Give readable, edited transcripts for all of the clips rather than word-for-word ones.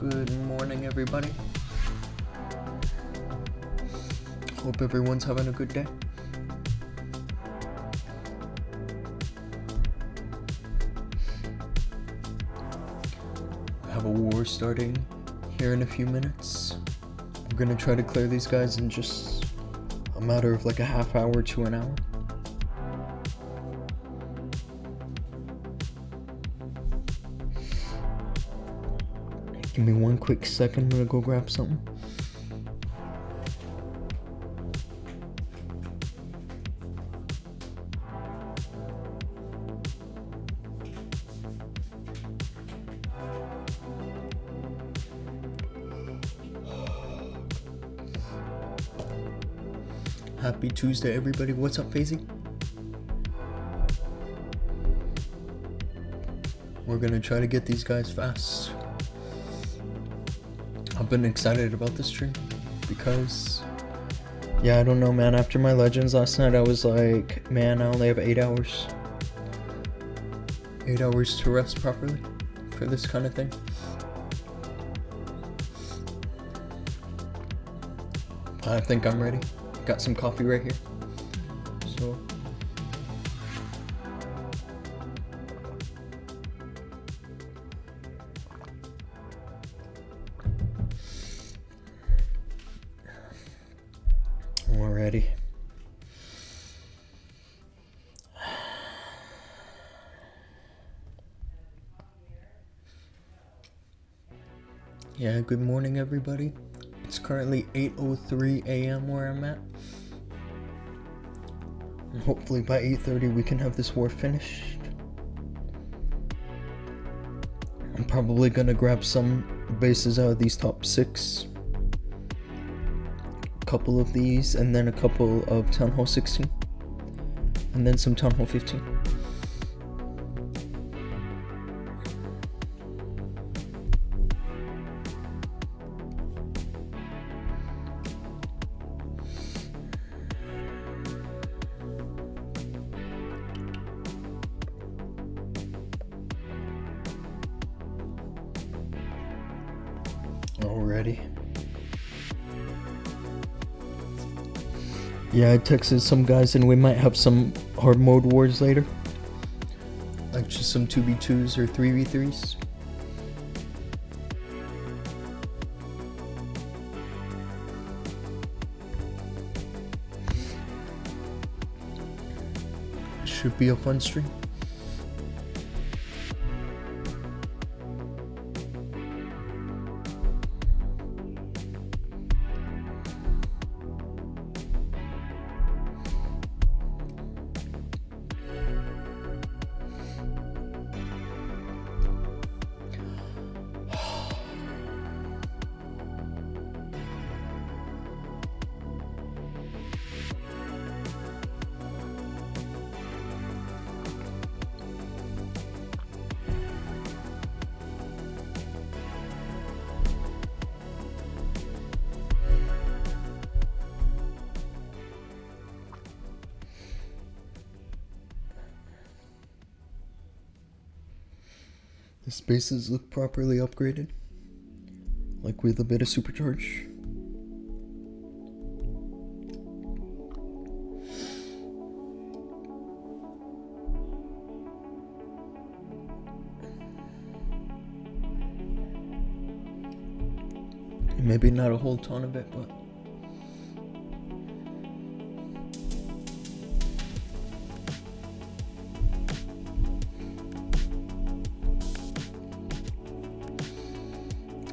Good morning, everybody. Hope everyone's having a good day. I have a war starting here in a few minutes. I'm gonna try to clear these guys in just a matter of like a half hour to an hour. Give me one quick second, I'm gonna go grab something. Happy Tuesday, everybody. What's up, Faisy? We're gonna try to get these guys fast. I've been excited about this stream because, yeah, I don't know, man. After my Legends last night, I was like, man, I only have 8 hours. 8 hours to rest properly for this kind of thing. I think I'm ready. Got some coffee right here. So we're ready. Yeah, good morning, everybody. It's currently 8:03 a.m. where I'm at. And hopefully by 8:30 we can have this war finished. I'm probably gonna grab some bases out of these top 6. A couple of these, and then a couple of Town Hall 16. And then some Town Hall 15. Already. Yeah, I texted some guys and we might have some hard mode wars later. Like just some 2v2s or 3v3s. Should be a fun stream. The spaces look properly upgraded, like with a bit of supercharge. Maybe not a whole ton of it, but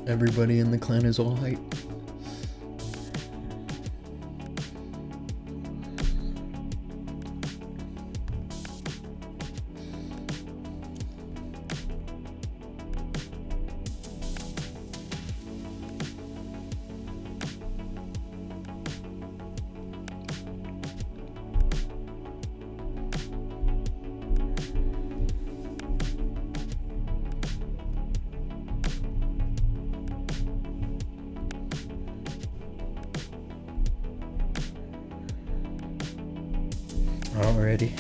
everybody in the clan is all hype. Alrighty.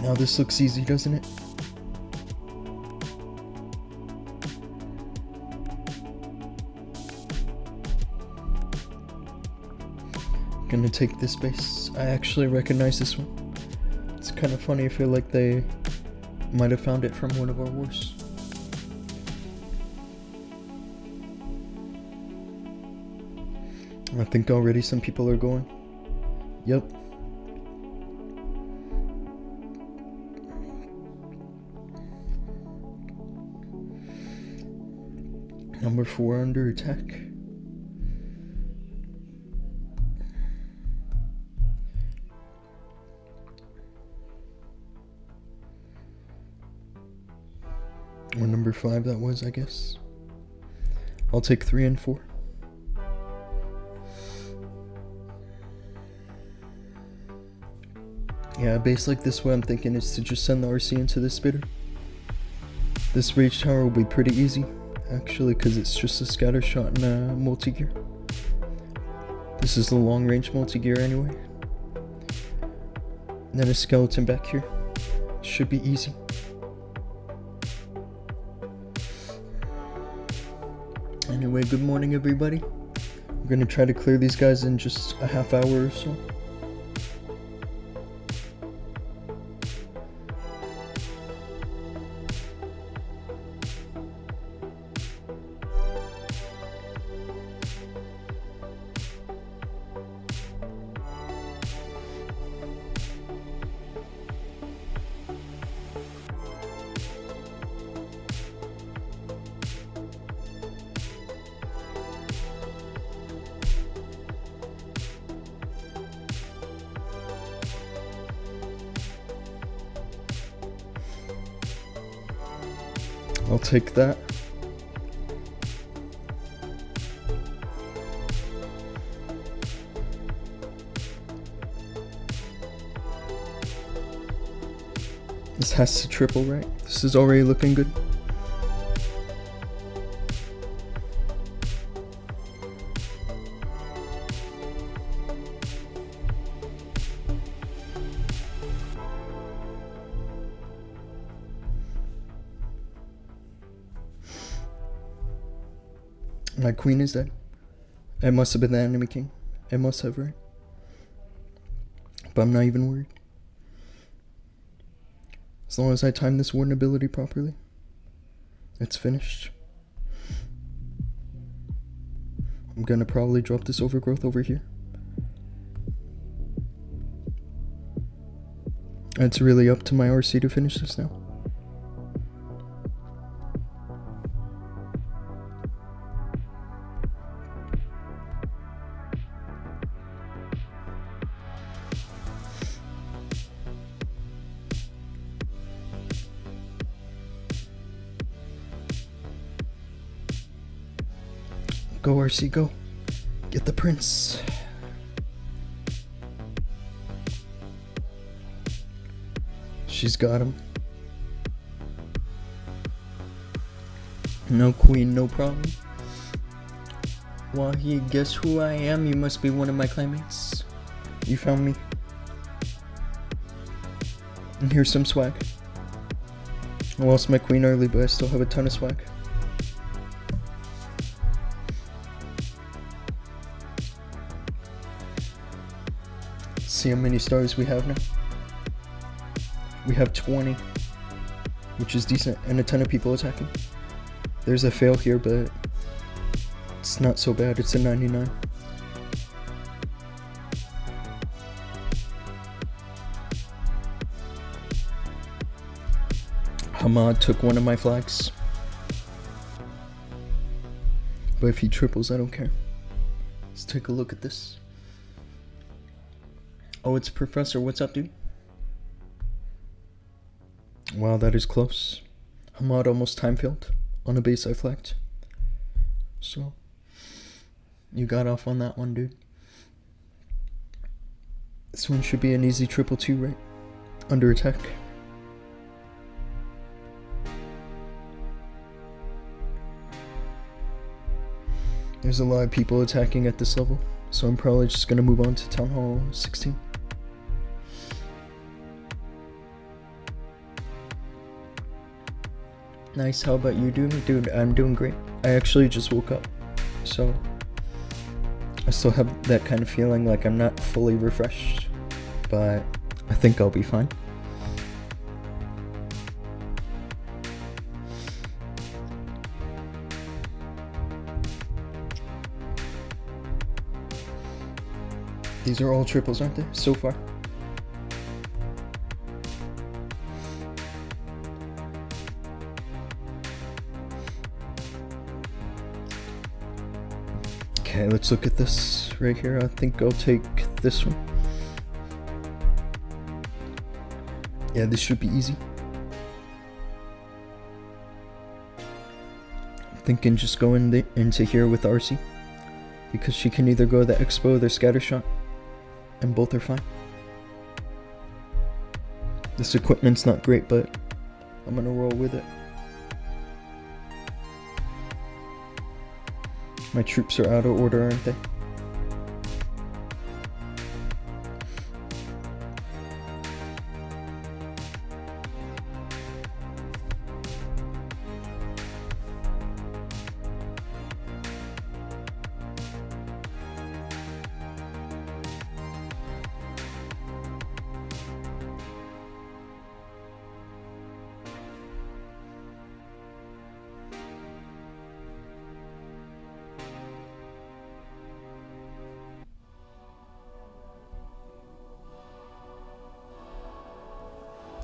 Now this looks easy, doesn't it? Gonna take this base. I actually recognize this one. It's kind of funny. I feel like they might have found it from one of our wars. I think already some people are going. Yep. Number 4 under attack. Or number 5 that was, I guess. I'll take 3 and 4. Yeah, a base like this, what I'm thinking is to just send the RC into this spitter. This rage tower will be pretty easy, actually, because it's just a scatter shot and a multi-gear. This is the long range multi-gear anyway. And then a skeleton back here. Should be easy. Anyway, good morning everybody. We're gonna try to clear these guys in just a half hour or so. I'll take that. This has to triple, right? This is already looking good. My queen is dead. It must have been the enemy king. It must have, right? But I'm not even worried. As long as I time this warden ability properly, it's finished. I'm gonna probably drop this overgrowth over here. It's really up to my RC to finish this now. Go RC, go. Get the prince. She's got him. No queen, no problem. Wahi, guess who I am? You must be one of my clanmates. You found me. And here's some swag. I lost my queen early, but I still have a ton of swag. See how many stars we have now? We have 20, which is decent, and a ton of people attacking. There's a fail here, but it's not so bad. It's a 99. Hamad took one of my flags, but if he triples, I don't care. Let's take a look at this. Oh, it's Professor. What's up, dude? Wow, that is close. Hamad almost time failed on a base I flagged. So, you got off on that one, dude. This one should be an easy 222, right? Under attack. There's a lot of people attacking at this level, so I'm probably just gonna move on to Town Hall 16. Nice, how about you, dude? Dude, I'm doing great. I actually just woke up, so I still have that kind of feeling like I'm not fully refreshed, but I think I'll be fine. These are all triples, aren't they, so far? Okay, let's look at this right here. I think I'll take this one. Yeah, this should be easy. I'm thinking just go into here with RC, because she can either go the expo or the scatter shot, and both are fine. This equipment's not great, but I'm gonna roll with it. My troops are out of order, aren't they?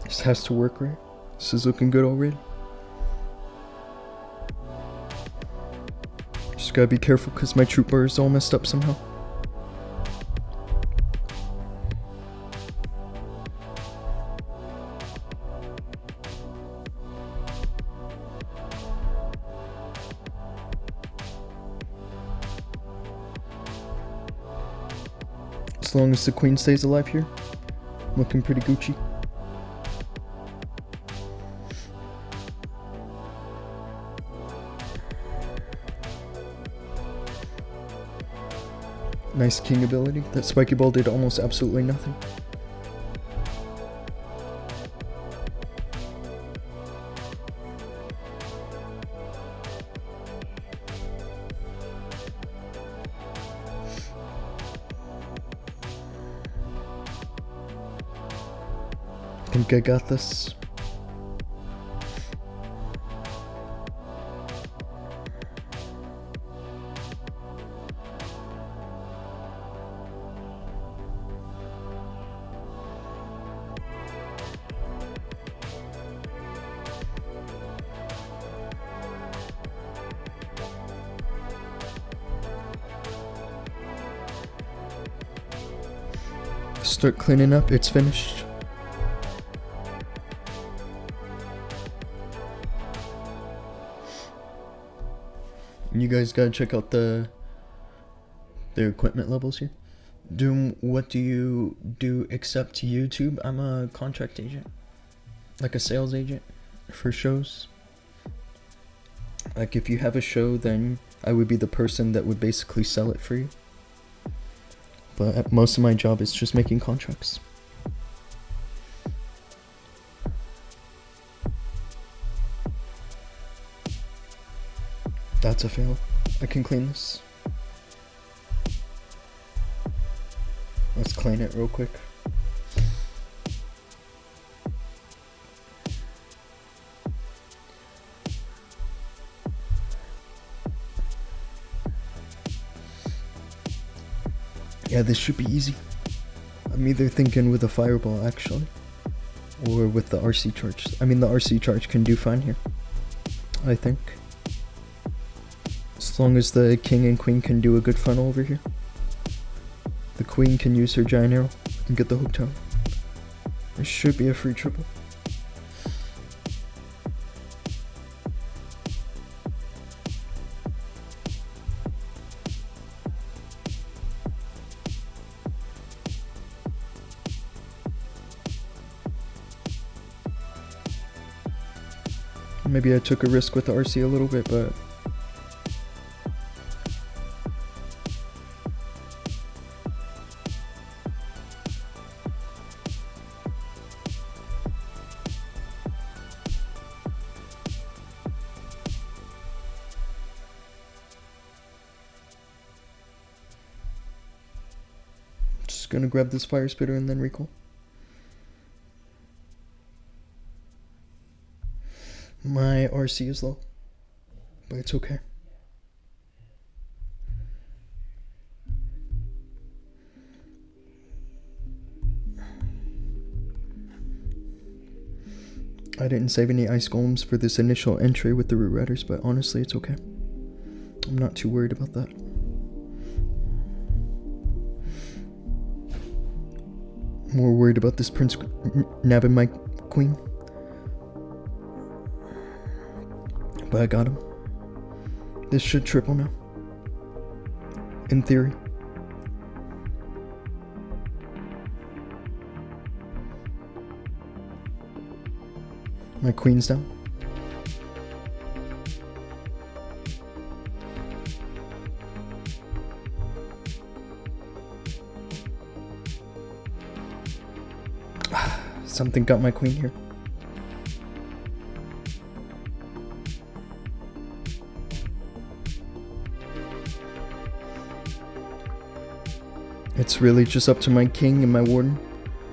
This has to work, right? This is looking good already. Just gotta be careful because my troop bar is all messed up somehow. As long as the queen stays alive here, I'm looking pretty Gucci. Nice king ability. That spiky ball did almost absolutely nothing. I think I got this. Start cleaning up, it's finished. You guys gotta check out their equipment levels here. Doom, what do you do except YouTube? I'm a contract agent, like a sales agent for shows. Like if you have a show, then I would be the person that would basically sell it for you. But most of my job is just making contracts. That's a fail. I can clean this. Let's clean it real quick. Yeah, this should be easy. I'm either thinking with a fireball actually, or with the RC charge. I mean, the RC charge can do fine here, I think. As long as the king and queen can do a good funnel over here. The queen can use her giant arrow and get the hook tower. This should be a free triple. Maybe I took a risk with the RC a little bit, but Just gonna grab this fire spitter and then recall. My RC is low, but it's okay. I didn't save any ice golems for this initial entry with the root riders, but honestly it's okay. I'm not too worried about that. More worried about this prince nabbing my queen. But I got him. This should triple now. In theory. My queen's down. Something got my queen here. It's really just up to my king and my warden.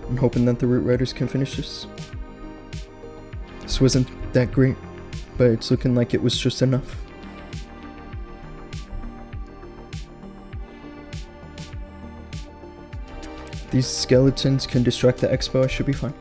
I'm hoping that the root riders can finish this. This wasn't that great, but it's looking like it was just enough. These skeletons can distract the expo, I should be fine.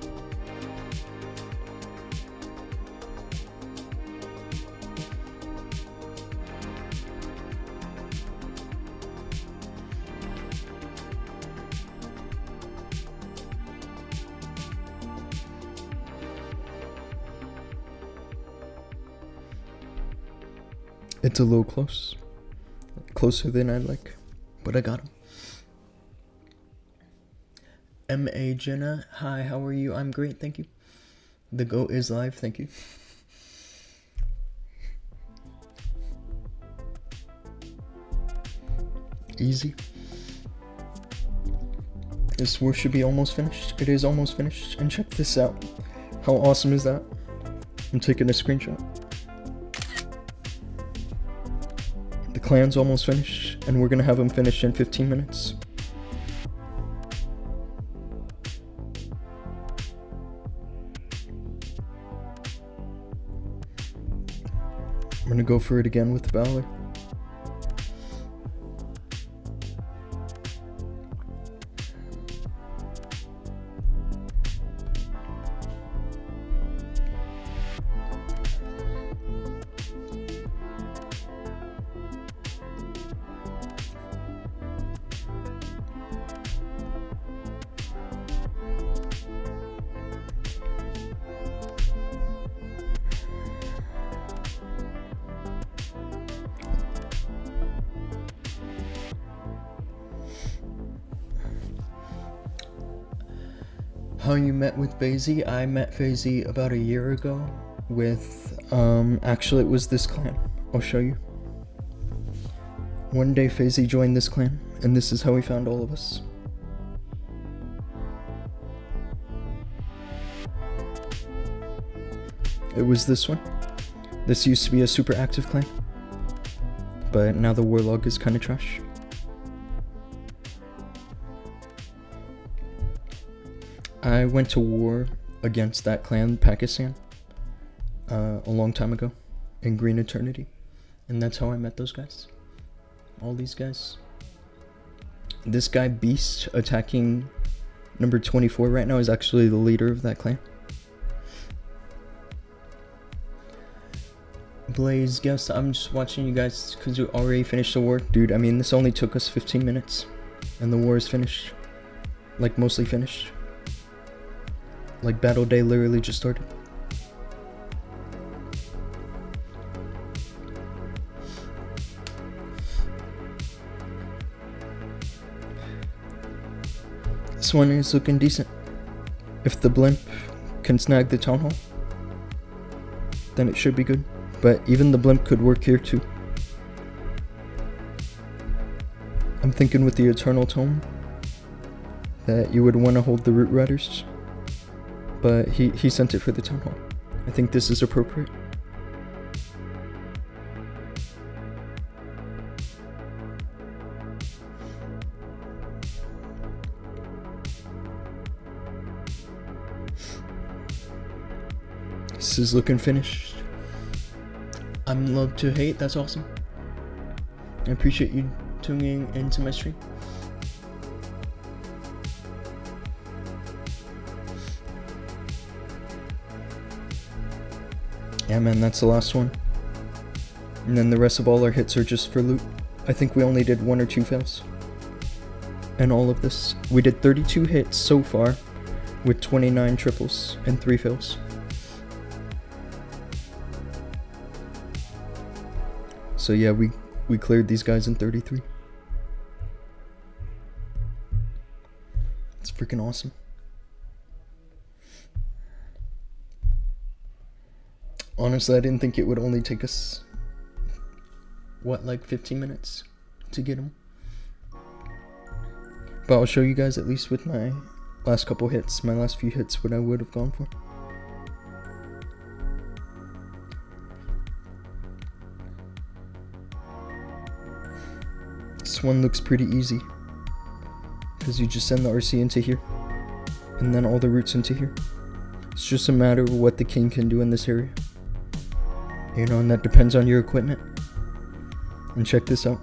It's a little close. Closer than I'd like, but I got him. M.A. Jenna, hi, how are you? I'm great, thank you. The GOAT is live, thank you. Easy. This war should be almost finished. It is almost finished. And check this out. How awesome is that? I'm taking a screenshot. The clan's almost finished, and we're gonna have them finished in 15 minutes. I'm gonna go for it again with the Valor. How you met with FaZe? I met FaZe about a year ago with, actually it was this clan. I'll show you. One day FaZe joined this clan, and this is how he found all of us. It was this one. This used to be a super active clan, but now the warlog is kind of trash. I went to war against that clan, Pakistan, a long time ago in Green Eternity, and that's how I met those guys. All these guys. This guy Beast attacking number 24 right now is actually the leader of that clan. Blaze, guess I'm just watching you guys because you already finished the war. Dude, I mean, this only took us 15 minutes and the war is finished. Like, mostly finished. Like, battle day literally just started. This one is looking decent. If the blimp can snag the town hall, then it should be good. But even the blimp could work here too. I'm thinking with the Eternal Tome that you would want to hold the Root Riders. But he sent it for the town hall. I think this is appropriate. This is looking finished. I'm love to hate. That's awesome. I appreciate you tuning into my stream. Yeah, man, that's the last one. And then the rest of all our hits are just for loot. I think we only did 1 or 2 fails. And all of this. We did 32 hits so far with 29 triples and 3 fails. So yeah, we cleared these guys in 33. It's freaking awesome. Honestly, I didn't think it would only take us, what, like 15 minutes to get them. But I'll show you guys, at least with my last couple hits, my last few hits, what I would have gone for. This one looks pretty easy, because you just send the RC into here, and then all the routes into here. It's just a matter of what the king can do in this area. You know, and that depends on your equipment. And check this out.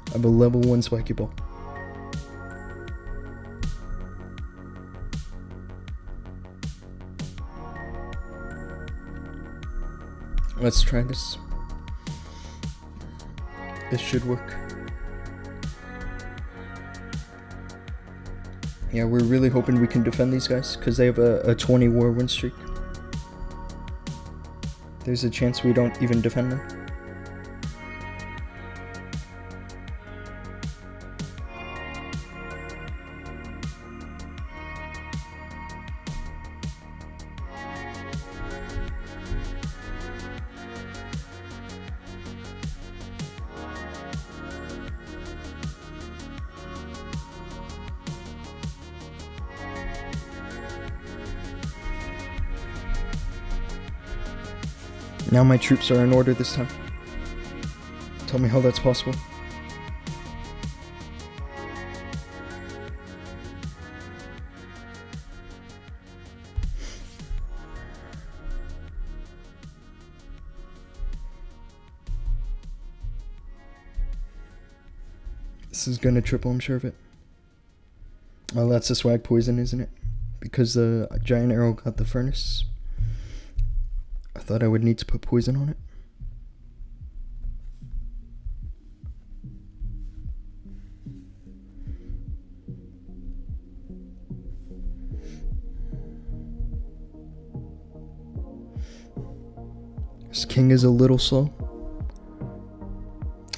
I have a level 1 spiky ball. Let's try this. This should work. Yeah, we're really hoping we can defend these guys, because they have a 20 war win streak. There's a chance we don't even defend them. Now my troops are in order this time. Tell me how that's possible. This is gonna triple, I'm sure of it. Oh, that's a swag poison, isn't it? Because the giant arrow got the furnace. I thought I would need to put poison on it. This king is a little slow.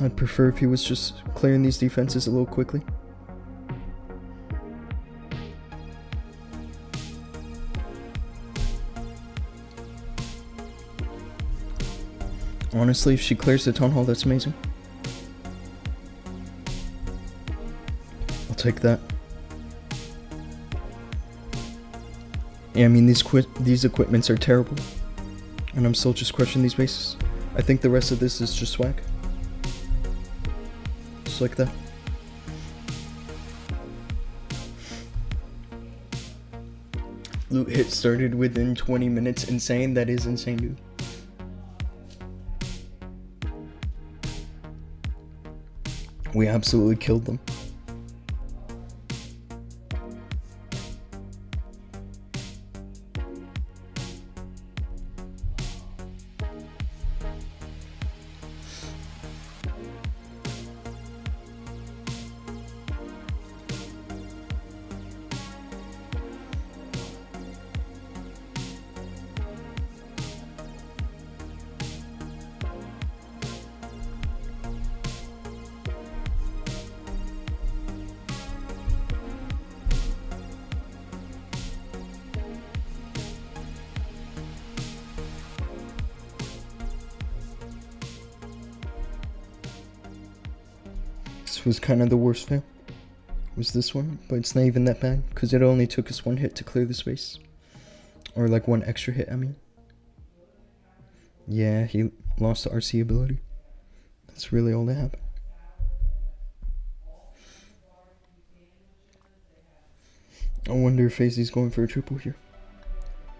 I'd prefer if he was just clearing these defenses a little quickly. Honestly, if she clears the town hall, that's amazing. I'll take that. Yeah, I mean, these equipments are terrible. And I'm still just crushing these bases. I think the rest of this is just swag. Just like that. Loot hit started within 20 minutes. Insane. That is insane, dude. We absolutely killed them. This was kind of the worst fail, was this one, but it's not even that bad, because it only took us 1 hit to clear the space. Or like 1 extra hit, I mean. Yeah, he lost the RC ability. That's really all that happened. I wonder if FaZe's going for a triple here.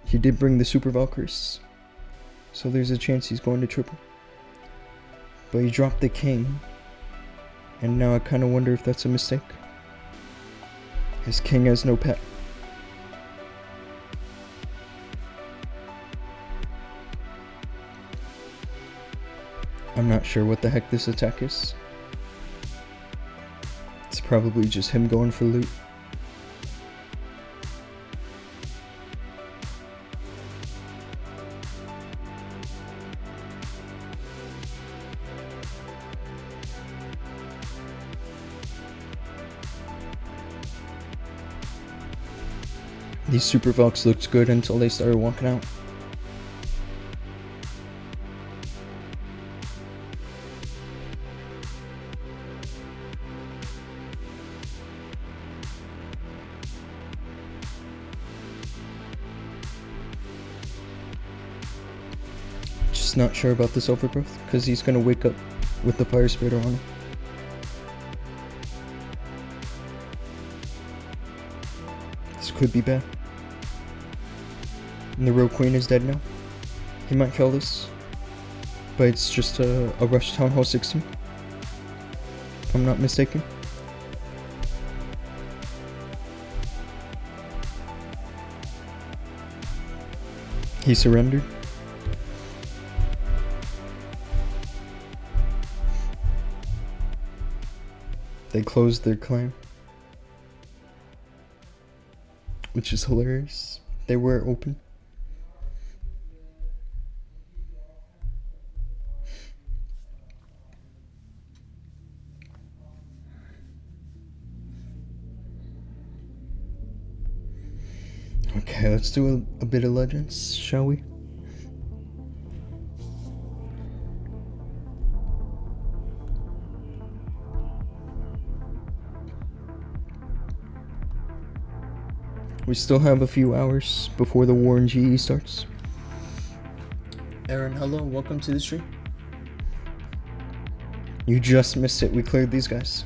He did bring the Super Valkyries, so there's a chance he's going to triple. But he dropped the king, and now I kind of wonder if that's a mistake. His king has no pet. I'm not sure what the heck this attack is. It's probably just him going for loot. These Super Valks looked good until they started walking out. Just not sure about this overgrowth, because he's gonna wake up with the fire spitter on him. This could be bad. And the real queen is dead now. He might kill this, but it's just a rush Town Hall 16, if I'm not mistaken. He surrendered. They closed their claim, which is hilarious. They were open. Okay, let's do a bit of Legends, shall we? We still have a few hours before the war in GE starts. Aaron, hello, welcome to the stream. You just missed it, we cleared these guys.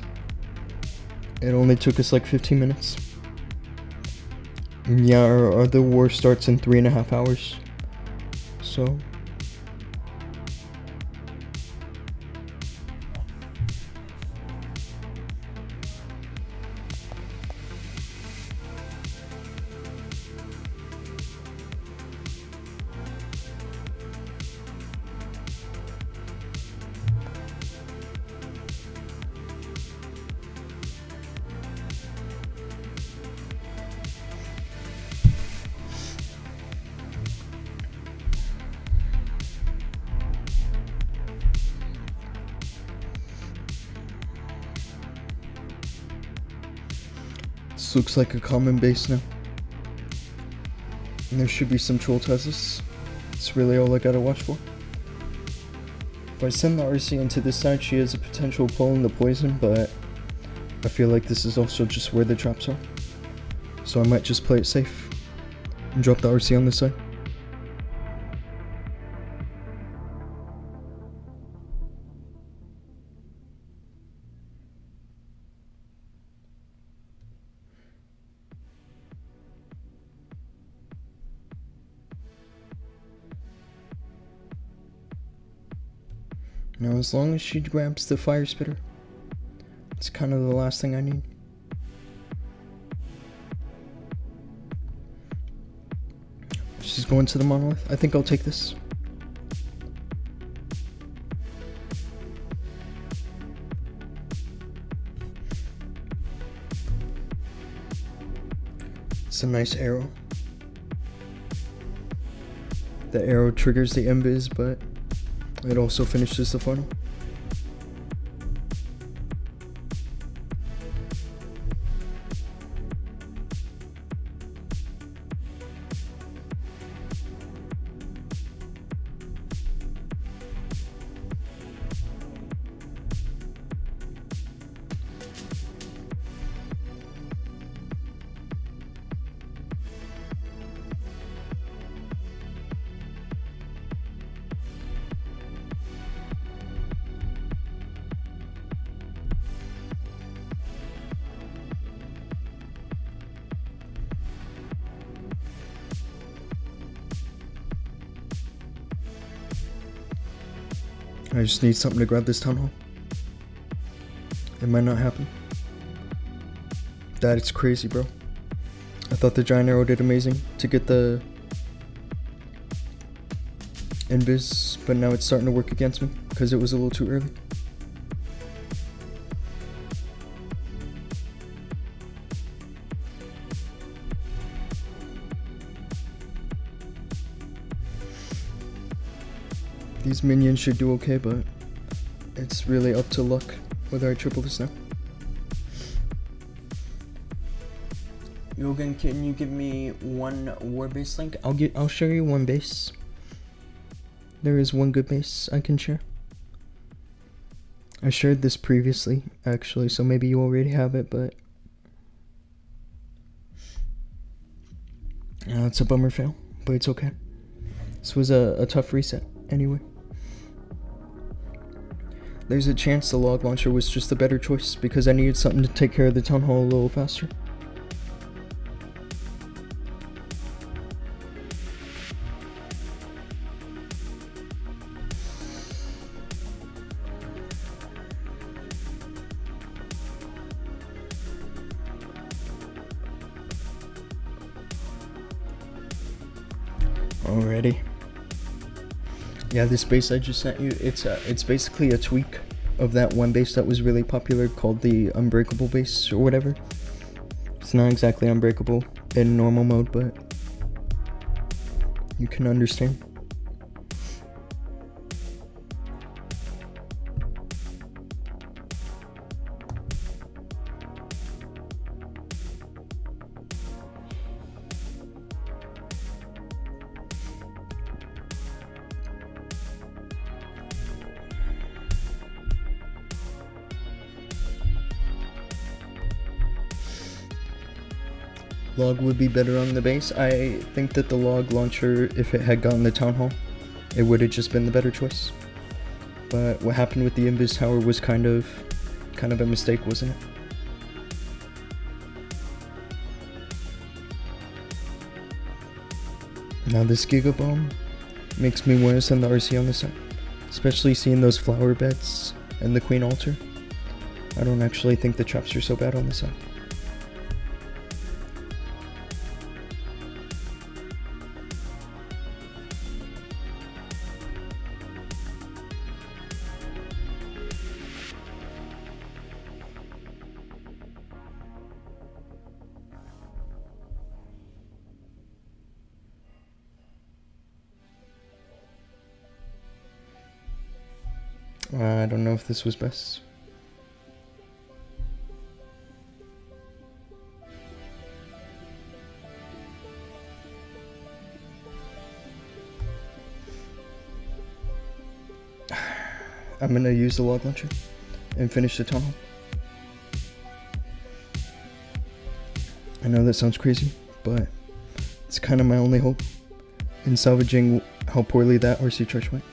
It only took us like 15 minutes. Yeah, our other war starts in 3.5 hours. So... This looks like a common base now. And there should be some troll tests. That's really all I gotta watch for. If I send the RC into this side, she has a potential pull in the poison, but I feel like this is also just where the traps are. So I might just play it safe and drop the RC on this side. Now, as long as she grabs the fire spitter, it's kind of the last thing I need. She's going to the monolith. I think I'll take this. It's a nice arrow. The arrow triggers the invis, but it also finishes the funnel. I just need something to grab this town hall. It might not happen. That it's crazy, bro. I thought the giant arrow did amazing to get the invis, but now it's starting to work against me because it was a little too early. These minions should do okay, but it's really up to luck whether I triple this now. Yogan, can you give me one war base link? I'll share you one base. There is one good base I can share. I shared this previously, actually, so maybe you already have it, but it's a bummer fail, but it's okay. This was a tough reset anyway. There's a chance the log launcher was just the better choice because I needed something to take care of the town hall a little faster. Alrighty. Yeah, this base I just sent you, it's basically a tweak of that one base that was really popular called the Unbreakable base or whatever. It's not exactly unbreakable in normal mode, but you can understand. Log would be better on the base. I think that the log launcher, if it had gotten the town hall, it would have just been the better choice. But what happened with the invis tower was kind of a mistake, wasn't it? Now this Giga Bomb makes me want to send the RC on this side, especially seeing those flower beds and the Queen Altar. I don't actually think the traps are so bad on this side. I don't know if this was best. I'm gonna use the log launcher and finish the tunnel. I know that sounds crazy, but it's kind of my only hope in salvaging how poorly that RC charge went.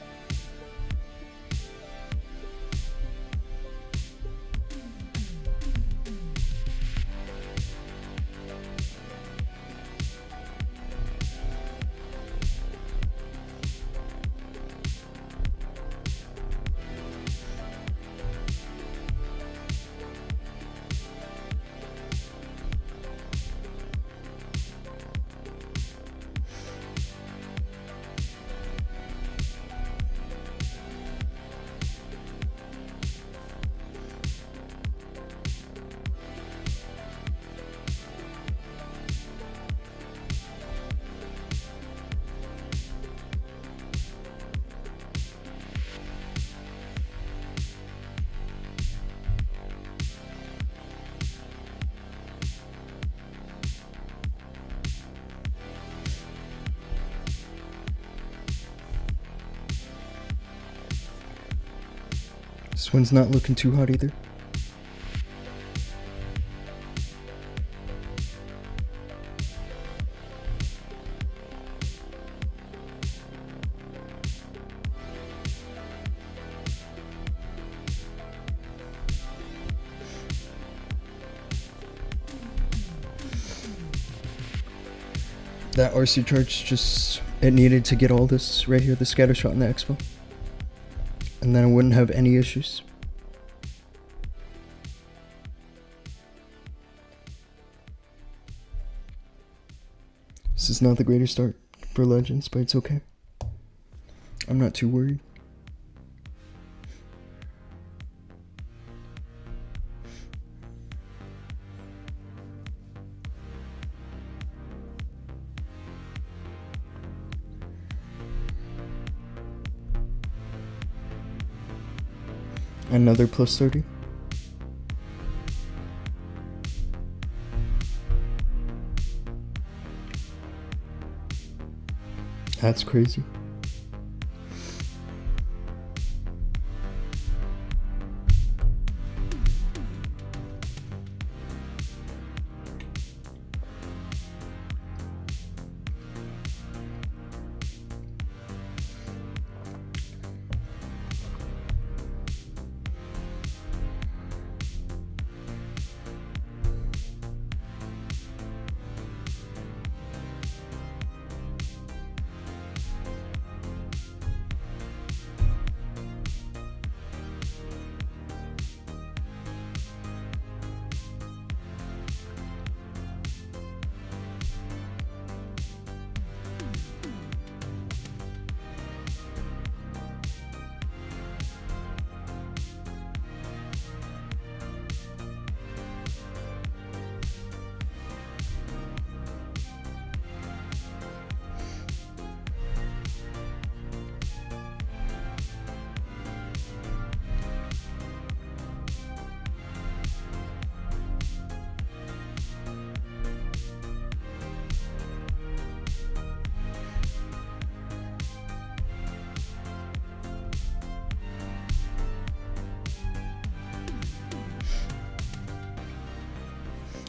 This one's not looking too hot either. That RC charge just, it needed to get all this right here, the scatter shot and the expo. and then I wouldn't have any issues. This is not the greatest start for Legends, but it's okay. I'm not too worried. Another plus 30. That's crazy.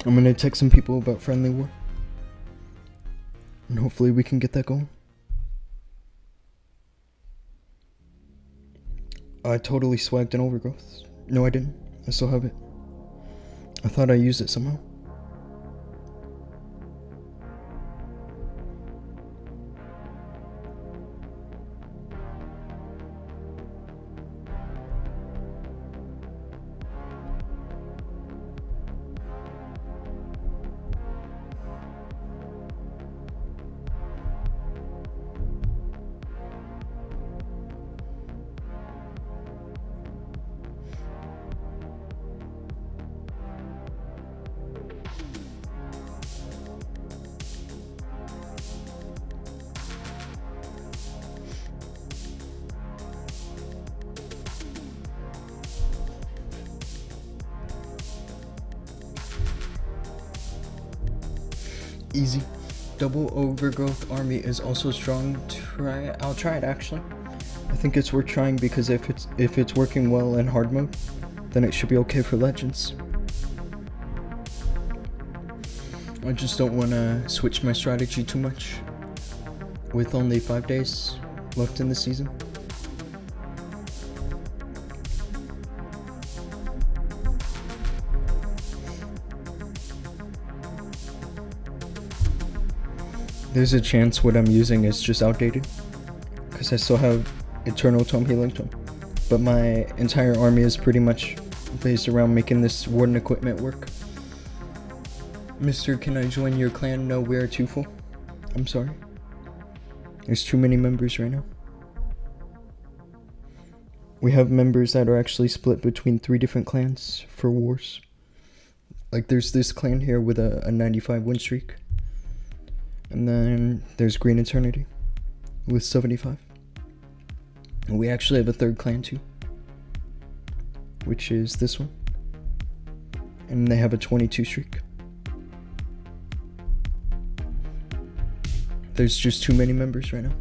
I'm gonna text some people about friendly war, and hopefully we can get that going. I totally swagged an overgrowth. No, I didn't. I still have it. I thought I used it somehow. Easy. Double overgrowth army is also strong. I'll try it actually. I think it's worth trying because if it's working well in hard mode, then it should be okay for Legends. I just don't want to switch my strategy too much with only 5 days left in the season. There's a chance what I'm using is just outdated, because I still have Eternal Tome, Healing Tome, but my entire army is pretty much based around making this Warden equipment work. Mister, can I join your clan? No, we are too full. I'm sorry. There's too many members right now. We have members that are actually split between 3 different clans for wars. Like there's this clan here with a 95 win streak. And then there's Green Eternity with 75. And we actually have a 3rd clan too, which is this one. And they have a 22 streak. There's just too many members right now.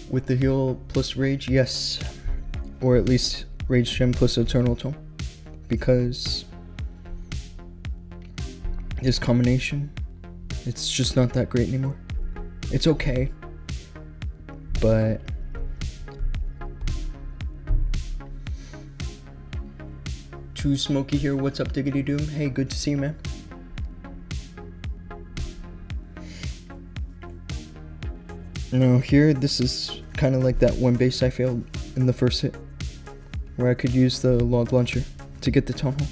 With the heal plus rage, yes. Or at least rage gem plus eternal tome. Because this combination, it's just not that great anymore. It's okay, but Too Smoky here. What's up, DiggityDhoom? Hey, good to see you, man. No, here this is kind of like that one base I failed in the first hit, where I could use the log launcher to get the town hall.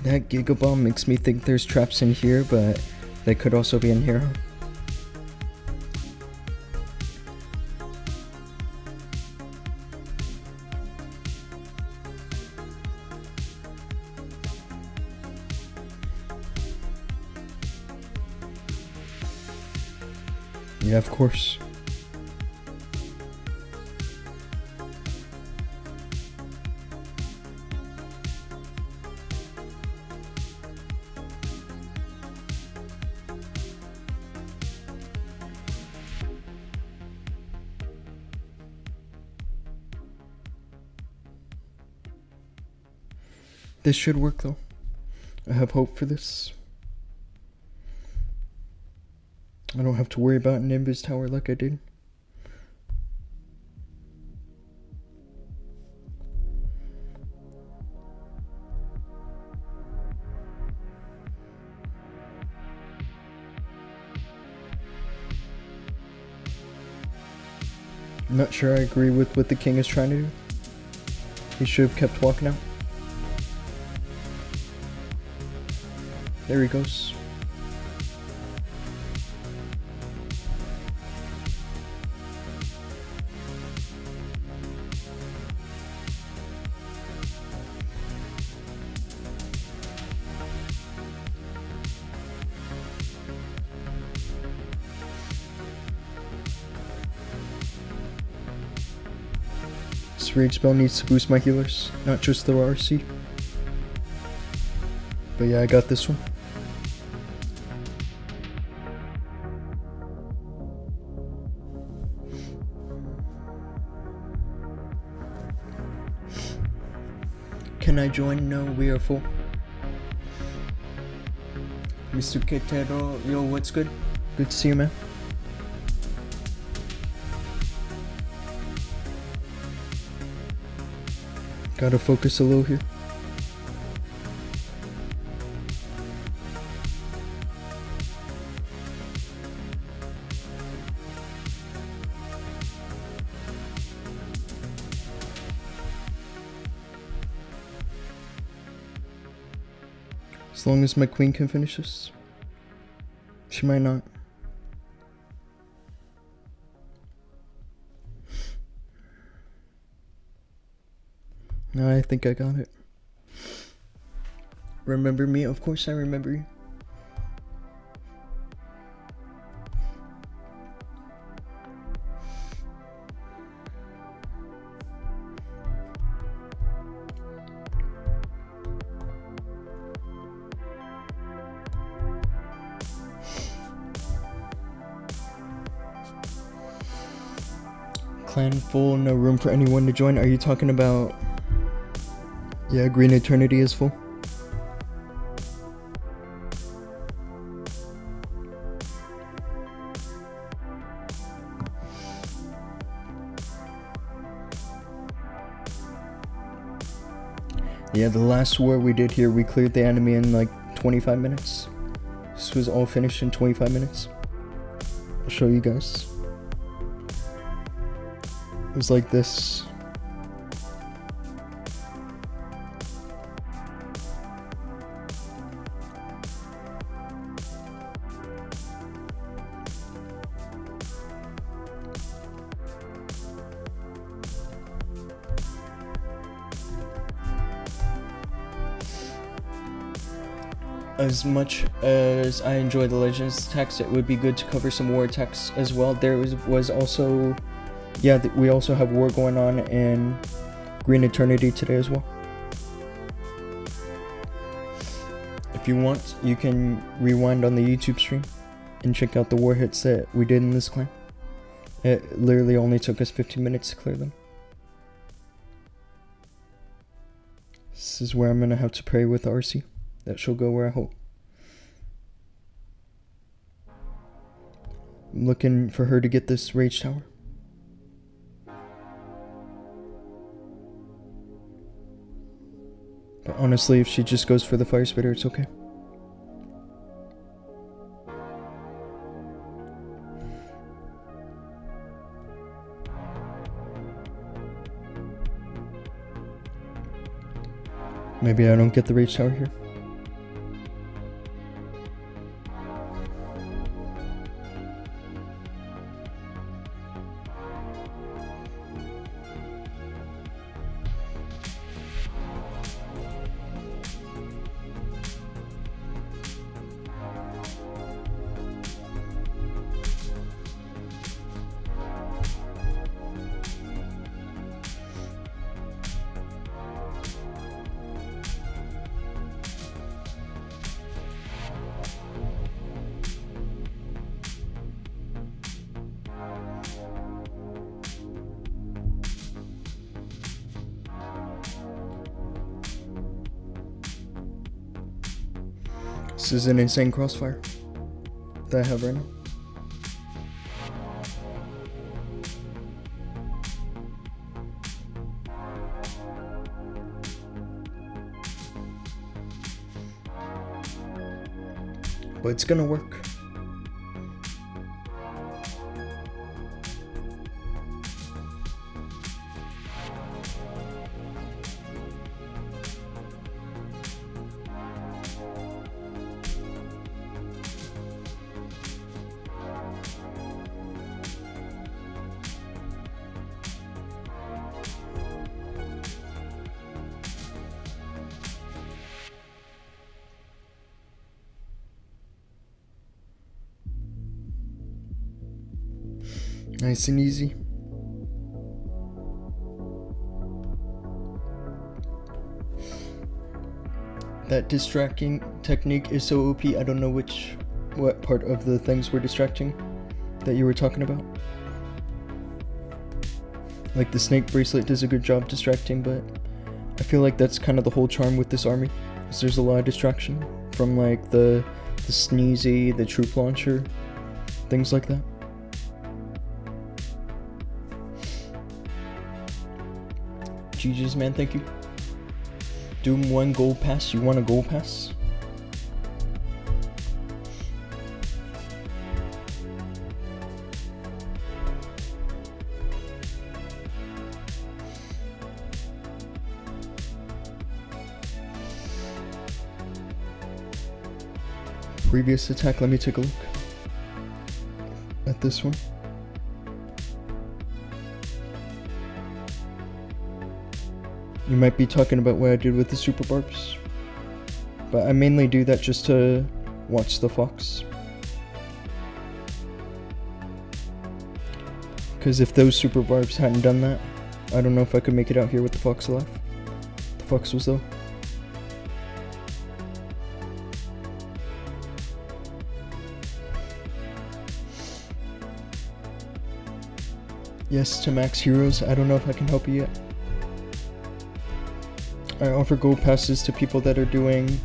That Giga Bomb makes me think there's traps in here, but they could also be in here. Yeah, of course. This should work though. I have hope for this. I don't have to worry about Nimbus Tower like I did. I'm not sure I agree with what the king is trying to do. He should have kept walking out. There he goes. This rage spell needs to boost my healers, not just the RC. But yeah, I got this one. Can I join? No, we are full. Mr. Quetero, yo, what's good? Good to see you, man. Gotta focus a little here. As long as my queen can finish this. She might not. No, I think I got it. Remember me? Of course I remember you. Clan full, no room for anyone to join. Are you talking about... Yeah, Green Eternity is full. Yeah, the last war we did here, we cleared the enemy in like 25 minutes. This was all finished in 25 minutes. I'll show you guys. It was like this. As much as I enjoy the Legends attacks, it would be good to cover some war attacks as well. There was also, yeah, we also have war going on in Green Eternity today as well. If you want, you can rewind on the YouTube stream and check out the war hits that we did in this clan. It literally only took us 15 minutes to clear them. This is where I'm gonna have to pray with RC that she'll go where I hope. I'm looking for her to get this rage tower. But honestly, if she just goes for the fire spitter, it's okay. Maybe I don't get the rage tower here. This is an insane crossfire that I have right now. But it's gonna work. Nice and easy. That distracting technique is so OP. I don't know what part of the things were distracting that you were talking about. Like the snake bracelet does a good job distracting, but I feel like that's kind of the whole charm with this army. Is there's a lot of distraction from like the sneezy, the troop launcher, things like that. GG's, man, thank you. Doom 1 gold pass. You want a gold pass? Previous attack, let me take a look at this one. You might be talking about what I did with the super barbs, but I mainly do that just to watch the fox. Because if those super barbs hadn't done that, I don't know if I could make it out here with the fox alive. The fox was low. Yes to max heroes. I don't know if I can help you yet. I offer gold passes to people that are doing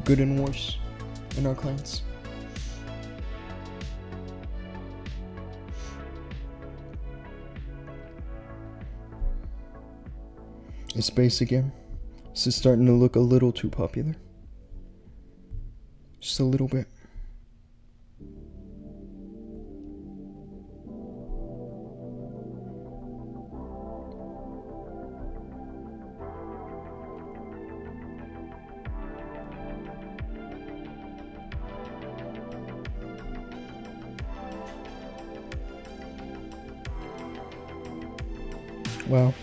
good in wars in our clans. It's base again. This is starting to look a little too popular. Just a little bit. Wow.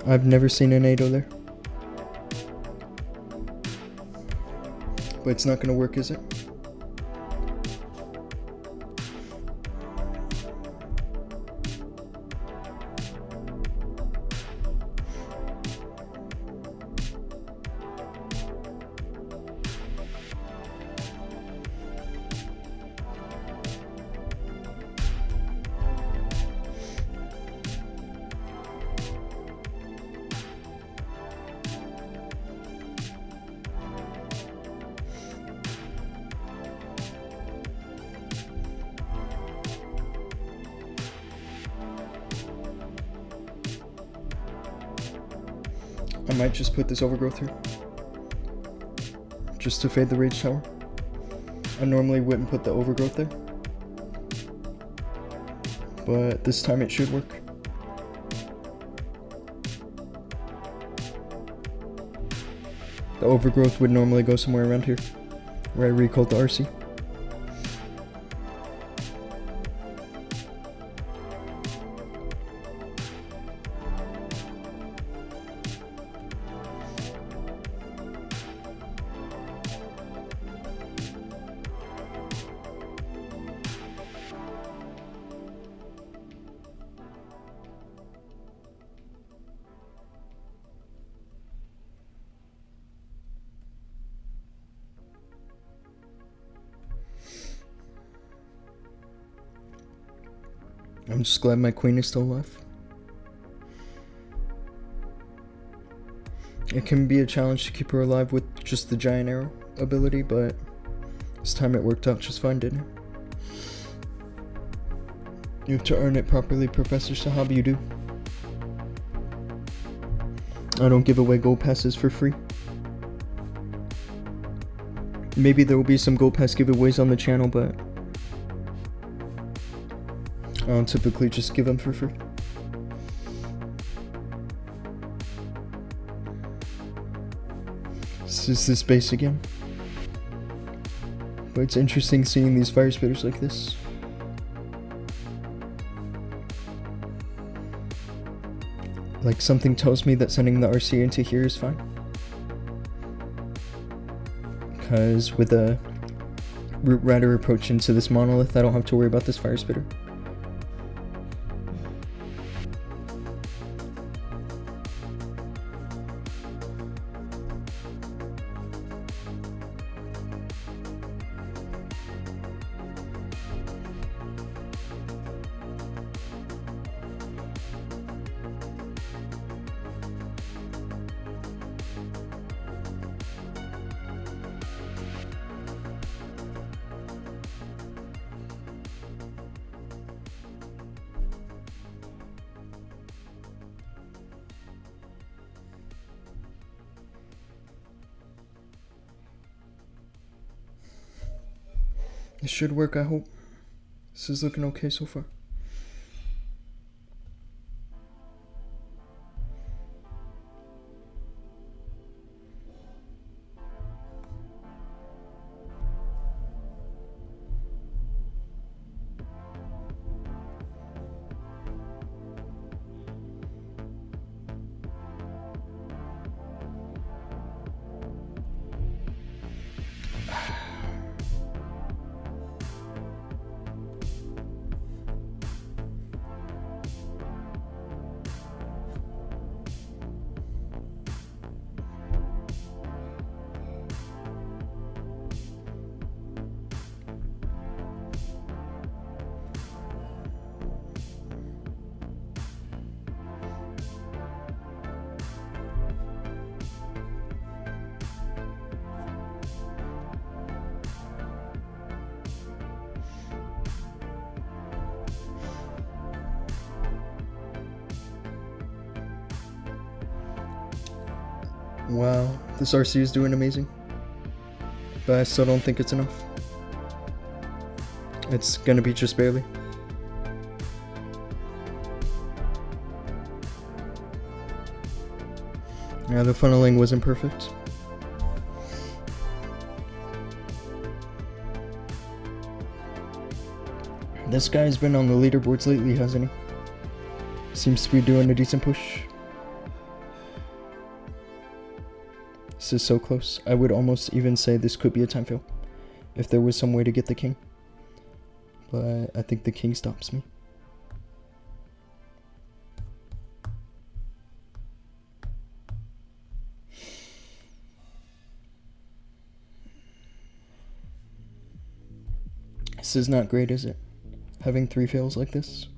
I've never seen an 8-0 there. But it's not gonna work, is it? I might just put this overgrowth here, just to fade the rage tower. I normally wouldn't put the overgrowth there, but this time it should work. overgrowth would normally go somewhere around here, where I recalled the RC. I'm just glad my queen is still alive. It can be a challenge to keep her alive with just the giant arrow ability, but this time it worked out just fine, didn't it? You have to earn it properly, Professor Sahab, you do. I don't give away gold passes for free. Maybe there will be some gold pass giveaways on the channel, but I don't typically just give them for free. This is this base again. But it's interesting seeing these fire spitters like this. Like, something tells me that sending the RC into here is fine. Because with a root rider approach into this monolith, I don't have to worry about this fire spitter. This should work, I hope. This is looking okay so far. Wow, this RC is doing amazing. But I still don't think it's enough. It's gonna be just barely. Yeah, the funneling wasn't perfect. This guy's been on the leaderboards lately, hasn't he? Seems to be doing a decent push. This is so close. I would almost even say this could be a time fail, if there was some way to get the king. But I think the king stops me. This is not great, is it? Having 3 fails like this?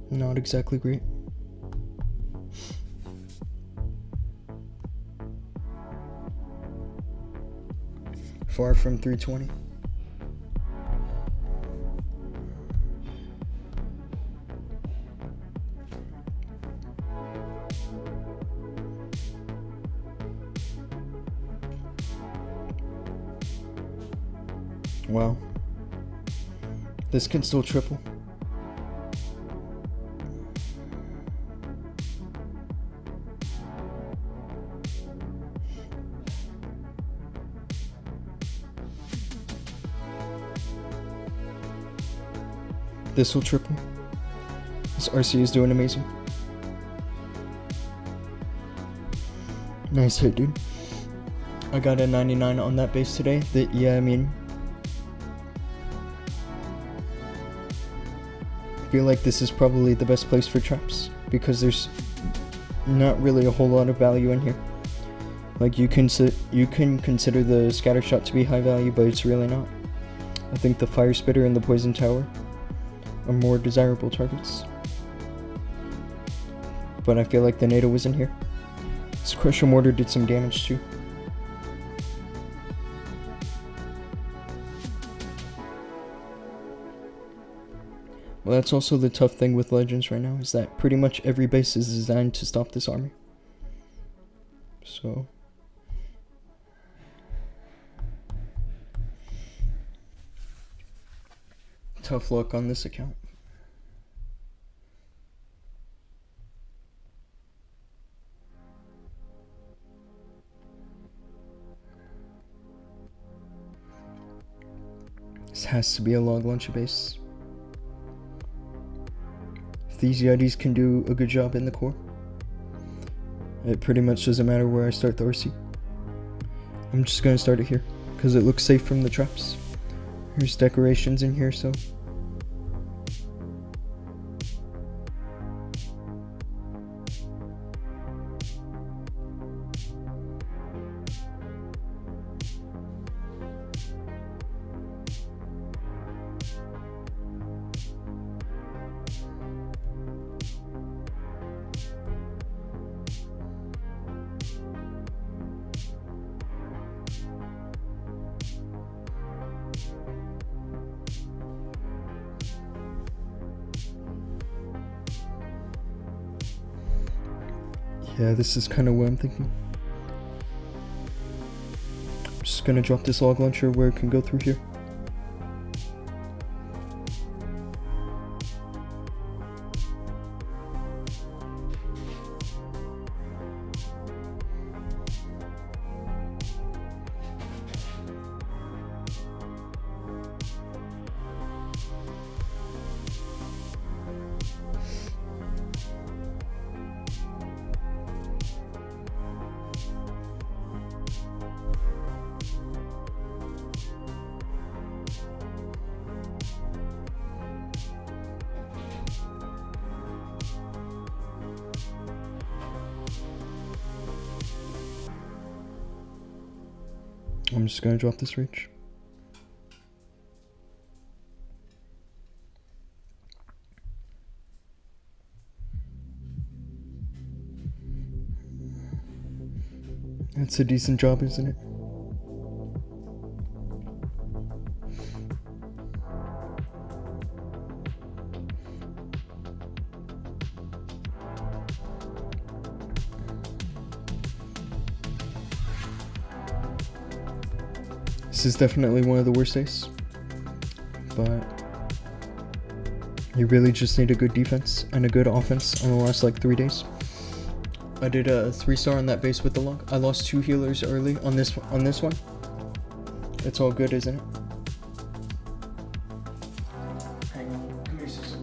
Not exactly great. Far from 320. Wow. This can still triple. This will triple. This RC is doing amazing. Nice hit, dude. I got a 99 on that base today. Yeah, I mean, I feel like this is probably the best place for traps because there's not really a whole lot of value in here. Like you can consider the scatter shot to be high value, but it's really not. I think the fire spitter and the poison tower are more desirable targets. But I feel like the NATO was in here. This crusher mortar did some damage too. Well, that's also the tough thing with Legends right now, is that pretty much every base is designed to stop this army. So tough luck on this account. This has to be a log launcher base. If these Yetis can do a good job in the core, it pretty much doesn't matter where I start the RC. I'm just gonna start it here, because it looks safe from the traps. There's decorations in here, so yeah, this is kind of what I'm thinking. I'm just gonna drop this log launcher where it can go through here. I'm just gonna drop this reach. That's a decent job, isn't it? This is definitely one of the worst days, but you really just need a good defense and a good offense on the last like 3 days. I did a 3-star on that base with the log. I lost 2 healers early on this one. It's all good, isn't it? Hang on, come here, sister.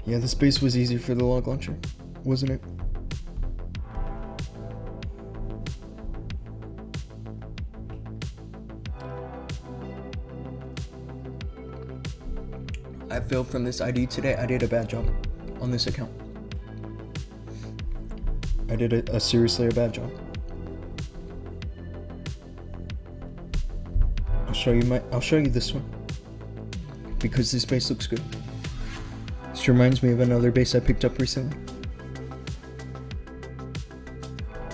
Yeah, this base was easy for the log launcher, wasn't it? I failed from this ID today. I did a bad job on this account. I did a seriously bad job. I'll show you this one because this base looks good. This reminds me of another base I picked up recently.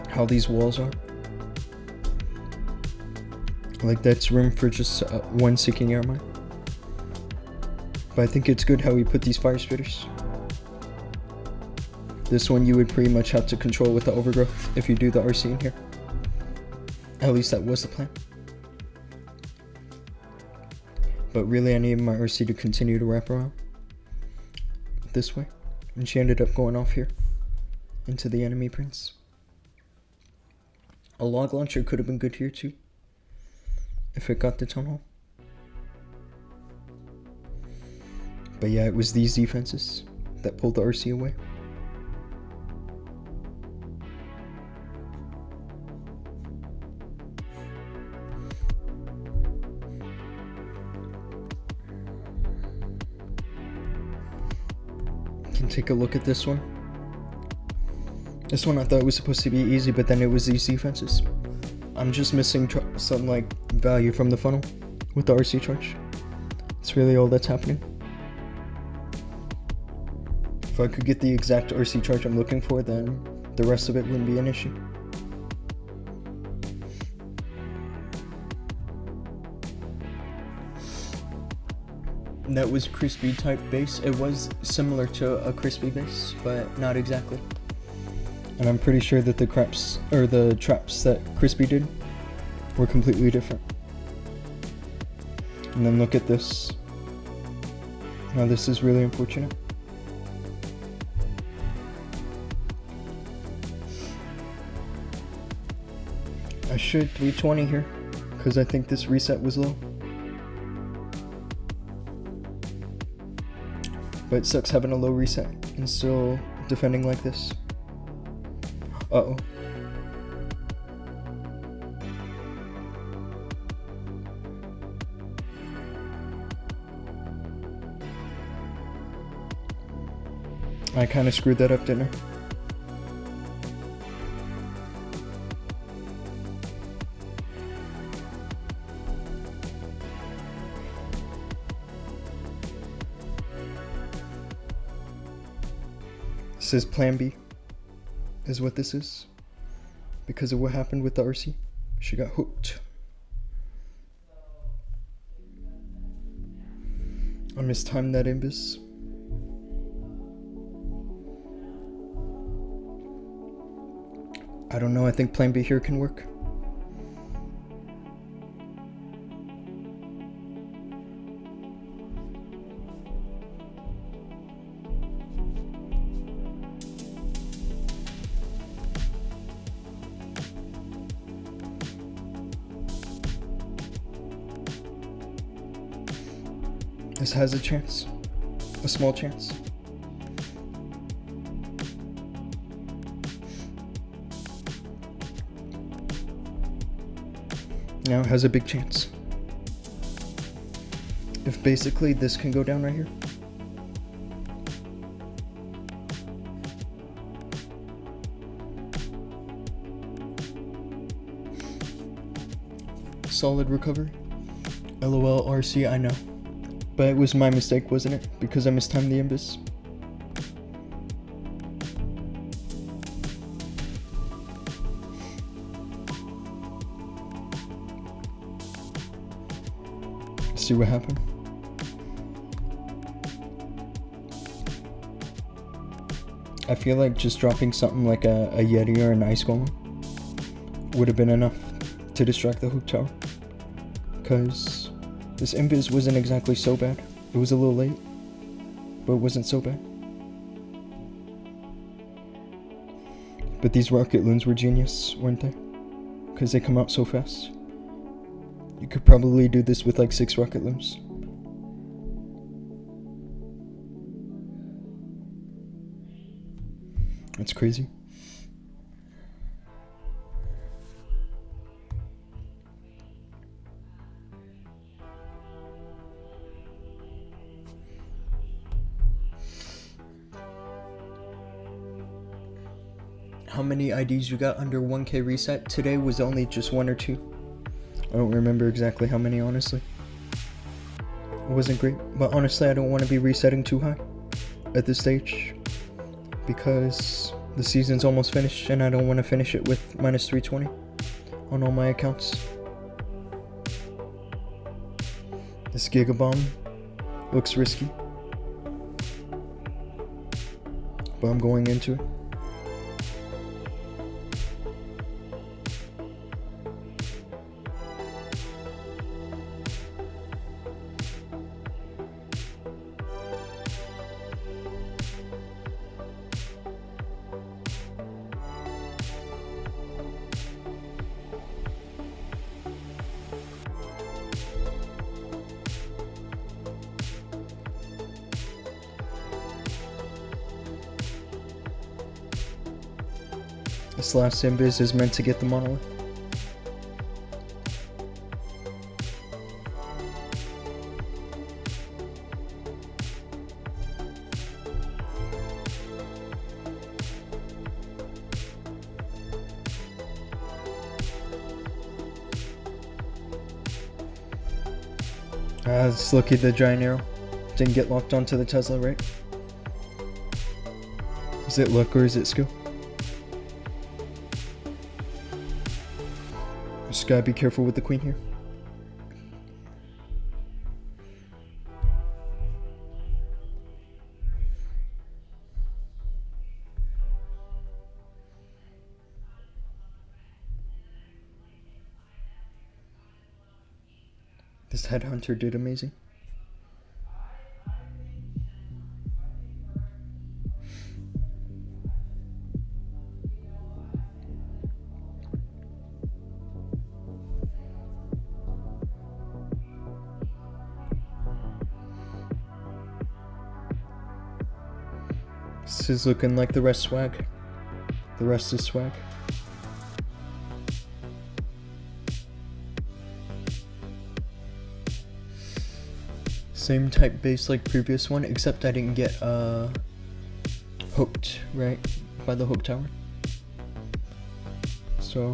How these walls are. Like that's room for just one seeking air mine. But I think it's good how we put these fire spitters. This one you would pretty much have to control with the overgrowth if you do the RC in here. At least that was the plan. But really I needed my RC to continue to wrap around this way. And she ended up going off here into the enemy prince. A log launcher could have been good here too, if it got the town hall. But yeah, it was these defenses that pulled the RC away. Can take a look at this one. This one I thought was supposed to be easy, but then it was these defenses. I'm just missing some like value from the funnel with the RC charge. It's really all that's happening. If I could get the exact RC charge I'm looking for, then the rest of it wouldn't be an issue. And that was crispy type base. It was similar to a crispy base, but not exactly. And I'm pretty sure that the traps that crispy did were completely different. And then look at this. Now this is really unfortunate. I should 320 here, because I think this reset was low. But it sucks having a low reset and still defending like this. Uh-oh. I kind of screwed that up, didn't I? This is plan B, is what this is, because of what happened with the RC. She got hooked. I mistimed that imbus. I don't know, I think plan B here can work. This has a chance, a small chance. Now it has a big chance. If basically this can go down right here. Solid recovery. LOL RC, I know. But it was my mistake, wasn't it? Because I mistimed the imbus. See what happened? I feel like just dropping something like a Yeti or an Ice Golem would have been enough to distract the hook tower. Because this invis wasn't exactly so bad. It was a little late, but it wasn't so bad. But these rocket loons were genius, weren't they? Because they come out so fast. You could probably do this with like 6 rocket loons. That's crazy. How many IDs you got under 1k reset? Today was only just 1 or 2. I don't remember exactly how many, honestly. It wasn't great, but honestly I don't want to be resetting too high at this stage because the season's almost finished and I don't want to finish it with minus 320 on all my accounts. This Gigabomb looks risky, but I'm going into it. This last invis is meant to get the monolith. It's lucky the giant arrow didn't get locked onto the Tesla, right? Is it luck or is it skill? Just gotta be careful with the queen here. This headhunter did amazing. This is looking like the rest swag. The rest is swag. Same type base like previous one, except I didn't get hooked, right? By the hook tower. So,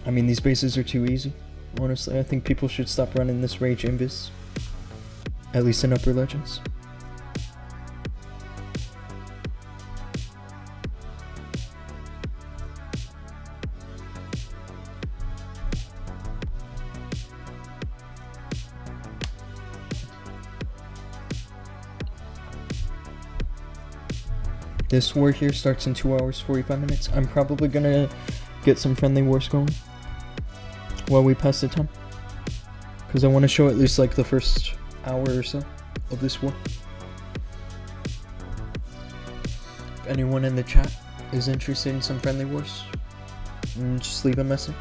I mean, these bases are too easy. Honestly, I think people should stop running this rage invis. At least in upper legends. This war here starts in 2 hours 45 minutes. I'm probably gonna get some friendly wars going while we pass the time, because I want to show at least like the first hour or so of this war. If anyone in the chat is interested in some friendly wars, just leave a message.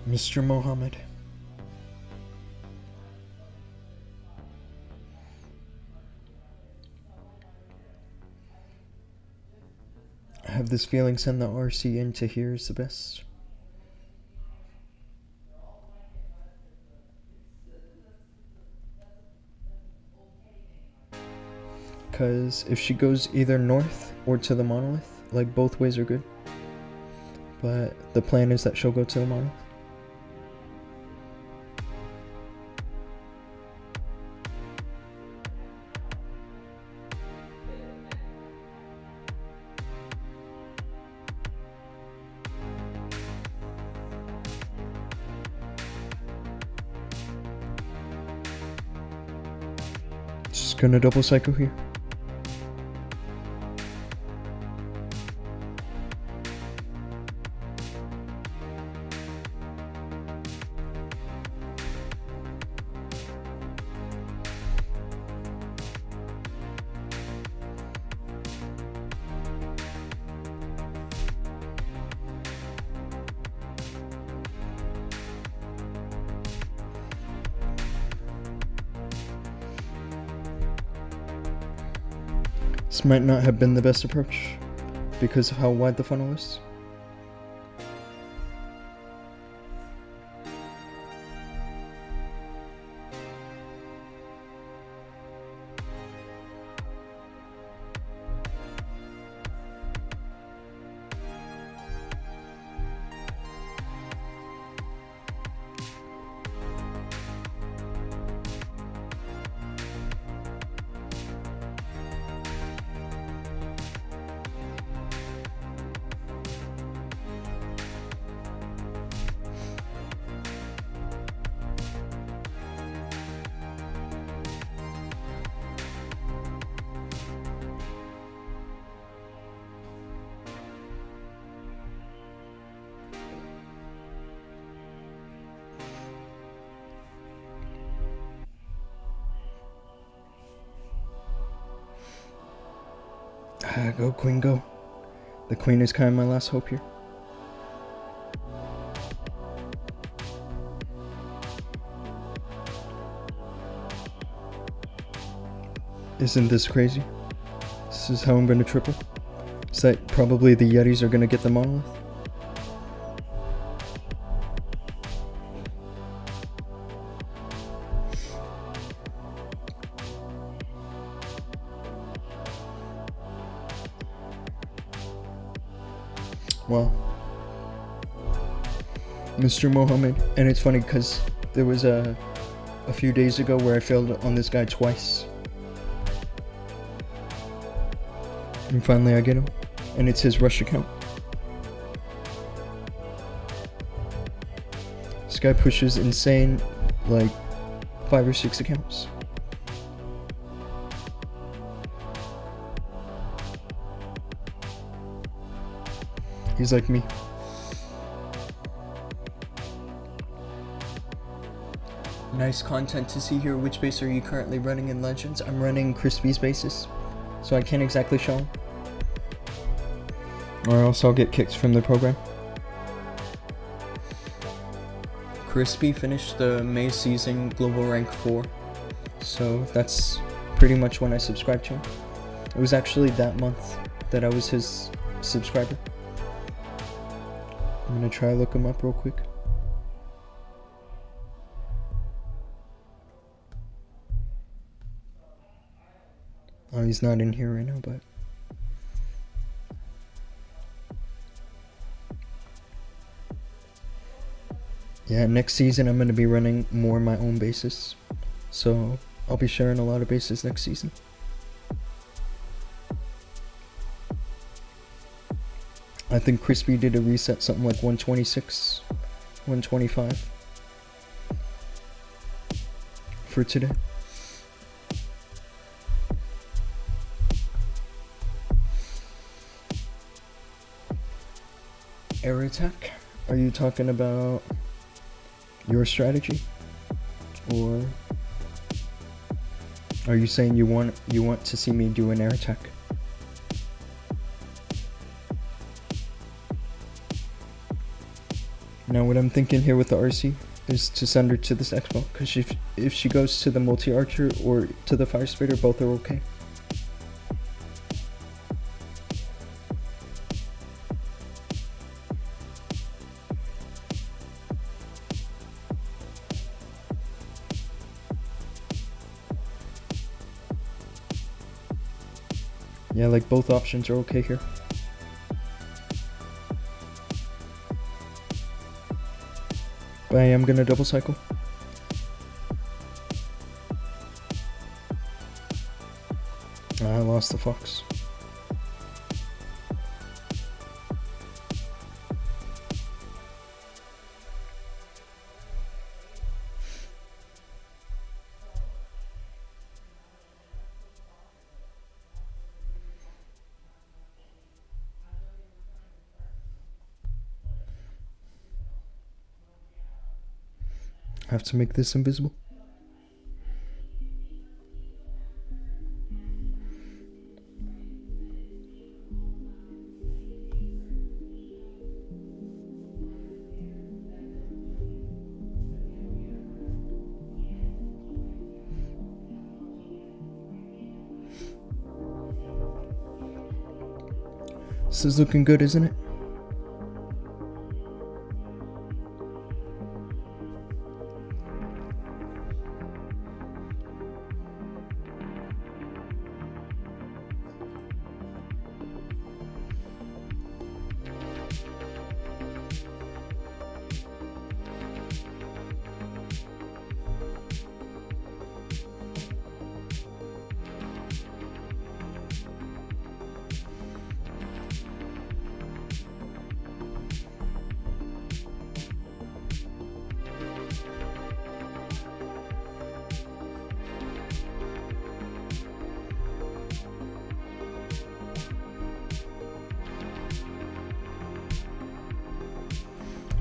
Mr. Mohammed. I have this feeling send the RC into here is the best. Because if she goes either north or to the monolith, like both ways are good. But the plan is that she'll go to the monolith. Just gonna double cycle here. This might not have been the best approach because of how wide the funnel is. Go queen, go. The queen is kind of my last hope here. Isn't this crazy? This is how I'm gonna triple. Is that probably the Yetis are gonna get the monolith? Well, Mr. Mohammed, and it's funny because there was a few days ago where I failed on this guy twice. And finally I get him, and it's his rush account. This guy pushes insane, like 5 or 6 accounts. He's like me. Nice content to see here. Which base are you currently running in Legends? I'm running Crispy's bases, so I can't exactly show him. Or else I'll get kicked from the program. Crispy finished the May season global rank 4, so that's pretty much when I subscribed to him. It was actually that month that I was his subscriber. I'm gonna try to look him up real quick. Oh, he's not in here right now, but yeah, next season I'm gonna be running more my own bases, so I'll be sharing a lot of bases next season. I think Crispy did a reset something like 126, 125 for today. Air attack? Are you talking about your strategy? Or are you saying you want to see me do an air attack? Now what I'm thinking here with the RC is to send her to this expo, because if she goes to the multi-archer or to the fire spitter, both are okay. Yeah, like both options are okay here. But I am gonna double cycle. I lost the fox. Have to make this invisible. This is looking good, isn't it?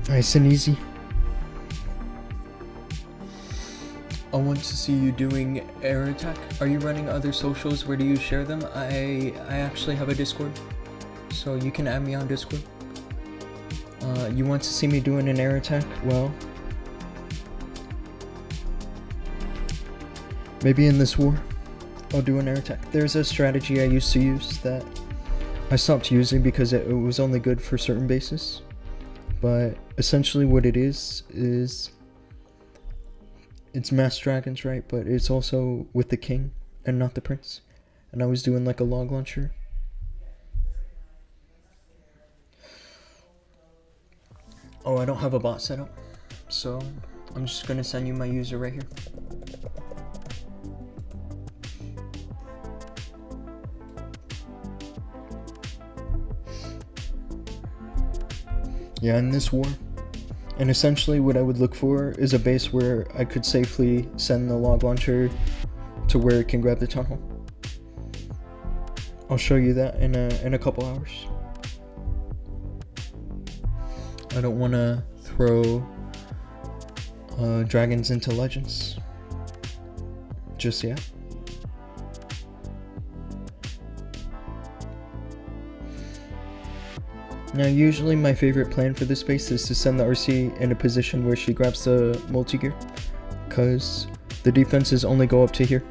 Nice and easy. I want to see you doing air attack. Are you running other socials? Where do you share them? I actually have a Discord, so you can add me on Discord. You want to see me doing an air attack? Well, maybe in this war. I'll do an air attack. There's a strategy I used to use that I stopped using because it was only good for certain bases. But essentially what it is it's mass dragons, right? But it's also with the king and not the prince. And I was doing like a log launcher. Oh, I don't have a bot set up, so I'm just gonna send you my user right here. Yeah, in this war. And essentially what I would look for is a base where I could safely send the log launcher to where it can grab the tunnel. I'll show you that in a couple hours. I don't want to throw dragons into legends just yet. Now usually my favorite plan for this base is to send the RC in a position where she grabs the multi-gear, because the defenses only go up to here.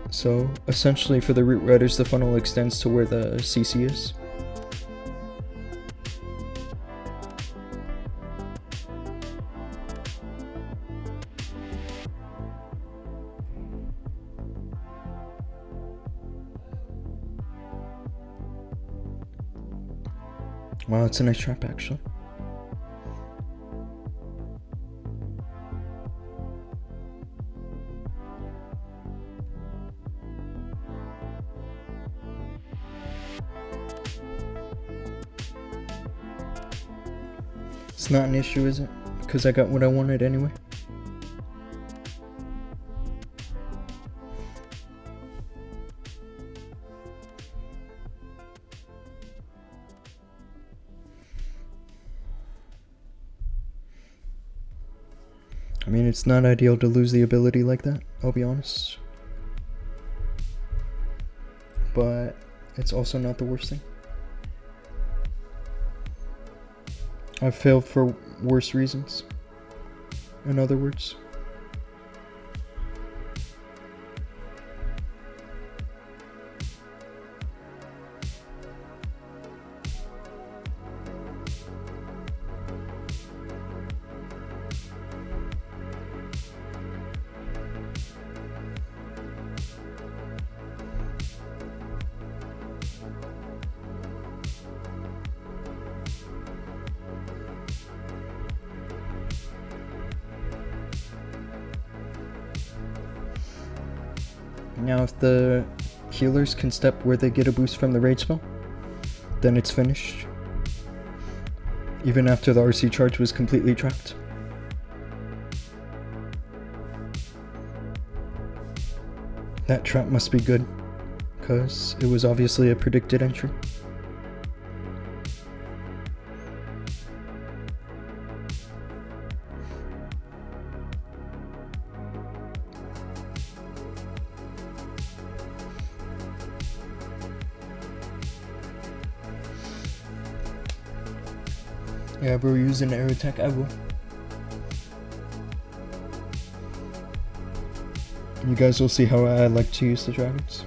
So essentially for the root riders the funnel extends to where the CC is. Wow, it's a nice trap actually. It's not an issue, is it? Because I got what I wanted anyway. I mean, it's not ideal to lose the ability like that, I'll be honest. But it's also not the worst thing. I've failed for worse reasons, in other words. Now if the healers can step where they get a boost from the raid spell, then it's finished. Even after the RC charge was completely trapped. That trap must be good, because it was obviously a predicted entry. Yeah, bro, use an air attack, I will. You guys will see how I like to use the dragons.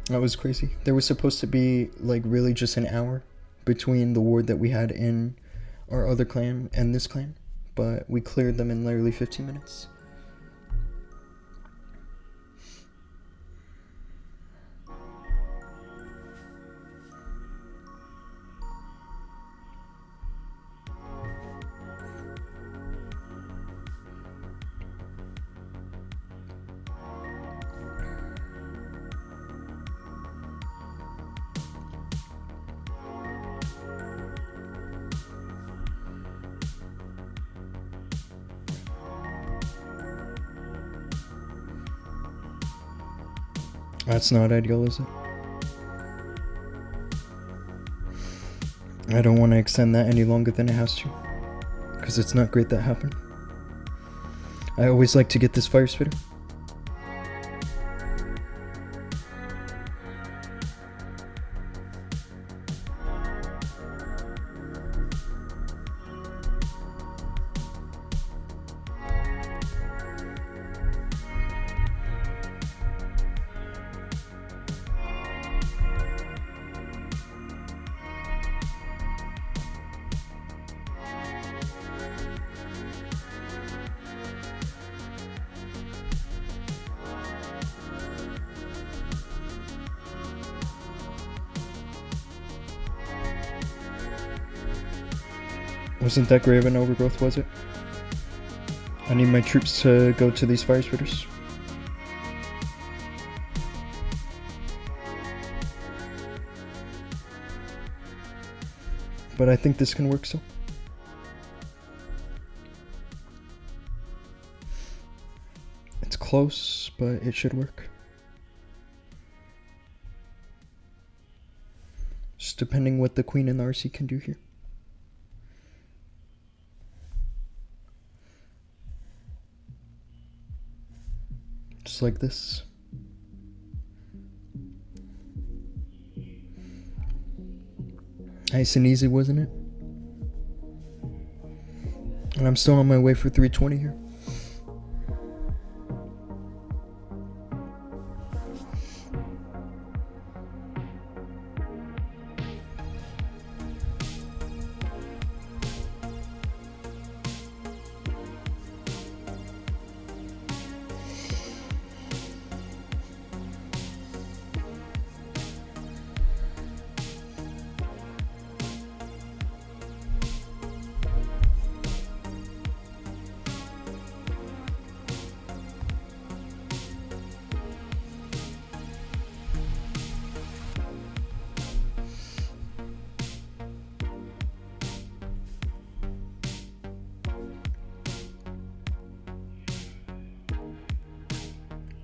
That was crazy. There was supposed to be like really just an hour between the ward that we had in our other clan and this clan, but we cleared them in literally 15 minutes. That's not ideal, is it? I don't want to extend that any longer than it has to, because it's not great that happened. I always like to get this fire spitter. Wasn't that great of an overgrowth, was it? I need my troops to go to these fire spitters. But I think this can work still. It's close, but it should work. Just depending what the queen and the RC can do here. Just like this. Nice and easy, wasn't it? And I'm still on my way for 320 here.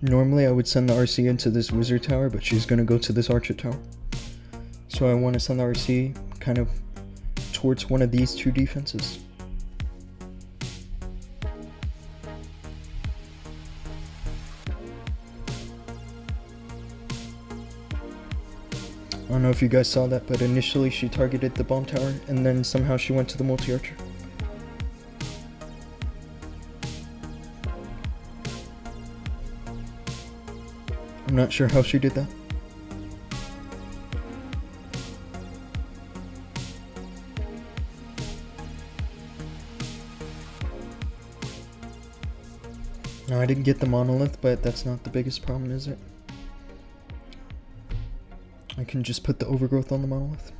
Normally I would send the RC into this wizard tower, but she's gonna go to this archer tower. So I want to send the RC kind of towards one of these two defenses. I don't know if you guys saw that, but initially she targeted the bomb tower and then somehow she went to the multi-archer. I'm not sure how she did that. No, I didn't get the monolith, but that's not the biggest problem, is it? I can just put the overgrowth on the monolith.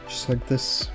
Just like this.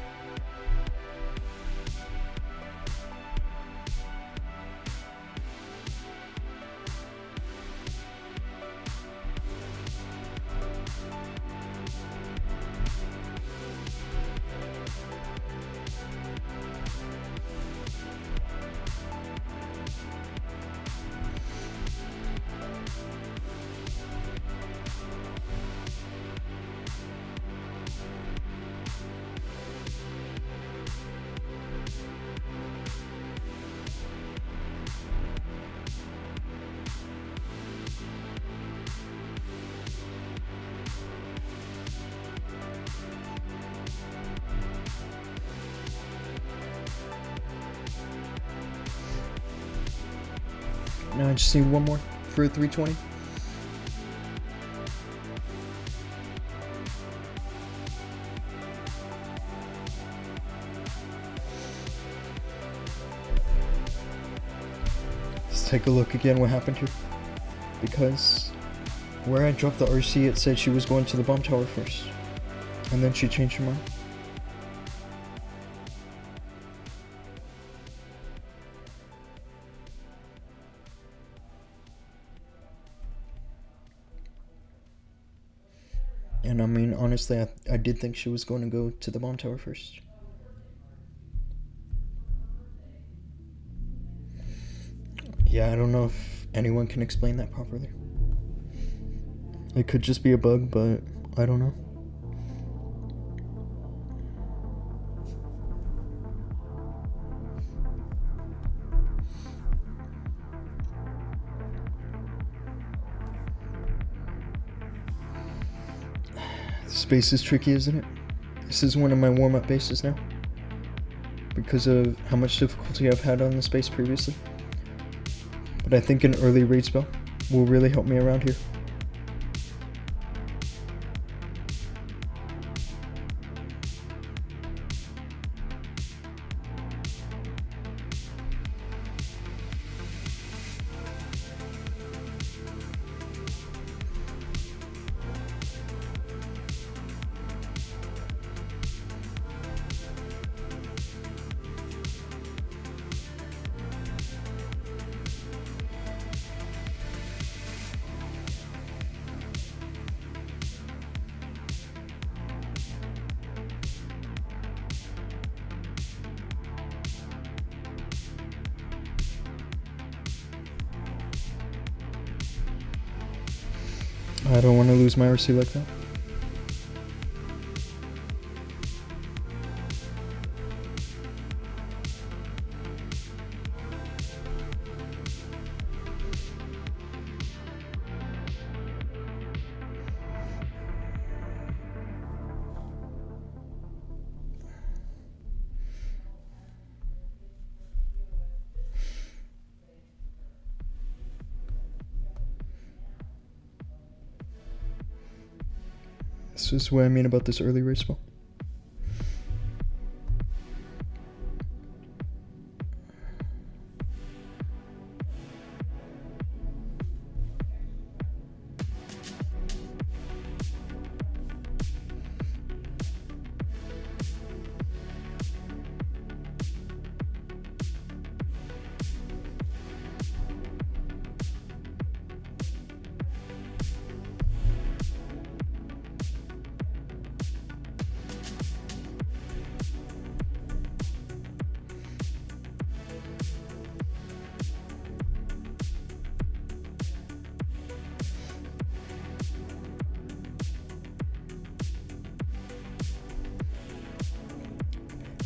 Now I just need one more for a 320. Let's take a look again what happened here. Because where I dropped the RC, it said she was going to the bomb tower first. And then she changed her mind. And I mean, honestly, I did think she was going to go to the bomb tower first. Yeah, I don't know if anyone can explain that properly. It could just be a bug, but I don't know. Space is tricky, isn't it? This is one of my warm-up bases now, because of how much difficulty I've had on the space previously. But I think an early raid spell will really help me around here. I don't want to lose my RC like that. This is what I mean about this early raid spell.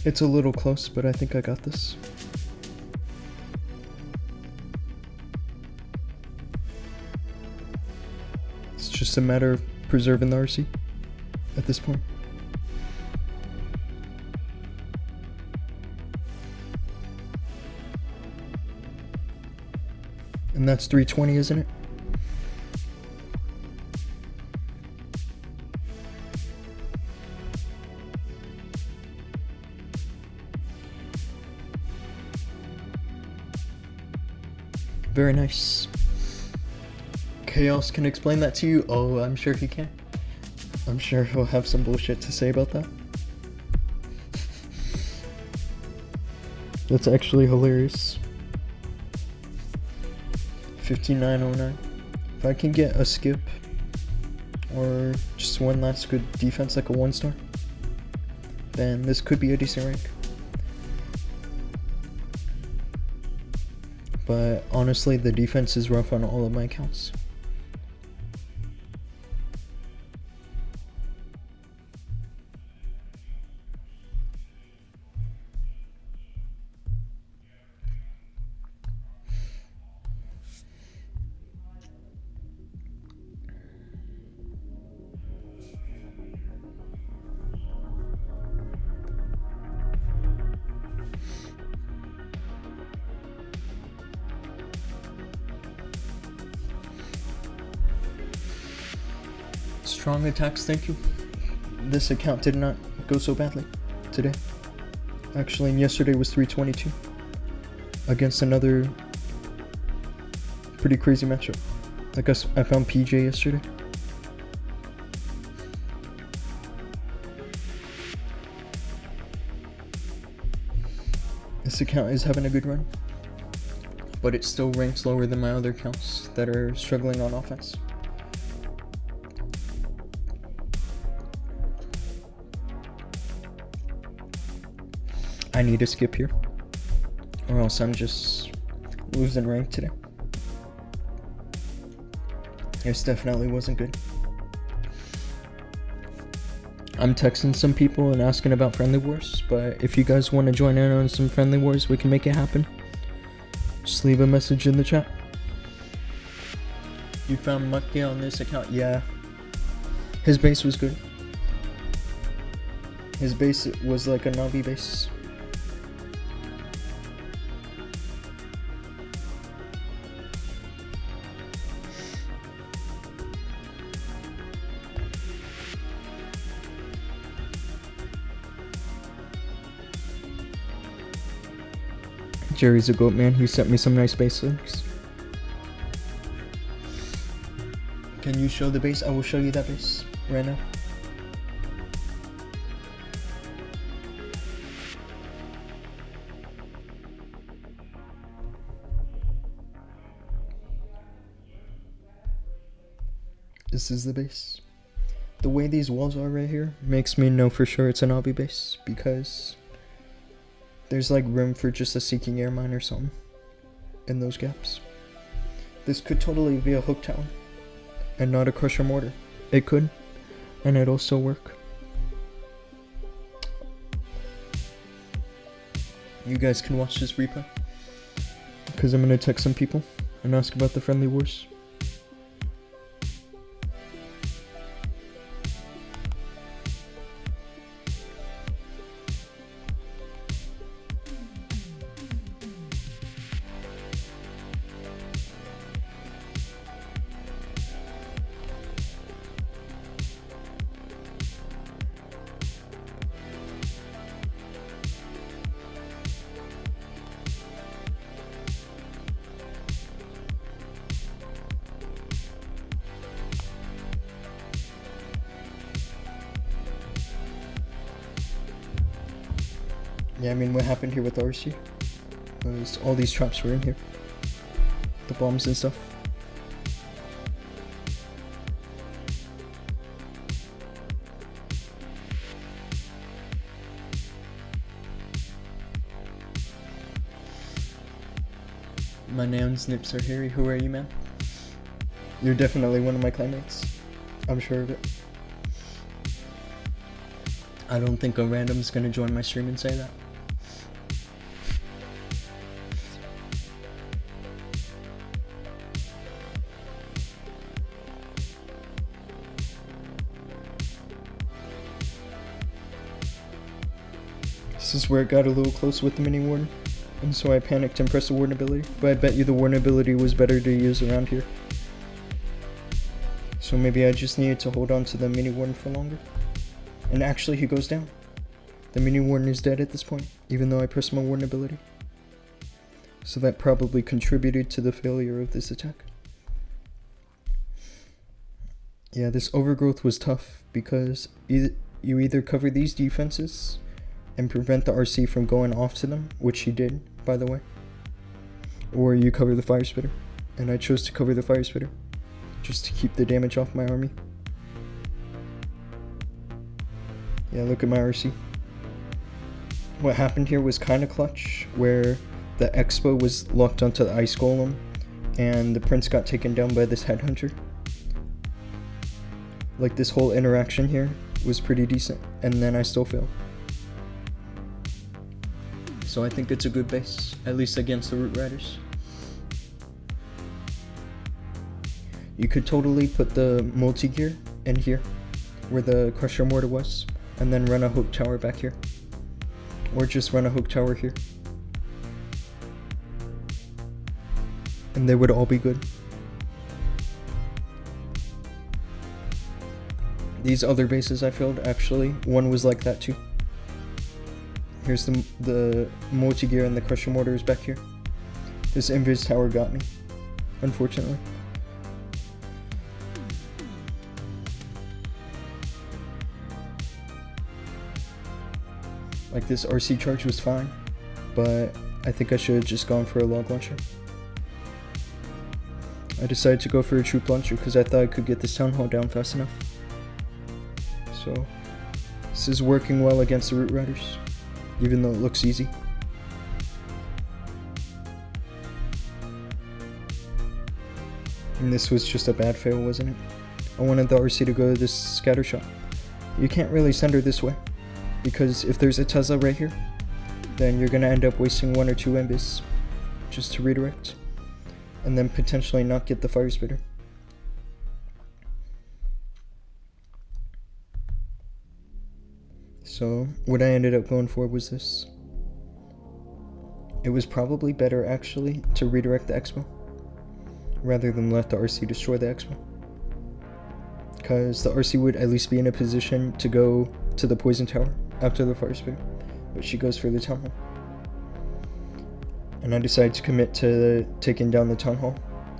It's a little close, but I think I got this. It's just a matter of preserving the RC at this point. And that's 320, isn't it? Very nice. Chaos can explain that to you? Oh, I'm sure he can. I'm sure he'll have some bullshit to say about that. That's actually hilarious. 5909. If I can get a skip or just one last good defense like a 1-star, then this could be a decent rank. But honestly, the defense is rough on all of my accounts. Strong attacks, thank you. This account did not go so badly today. Actually, and yesterday was 322 against another pretty crazy matchup. I guess I found PJ yesterday. This account is having a good run, but it still ranks lower than my other accounts that are struggling on offense. I need to skip here, or else I'm just losing rank today. This definitely wasn't good. I'm texting some people and asking about friendly wars, but if you guys want to join in on some friendly wars, we can make it happen. Just leave a message in the chat. You found Mucky on this account? Yeah. His base was good. His base was like a Navi base. Jerry's a goat man. He sent me some nice base links. Can you show the base? I will show you that base right now. This is the base. The way these walls are right here makes me know for sure it's an obby base, because there's like room for just a Seeking Air Mine or something in those gaps. This could totally be a hook tower and not a crusher mortar. It could, and it'll still work. You guys can watch this replay, because I'm gonna text some people and ask about the friendly wars. Yeah, I mean, what happened here with RC was all these traps were in here. The bombs and stuff. My name's Nips or Harry. Who are you, man? You're definitely one of my clanmates. I'm sure of it. I don't think a random's gonna join my stream and say that. This is where it got a little close with the mini warden, and so I panicked and pressed the warden ability, but I bet you the warden ability was better to use around here. So maybe I just needed to hold on to the mini warden for longer. And actually he goes down. The mini warden is dead at this point, even though I pressed my warden ability. So that probably contributed to the failure of this attack. Yeah, this overgrowth was tough, because you either cover these defenses and prevent the RC from going off to them, which he did, by the way, or you cover the fire spitter, and I chose to cover the fire spitter just to keep the damage off my army. Yeah, look at my RC. What happened here was kind of clutch, where the Expo was locked onto the ice golem and the prince got taken down by this headhunter. Like, this whole interaction here was pretty decent, and then I still failed. So I think it's a good base, at least against the Root Riders. You could totally put the multi-gear in here, where the Crusher Mortar was, and then run a Hook Tower back here. Or just run a Hook Tower here. And they would all be good. These other bases I failed, actually, one was like that too. Here's the multi-gear and the Crusher Mortar is back here. This Invis Tower got me, unfortunately. Like, this RC charge was fine, but I think I should have just gone for a log launcher. I decided to go for a troop launcher because I thought I could get this town hall down fast enough. So, this is working well against the Root Riders, even though it looks easy. And this was just a bad fail, wasn't it? I wanted the RC to go to this scatter shot. You can't really send her this way, because if there's a Tesla right here, then you're gonna end up wasting 1 or 2 Invis just to redirect, and then potentially not get the fire spitter. So what I ended up going for was this. It was probably better actually to redirect the expo rather than let the RC destroy the expo, because the RC would at least be in a position to go to the poison tower after the fire spirit, but she goes for the town hall. And I decided to commit to taking down the town hall,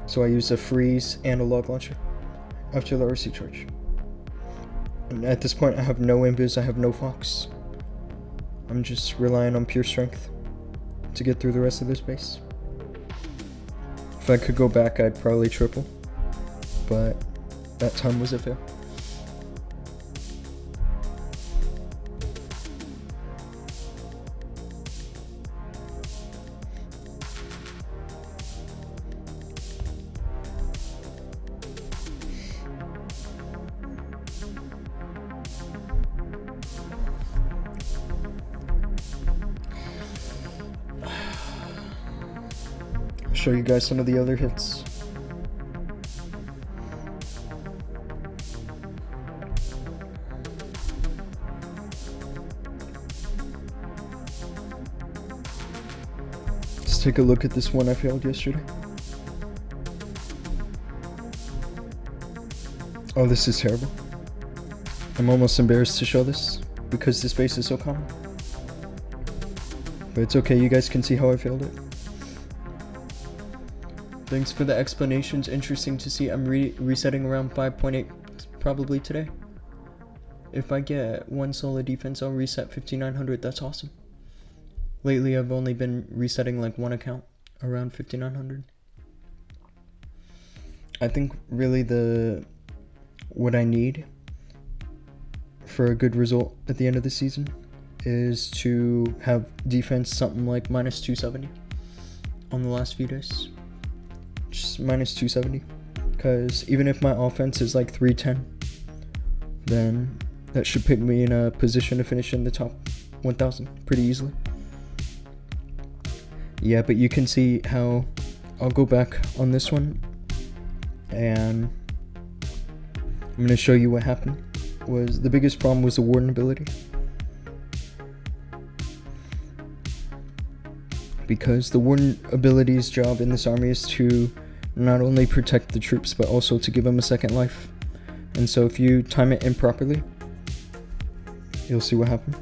so I used a freeze and a log launcher after the RC charge. And at this point I have no invis, I have no fox. I'm just relying on pure strength to get through the rest of this base. If I could go back, I'd probably triple, but that time was a fail. Show you guys some of the other hits. Let's take a look at this one I failed yesterday. Oh, this is terrible. I'm almost embarrassed to show this because this base is so common. But it's okay, you guys can see how I failed it. Thanks for the explanations. Interesting to see. I'm resetting around 5.8 probably today. If I get one solid defense, I'll reset 5900. That's awesome. Lately, I've only been resetting like one account around 5900. I think really what I need for a good result at the end of the season is to have defense something like minus 270 on the last few days. Just minus 270, because even if my offense is like 310, then that should put me in a position to finish in the top 1000 pretty easily. Yeah, but you can see how I'll go back on this one and I'm going to show you what happened. The biggest problem was the warden ability, because the warden ability's job in this army is to not only protect the troops but also to give them a second life. And so if you time it improperly, you'll see what happened.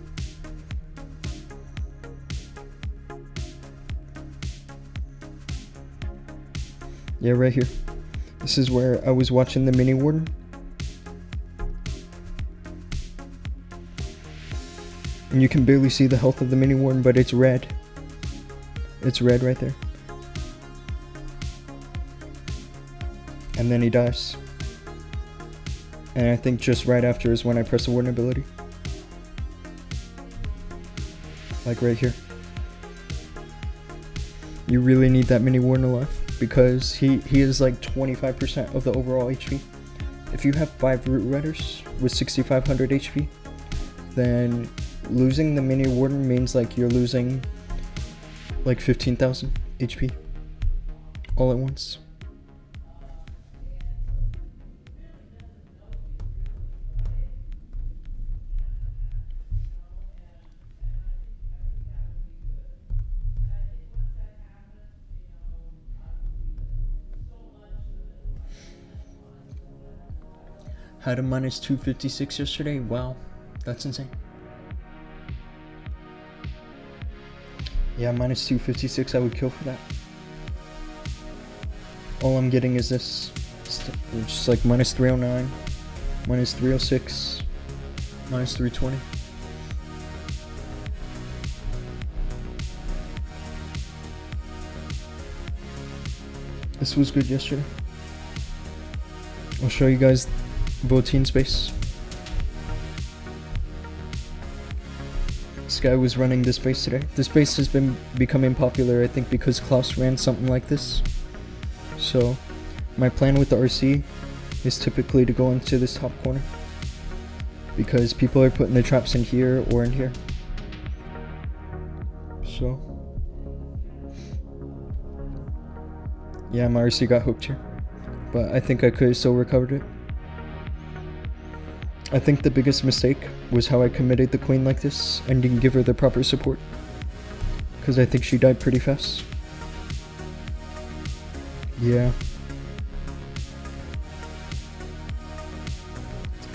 Yeah, right here. This is where I was watching the mini warden. And you can barely see the health of the mini warden, but it's red. It's red right there. And then he dies. And I think just right after is when I press the warden ability. Like right here. You really need that mini warden alive, because he is like 25% of the overall HP. If you have 5 root riders with 6500 HP, then losing the mini warden means like you're losing like 15,000 HP all at once. Had a minus 256 yesterday. Wow, that's insane. Yeah, minus 256, I would kill for that. All I'm getting is this. It's just like minus 309, minus 306, minus 320. This was good yesterday. I'll show you guys Voteen space. This guy was running this base today. This base has been becoming popular, I think, because Klaus ran something like this. So my plan with the RC is typically to go into this top corner, because people are putting the traps in here or in here. So yeah, my RC got hooked here, but I think I could have still recovered it. I think the biggest mistake was how I committed the queen like this and didn't give her the proper support. Because I think she died pretty fast. Yeah.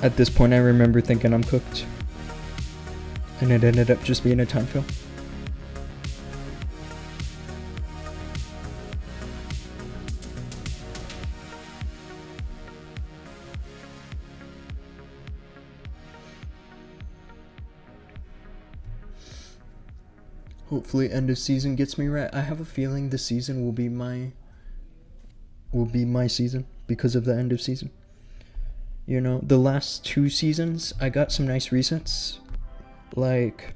At this point I remember thinking I'm cooked. And it ended up just being a time fill. Hopefully end of season gets me right. I have a feeling this season will be my season because of the end of season. You know, the last 2 seasons I got some nice resets. Like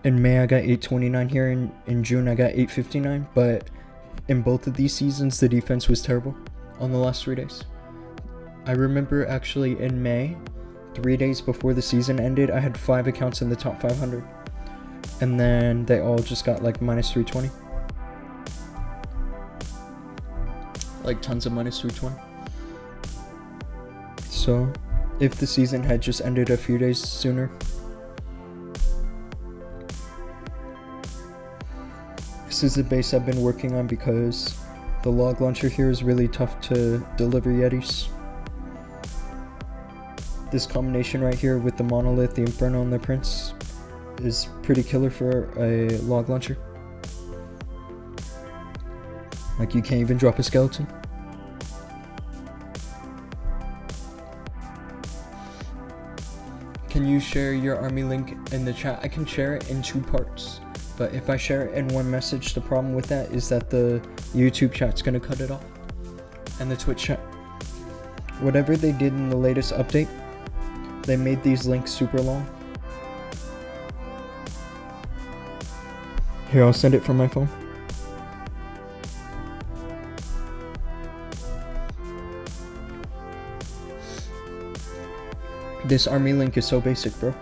in May I got 829 here, in June I got 859, but in both of these seasons the defense was terrible on the last 3 days. I remember actually in May, 3 days before the season ended, I had 5 accounts in the top 500. And then they all just got like minus 320. Like tons of minus 320. So, if the season had just ended a few days sooner. This is the base I've been working on because the log launcher here is really tough to deliver Yetis. This combination right here with the monolith, the inferno, and the prince is pretty killer for a log launcher. Like you can't even drop a skeleton. Can you share your army link in the chat? I can share it in 2 parts, but if I share it in one message, the problem with that is that the YouTube chat's gonna cut it off, and the Twitch chat. Whatever they did in the latest update, they made these links super long. Here, I'll send it from my phone. This army link is so basic, bro.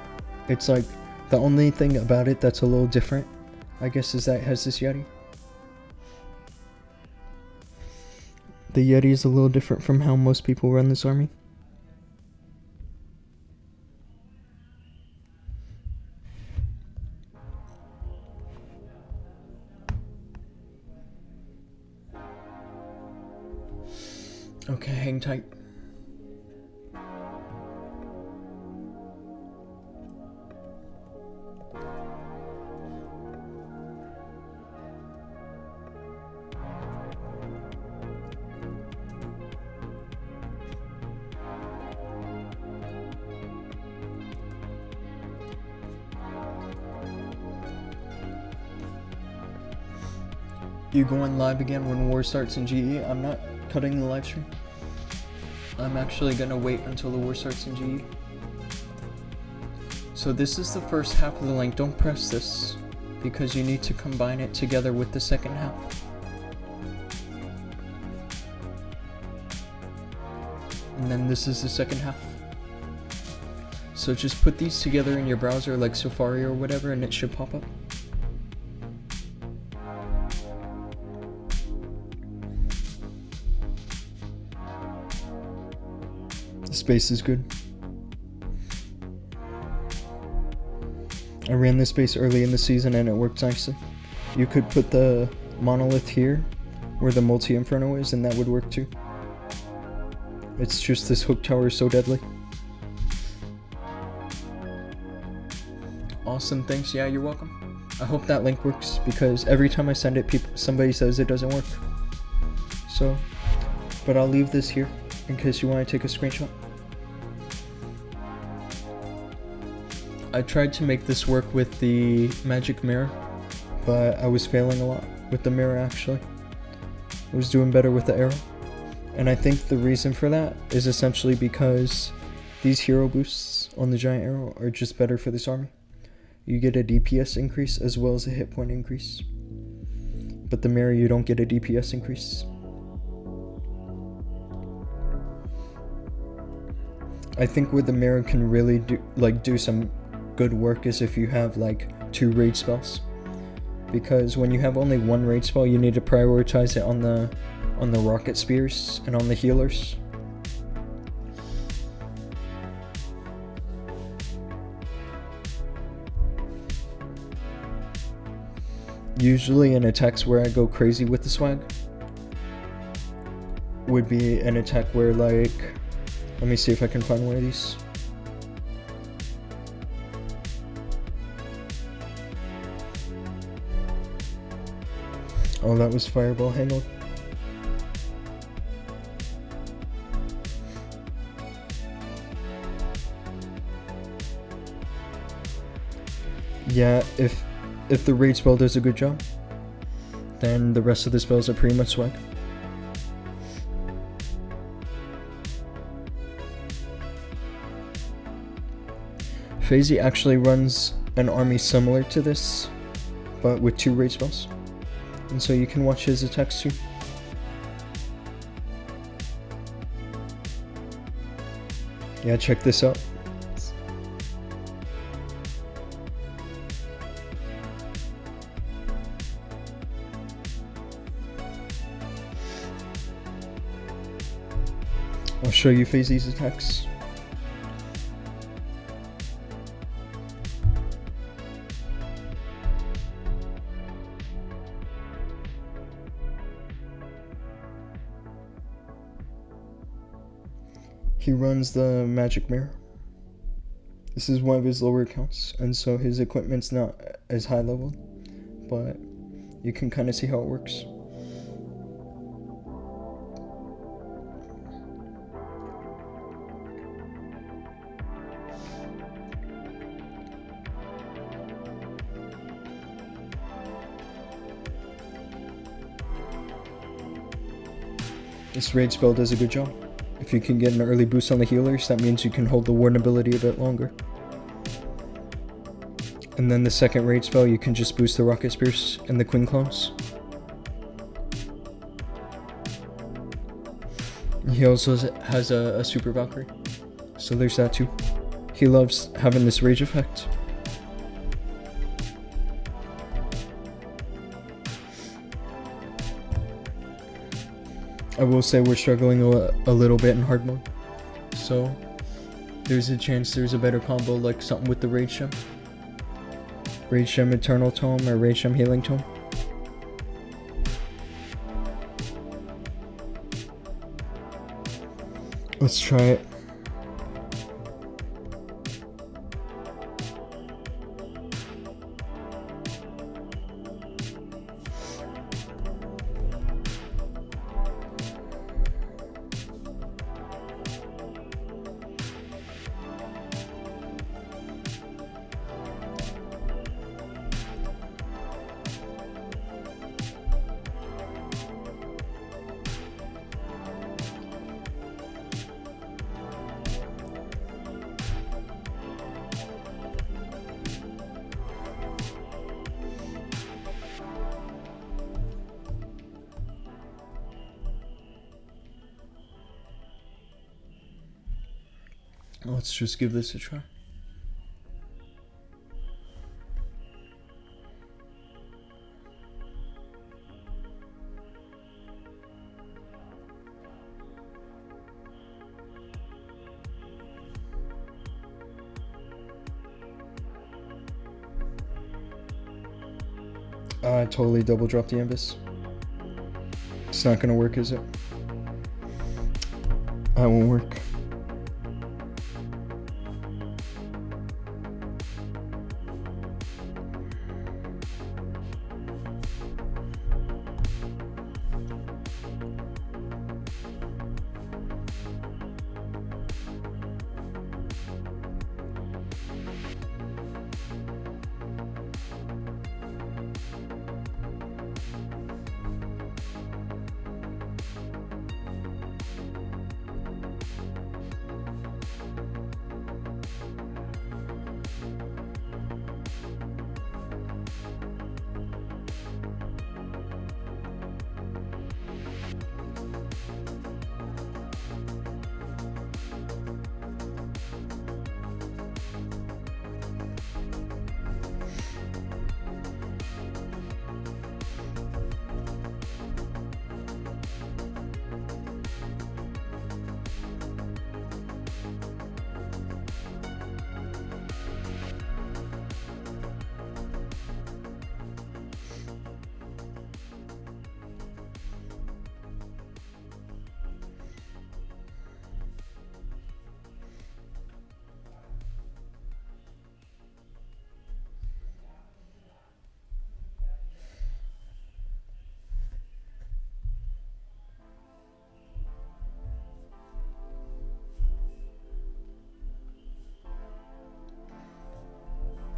It's like, the only thing about it that's a little different, I guess, is that it has this Yeti. The Yeti is a little different from how most people run this army. Okay, hang tight. You going live again when war starts in GE? I'm not cutting the live stream. I'm actually gonna wait until the war starts in GE. So this is the first half of the link. Don't press this because you need to combine it together with the second half. And then this is the second half. So just put these together in your browser like Safari or whatever and it should pop up. Space is good. I ran this base early in the season and it worked nicely. You could put the monolith here where the multi-inferno is and that would work too. It's just this hook tower is so deadly. Awesome, thanks. Yeah, you're welcome. I hope that link works because every time I send it, somebody says it doesn't work. So, but I'll leave this here in case you want to take a screenshot. I tried to make this work with the magic mirror, but I was failing a lot with the mirror actually. I was doing better with the arrow. And I think the reason for that is essentially because these hero boosts on the giant arrow are just better for this army. You get a DPS increase as well as a hit point increase. But the mirror, you don't get a DPS increase. I think where the mirror can really do some good work is if you have like 2 raid spells, because when you have only 1 raid spell you need to prioritize it on the rocket spears and on the healers. Usually in attacks where I go crazy with the swag would be an attack where, like, let me see if I can find one of these. Oh, that was fireball. Hang on. Yeah, if the raid spell does a good job, then the rest of the spells are pretty much swag. FaZe actually runs an army similar to this, but with 2 raid spells. And so you can watch his attacks too. Yeah, check this out. I'll show you FaZe's attacks. He runs the magic mirror. This is one of his lower accounts, and so his equipment's not as high level, but you can kind of see how it works. This raid spell does a good job. If you can get an early boost on the healers, that means you can hold the warden ability a bit longer. And then the second raid spell, you can just boost the rocket spears and the queen clones. He also has a super Valkyrie, so there's that too. He loves having this rage effect. I will say we're struggling a little bit in hard mode, so there's a chance there's a better combo, like something with the Rage Gem. Rage Gem Eternal Tome or Rage Gem Healing Tome. Let's try it. Let's just give this a try. I totally double dropped the Ambus. It's not gonna work, is it? That won't work.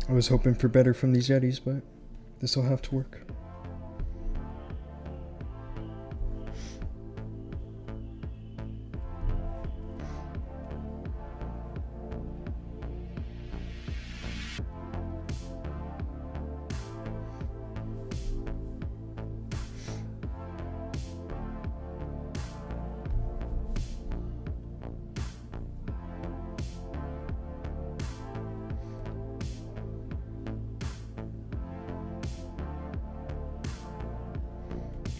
I was hoping for better from these Yetis, but this will have to work.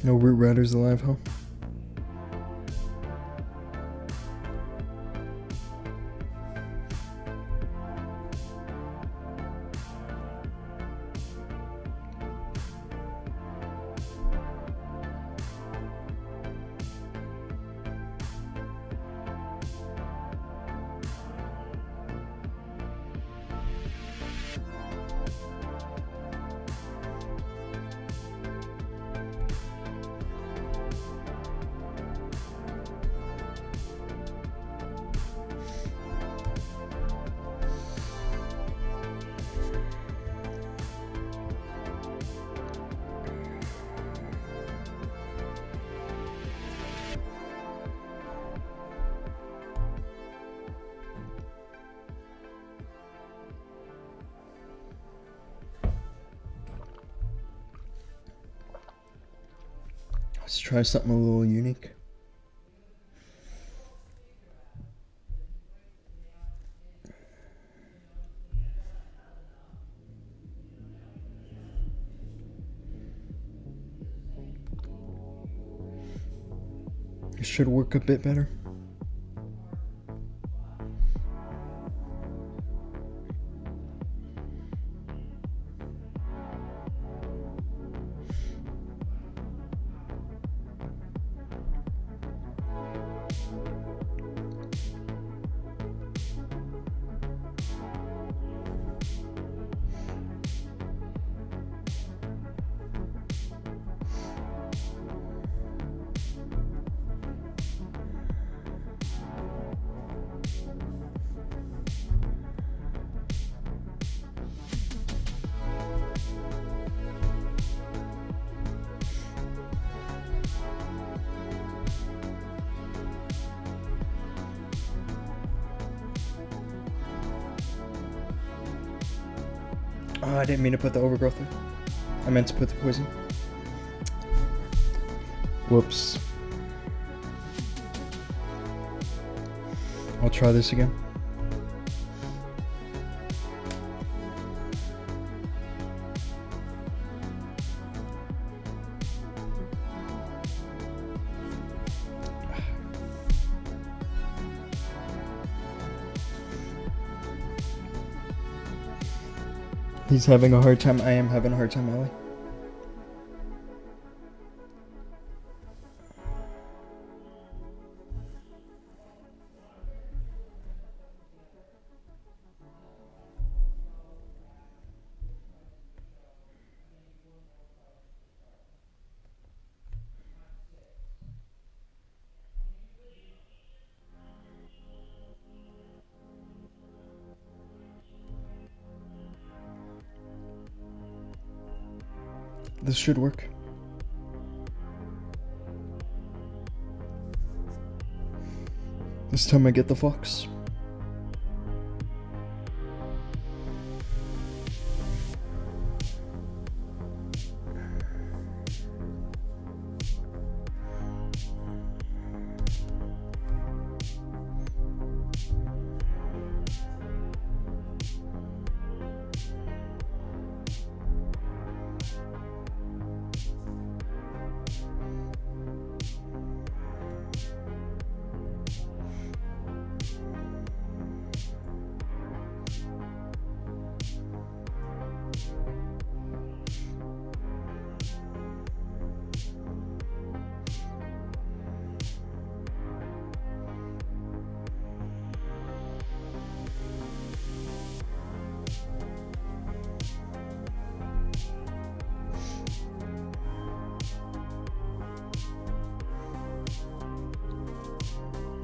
No root riders alive, huh? Let's try something a little unique. It should work a bit better. Oh, I didn't mean to put the overgrowth there. I meant to put the poison. Whoops. I'll try this again. He's having a hard time. I am having a hard time, Ellie. This should work. This time I get the fox.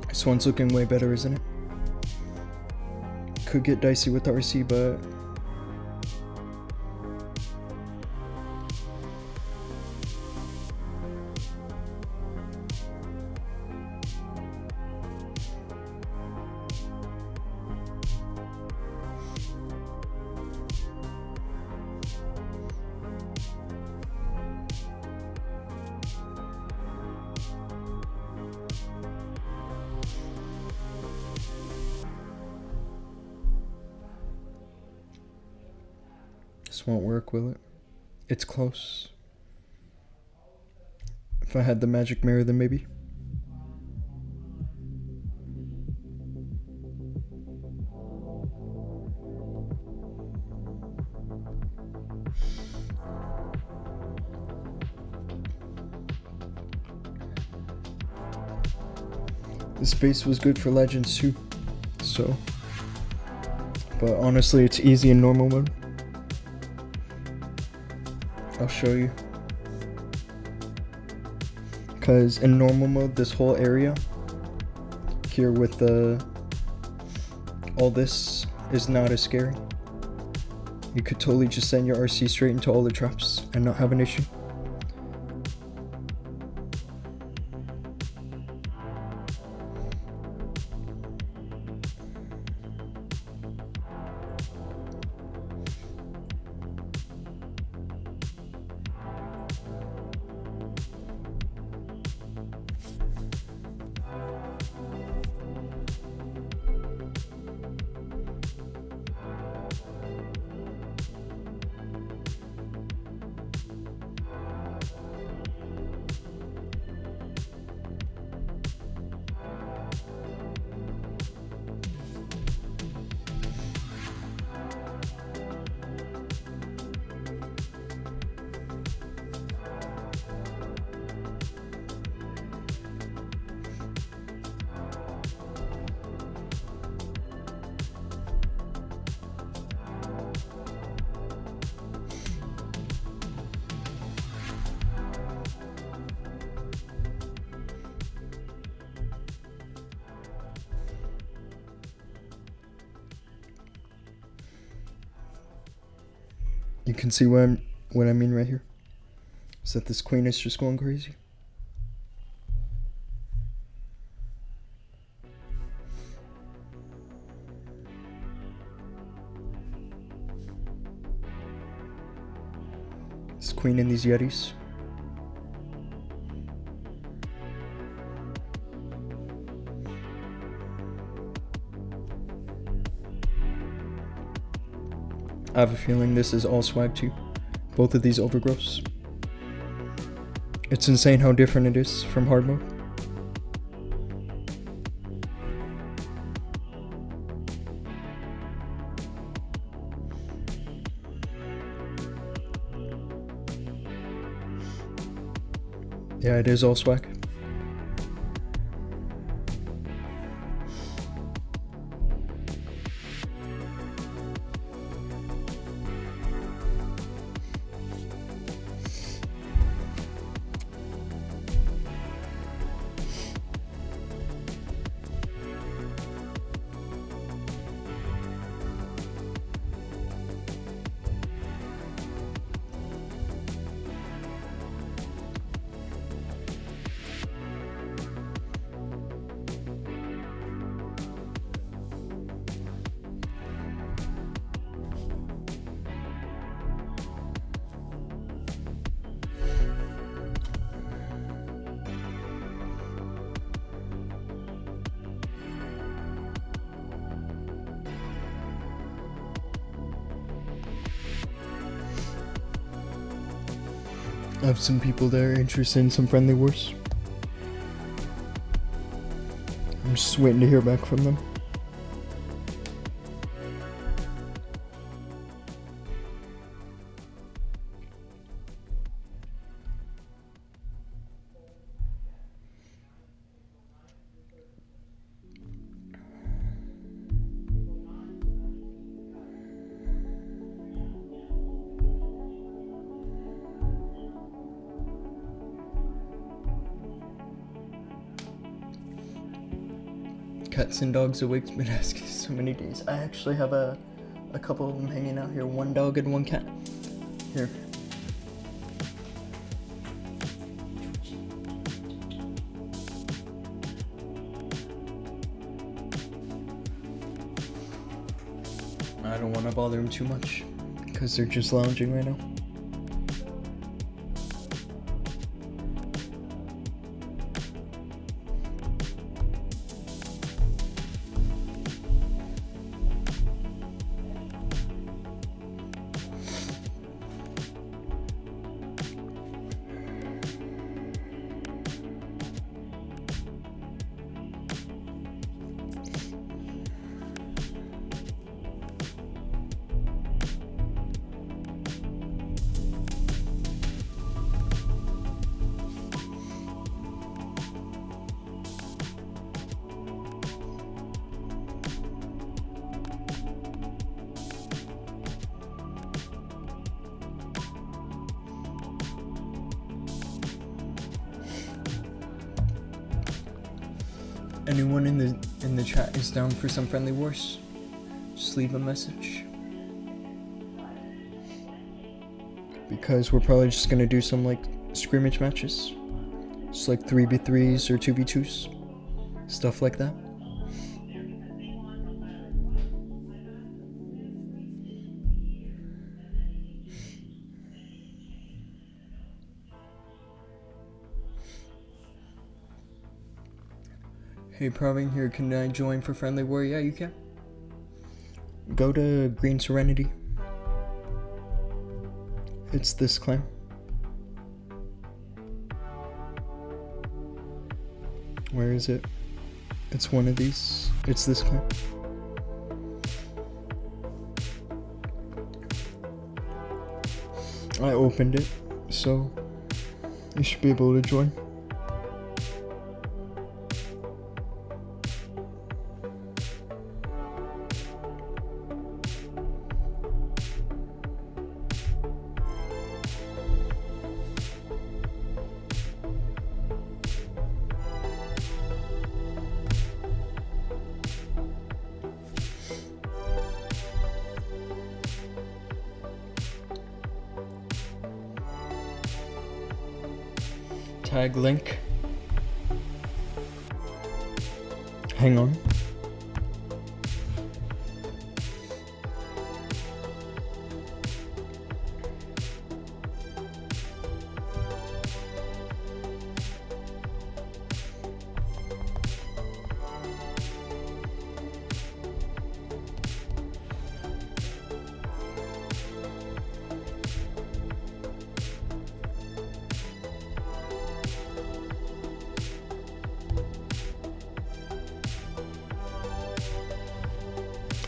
This one's looking way better, isn't it? Could get dicey with the RC, but This won't work, will it? It's close. If I had the magic mirror, then maybe. This base was good for Legends too, so. But honestly, it's easy in normal mode. I'll show you. Because in normal mode, this whole area here with all this is not as scary. You could totally just send your RC straight into all the traps and not have an issue. You can see what I mean right here. Is that this queen is just going crazy. This queen and these yetis. I have a feeling this is all swag too. Both of these overgrowths. It's insane how different it is from hard mode. Yeah, it is all swag. I have some people that are interested in some friendly wars. I'm just waiting to hear back from them. Cats and dogs awake been asking so many days. I actually have a couple of them hanging out here. One dog and one cat. Here. I don't want to bother them too much because they're just lounging right now. anyone in the chat is down for some friendly wars, just leave a message. Because we're probably just gonna do some like scrimmage matches. Just like 3v3s or 2v2s. Stuff like that. Hey Praving here, can I join for friendly war? Yeah, you can. Go to Green Serenity. It's this clan. Where is it? It's one of these. It's this clan. I opened it, so you should be able to join. Tag link. Hang on.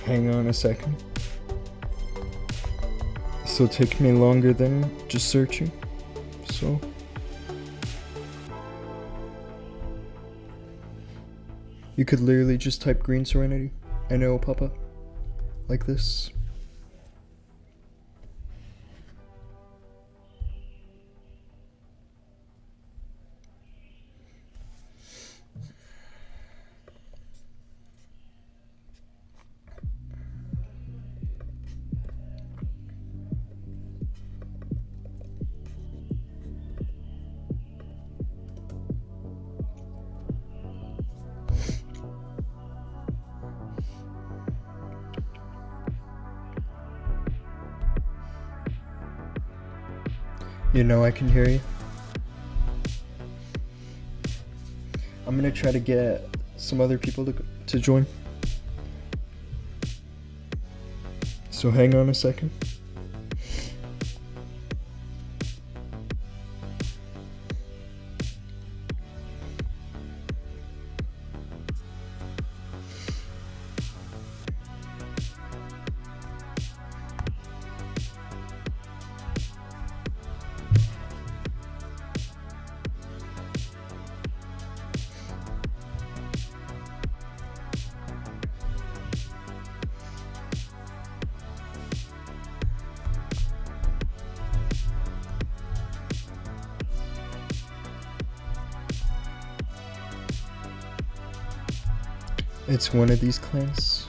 Hang on a second. This will take me longer than just searching, so. You could literally just type Green Serenity and it will pop up like this. You know I can hear you. I'm gonna try to get some other people to join. So hang on a second. It's one of these clans.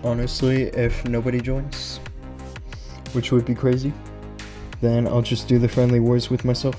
Honestly, if nobody joins, which would be crazy, then I'll just do the friendly wars with myself.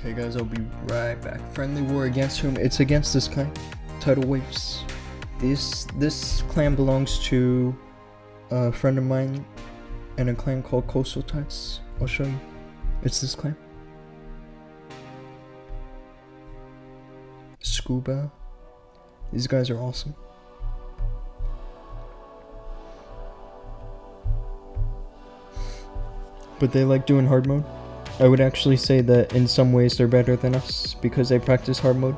Okay guys, I'll be right back. Friendly war against whom? It's against this clan, Tidal Waves. This clan belongs to a friend of mine and a clan called Coastal Tides. I'll show you. It's this clan. Scuba. These guys are awesome. But they like doing hard mode. I would actually say that in some ways they're better than us because they practice hard mode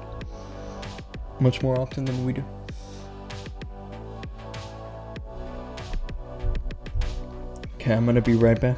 much more often than we do. Okay, I'm gonna be right back.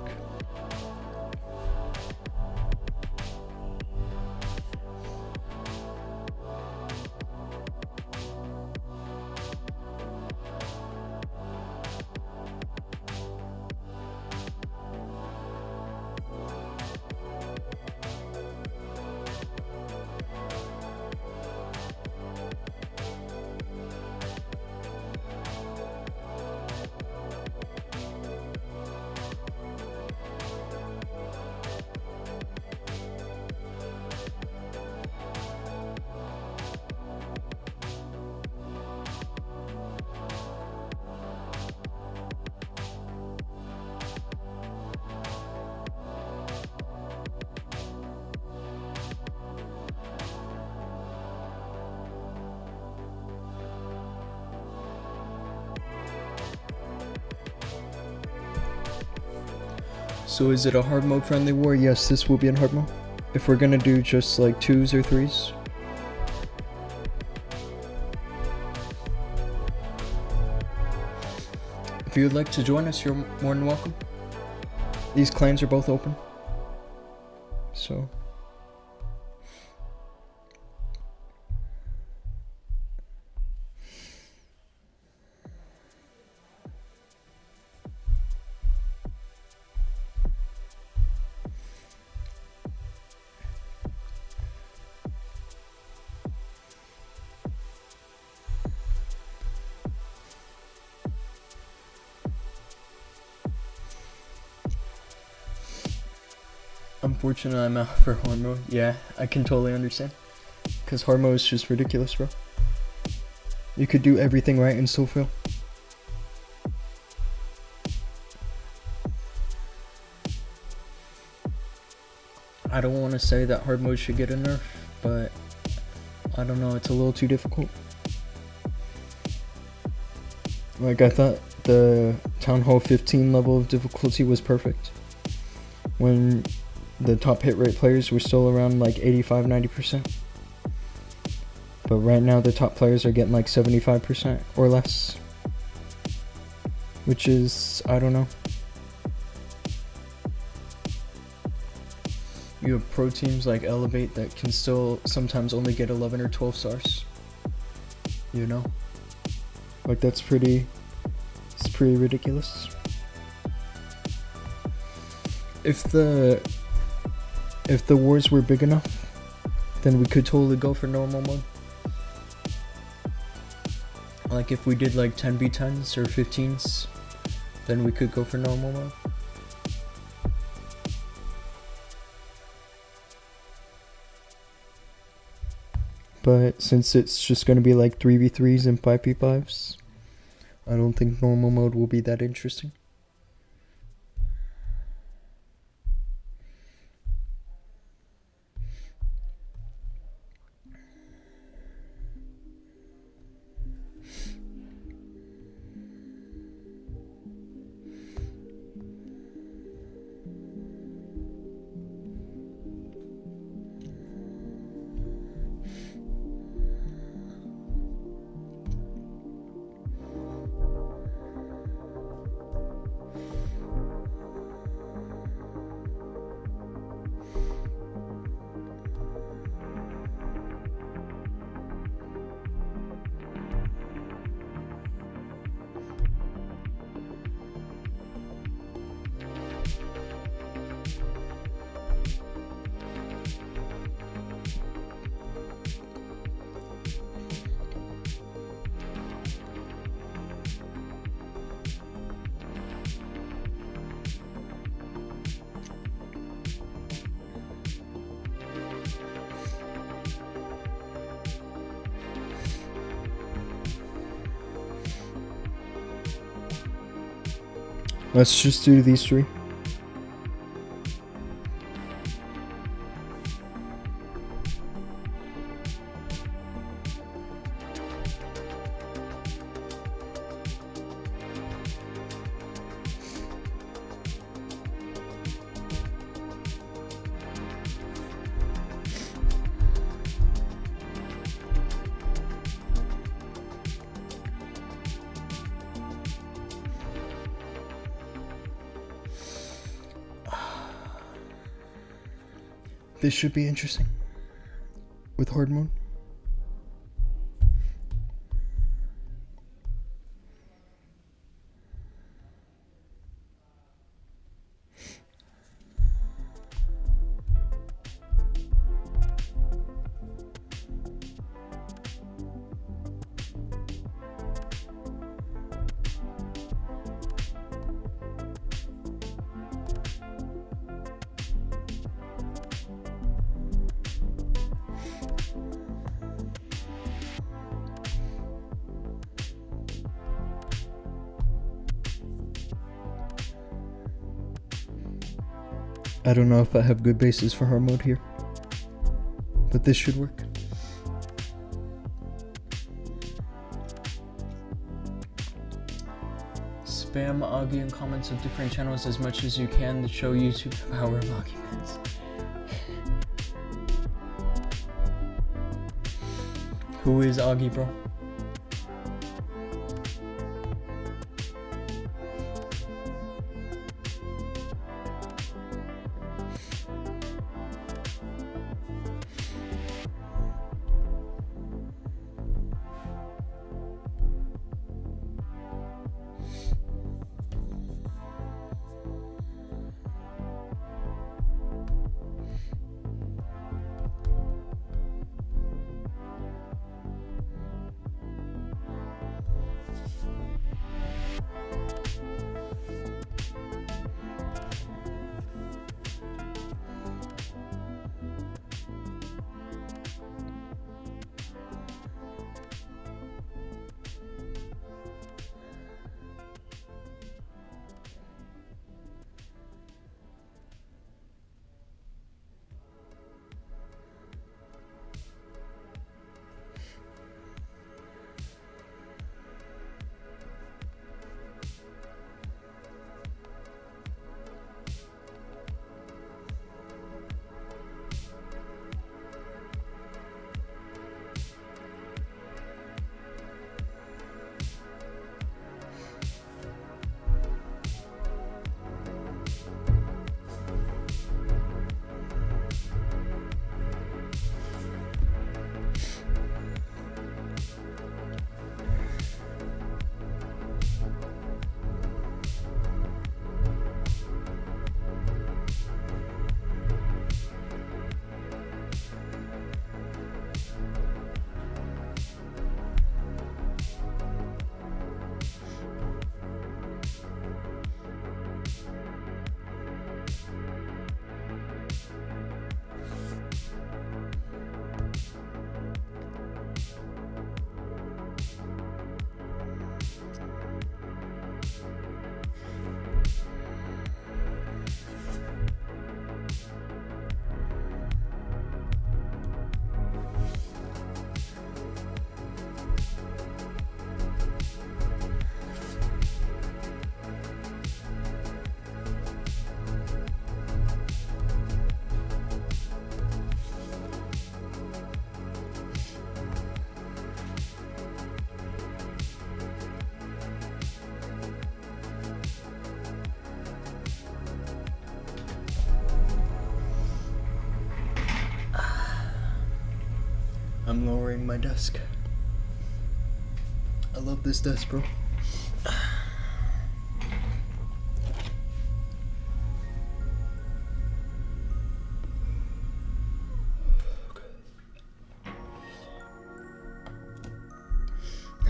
So is it a hard mode friendly war? Yes, this will be in hard mode. If we're gonna do just like 2s or 3s. If you would like to join us, you're more than welcome. These clans are both open. So unfortunately, I'm out for hard mode. Yeah, I can totally understand. Because hard mode is just ridiculous, bro. You could do everything right and still fail. I don't want to say that hard mode should get a nerf, but I don't know, it's a little too difficult. Like, I thought the Town Hall 15 level of difficulty was perfect. When the top hit rate players were still around like 85-90%. But right now the top players are getting like 75% or less. Which is, I don't know. You have pro teams like Elevate that can still sometimes only get 11 or 12 stars. You know? Like it's pretty ridiculous. If the wars were big enough, then we could totally go for normal mode. Like if we did like 10v10s or 15s, then we could go for normal mode. But since it's just going to be like 3v3s and 5v5s, I don't think normal mode will be that interesting. Let's just do these three. This should be interesting. With hard mode. I don't know if I have good bases for hard mode here, but this should work. Spam Augie in comments of different channels as much as you can to show YouTube the power of arguments. Who is Augie, bro? I'm lowering my desk. I love this desk, bro.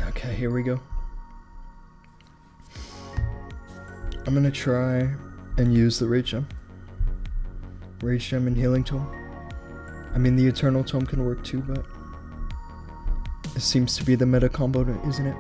Okay, here we go. I'm gonna try and use the Rage Gem. Rage Gem and Healing Tome. I mean, the Eternal Tome can work too, but it seems to be the meta combo, isn't it?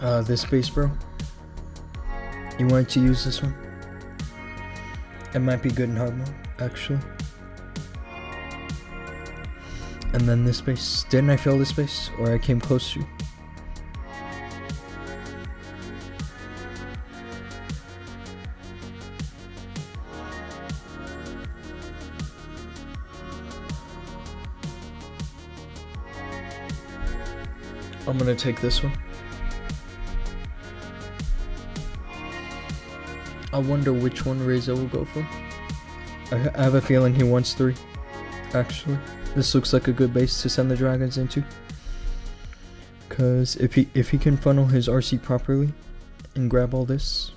This base, bro. You wanted to use this one? It might be good in hard mode, actually. And then this base. Didn't I fail this base? Or I came close to? I'm gonna take this one. I wonder which one Reza will go for. I have a feeling he wants 3. Actually, this looks like a good base to send the dragons into. Cause if he can funnel his RC properly and grab all this.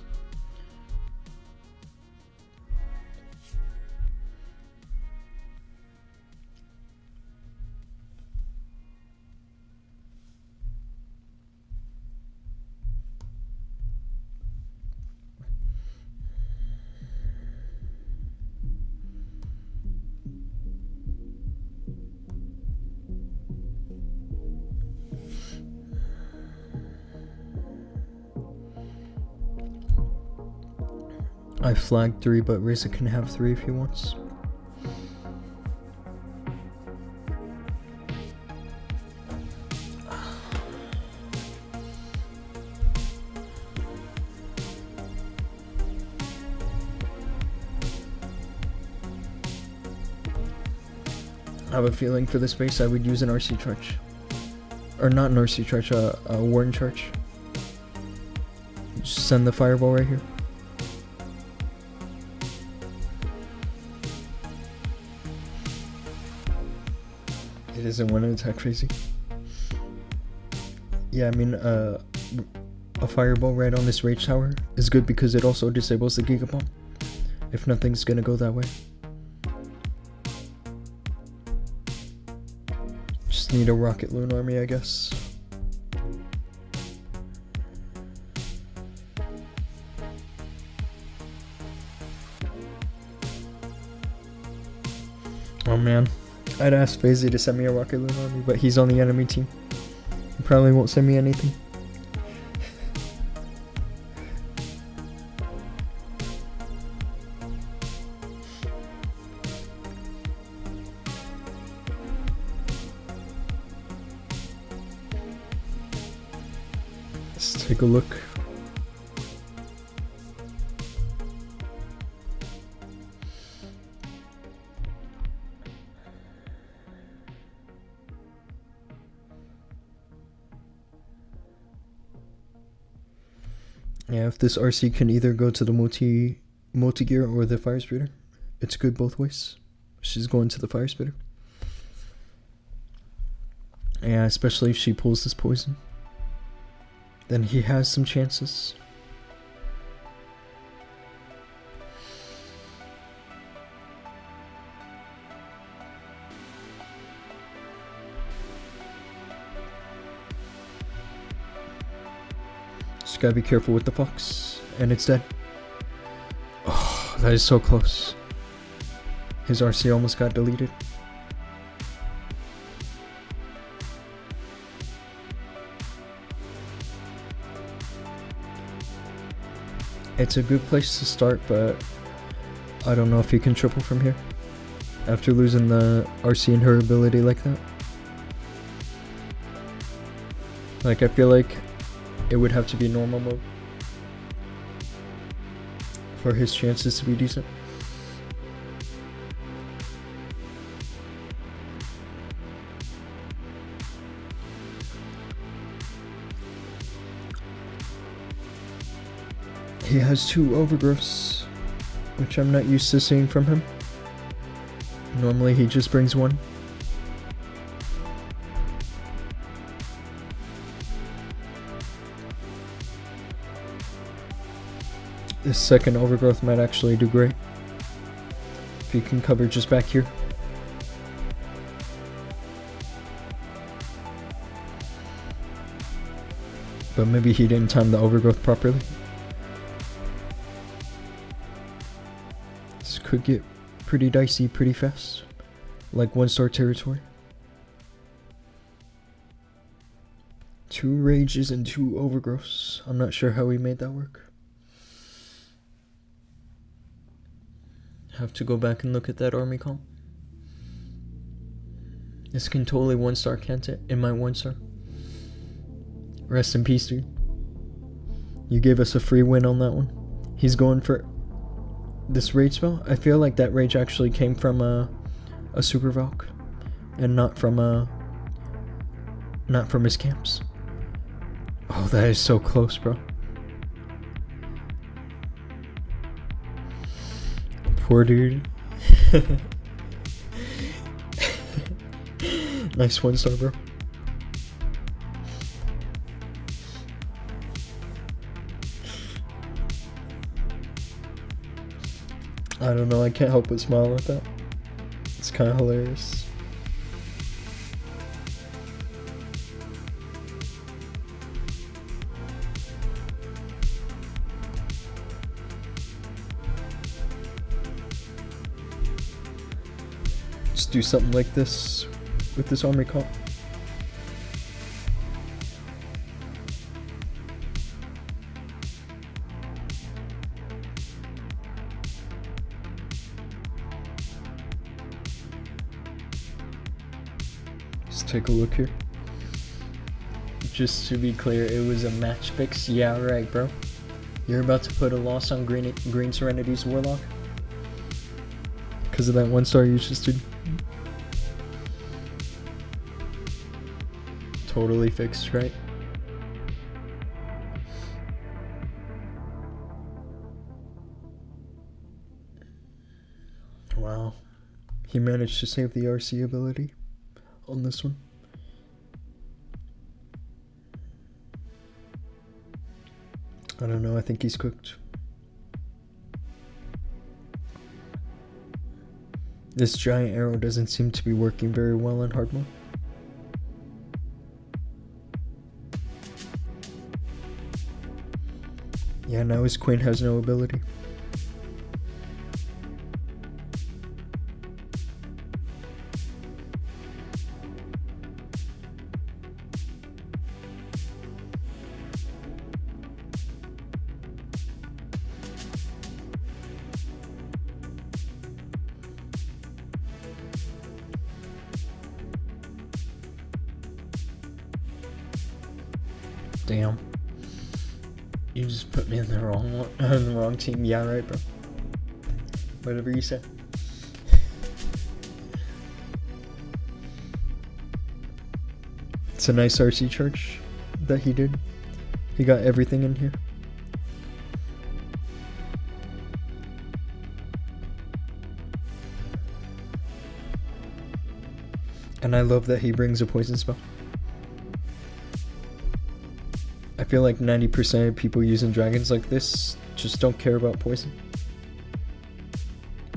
I flagged 3, but Reza can have 3 if he wants. I have a feeling for this base I would use an RC charge. Or not an RC charge, a warden charge. Just send the fireball right here. It isn't one attack crazy. Yeah, I mean, a fireball right on this rage tower is good because it also disables the Giga Bomb. If nothing's gonna go that way. Just need a rocket loon army, I guess. Oh man. I'd ask FaZe to send me a rocket loon army, but he's on the enemy team. He probably won't send me anything. Let's take a look. Yeah, if this RC can either go to the multi-gear or the fire spitter, it's good both ways. She's going to the fire spitter. Yeah, especially if she pulls this poison. Then he has some chances. Just gotta be careful with the fox. And it's dead. Oh, that is so close. His RC almost got deleted. It's a good place to start, but I don't know if he can triple from here. After losing the RC and her ability like that. Like, I feel like it would have to be normal mode for his chances to be decent. He has 2 overgrowths, which I'm not used to seeing from him. Normally he just brings 1. This second overgrowth might actually do great. If he can cover just back here. But maybe he didn't time the overgrowth properly. This could get pretty dicey pretty fast. Like 1-star territory. 2 rages and 2 overgrowths. I'm not sure how we made that work. Have to go back and look at that army comp. This can totally 1-star, can't it? In my 1-star. Rest in peace, dude. You gave us a free win on that one. He's going for this rage spell. I feel like that rage actually came from a Super Valk, and not from his camps. Oh, that is so close, bro. Poor dude. Nice 1-star, bro. I don't know, I can't help but smile at that. It's kind of hilarious. Just do something like this with this army comp. Let's take a look here. Just to be clear, it was a match fix. Yeah, right, bro. You're about to put a loss on Green Serenity's Warlock because of that 1-star you just did. Totally fixed, right? Wow. He managed to save the RC ability on this one. I don't know, I think he's cooked. This giant arrow doesn't seem to be working very well in hard mode. Yeah, now his queen has no ability. Damn. You just put me in the wrong one, the wrong team. Yeah, right, bro. Whatever you say. It's a nice RC charge that he did. He got everything in here. And I love that he brings a poison spell. I feel like 90% of people using dragons like this just don't care about poison.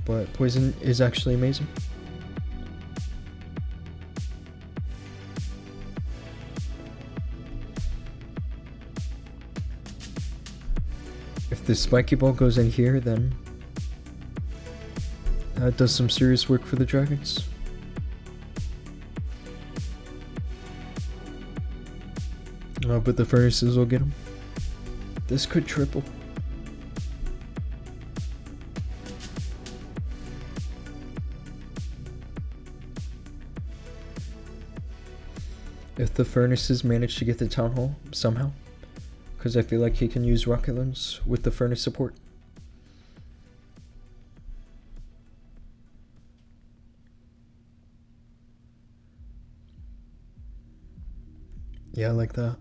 But poison is actually amazing. If the spiky ball goes in here, then that does some serious work for the dragons. But the furnaces will get him. This could triple. If the furnaces manage to get the town hall somehow, because I feel like he can use rocket lens with the furnace support. Yeah, I like that.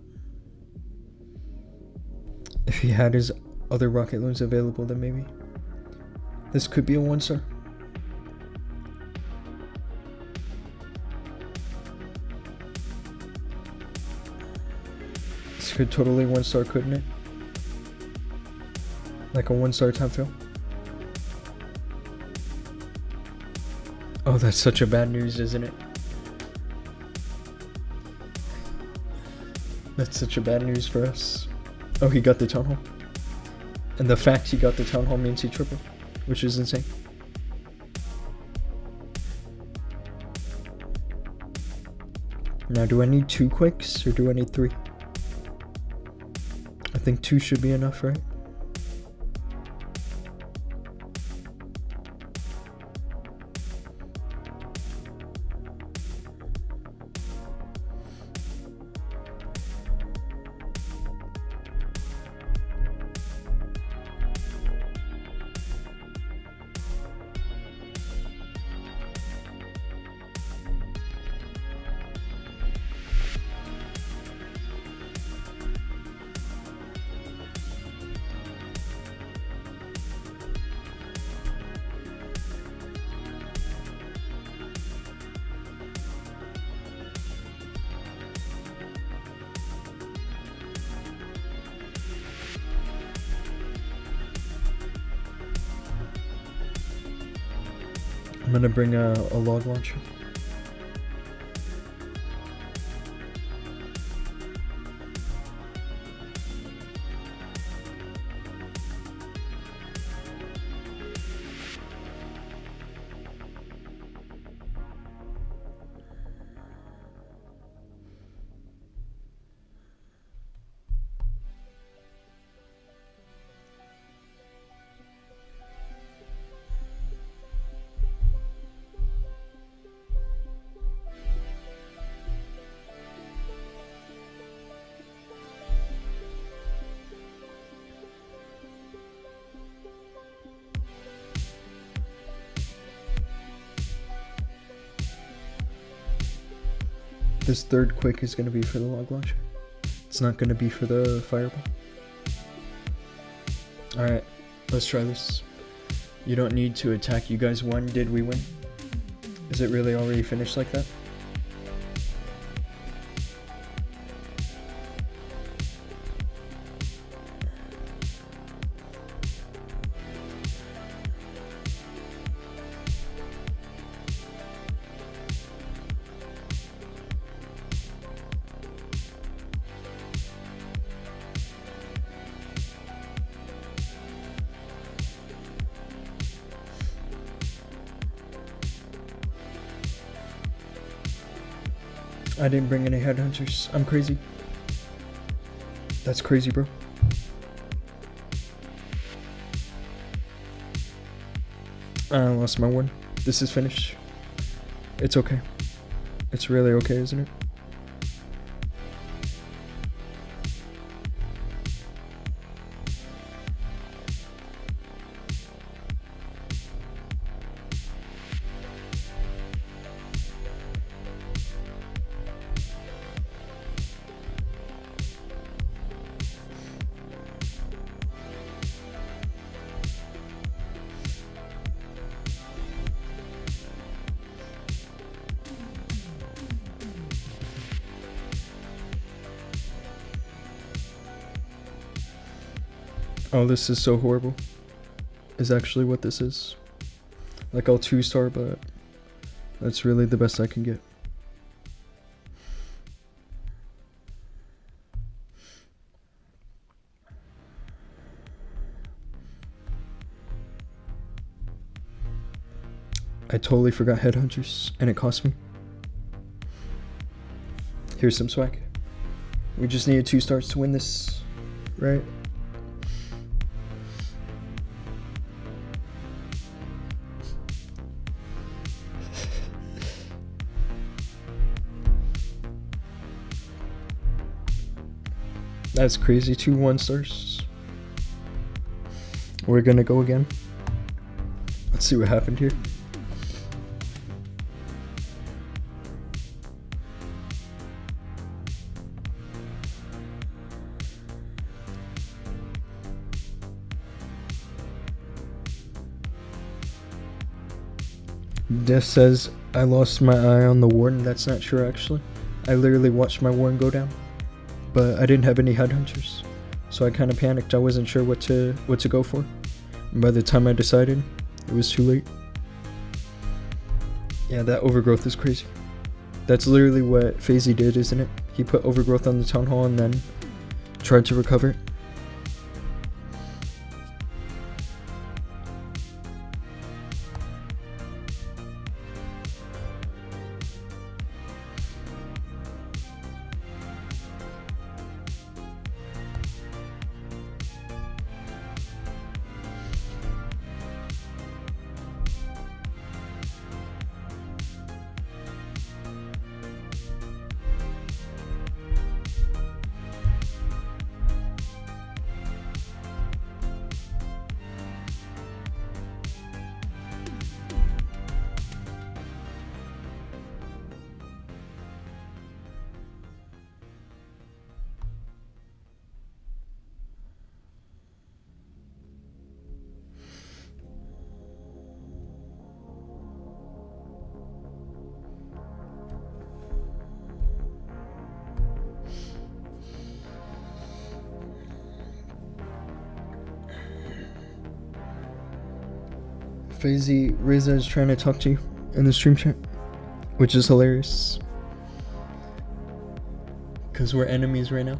If he had his other rocket loons available, then maybe this could be a 1-star. This could totally 1-star, couldn't it? Like a 1-star time fail. Oh, that's such a bad news, isn't it? That's such a bad news for us. Oh, he got the town hall. And the fact he got the town hall means he tripled, which is insane. Now, do I need 2 quakes or do I need 3? think 2 should be enough, right? I'm gonna bring a log launcher. This third quick is going to be for the log launcher. It's not going to be for the fireball. Alright, let's try this. You don't need to attack. You guys won. Did we win? Is it really already finished like that? I didn't bring any headhunters. I'm crazy. That's crazy, bro. I lost my one. This is finished. It's okay. It's really okay, isn't it? Oh, this is so horrible. Is actually what this is. Like, I'll 2-star, but that's really the best I can get. I totally forgot headhunters, and it cost me. Here's some swag. We just needed 2 stars to win this, right? That's crazy. 2 1-stars. We're gonna go again. Let's see what happened here. Death says, I lost my eye on the warden. That's not true, actually. I literally watched my warden go down. But I didn't have any headhunters, so I kind of panicked. I wasn't sure what to go for. And by the time I decided, it was too late. Yeah, that overgrowth is crazy. That's literally what FaZe did, isn't it? He put overgrowth on the town hall and then tried to recover it. Fazy Riza is trying to talk to you in the stream chat, which is hilarious. Because we're enemies right now.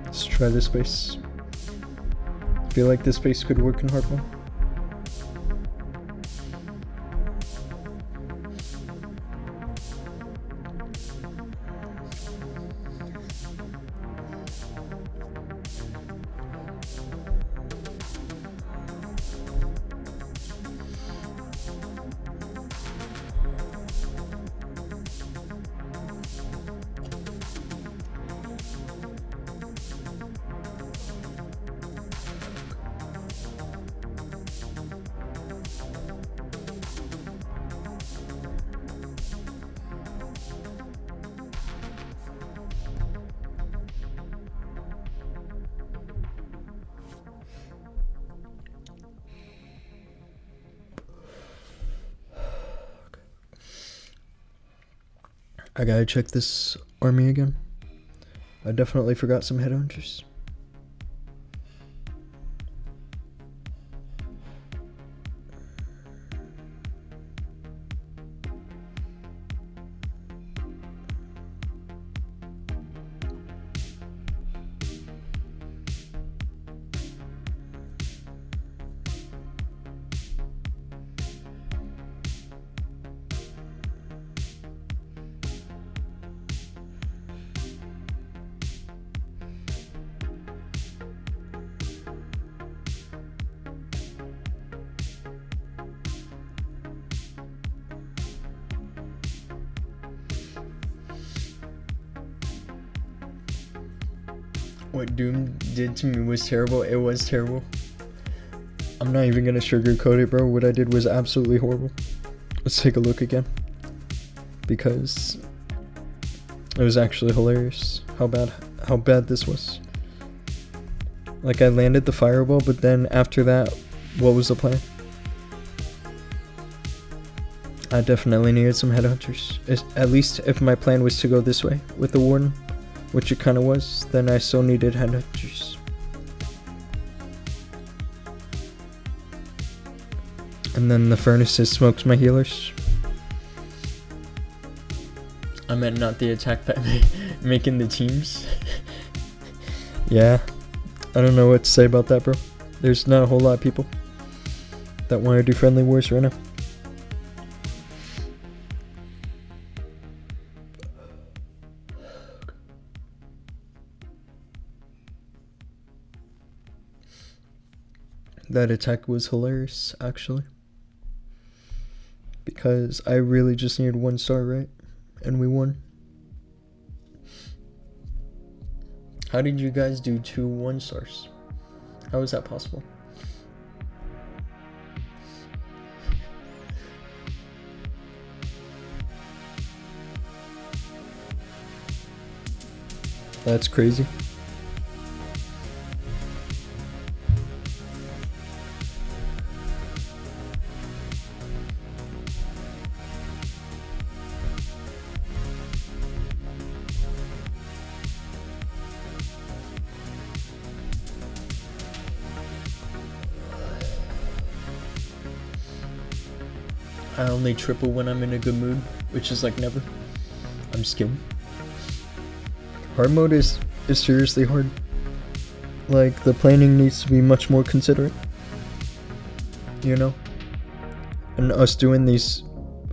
Let's try this space. I feel like this space could work in hard mode. I gotta check this army again. I definitely forgot some headhunters. What Doom did to me was terrible. It was terrible. I'm not even gonna sugarcoat it, bro. What I did was absolutely horrible. Let's take a look again. Because it was actually hilarious how bad this was. Like, I landed the fireball, but then after that, what was the plan? I definitely needed some headhunters. At least if my plan was to go this way with the warden, which it kind of was, then I still needed headhunters. And then the furnaces smoked my healers. I meant not the attack by making the teams. Yeah, I don't know what to say about that, bro. There's not a whole lot of people that want to do friendly wars right now. That attack was hilarious, actually. Because I really just needed 1 star, right? And we won. How did you guys do 2 1-stars? How is that possible? That's crazy. I only triple when I'm in a good mood, which is like never. I'm skilled. Hard mode is seriously hard. Like, the planning needs to be much more considerate. You know? And us doing these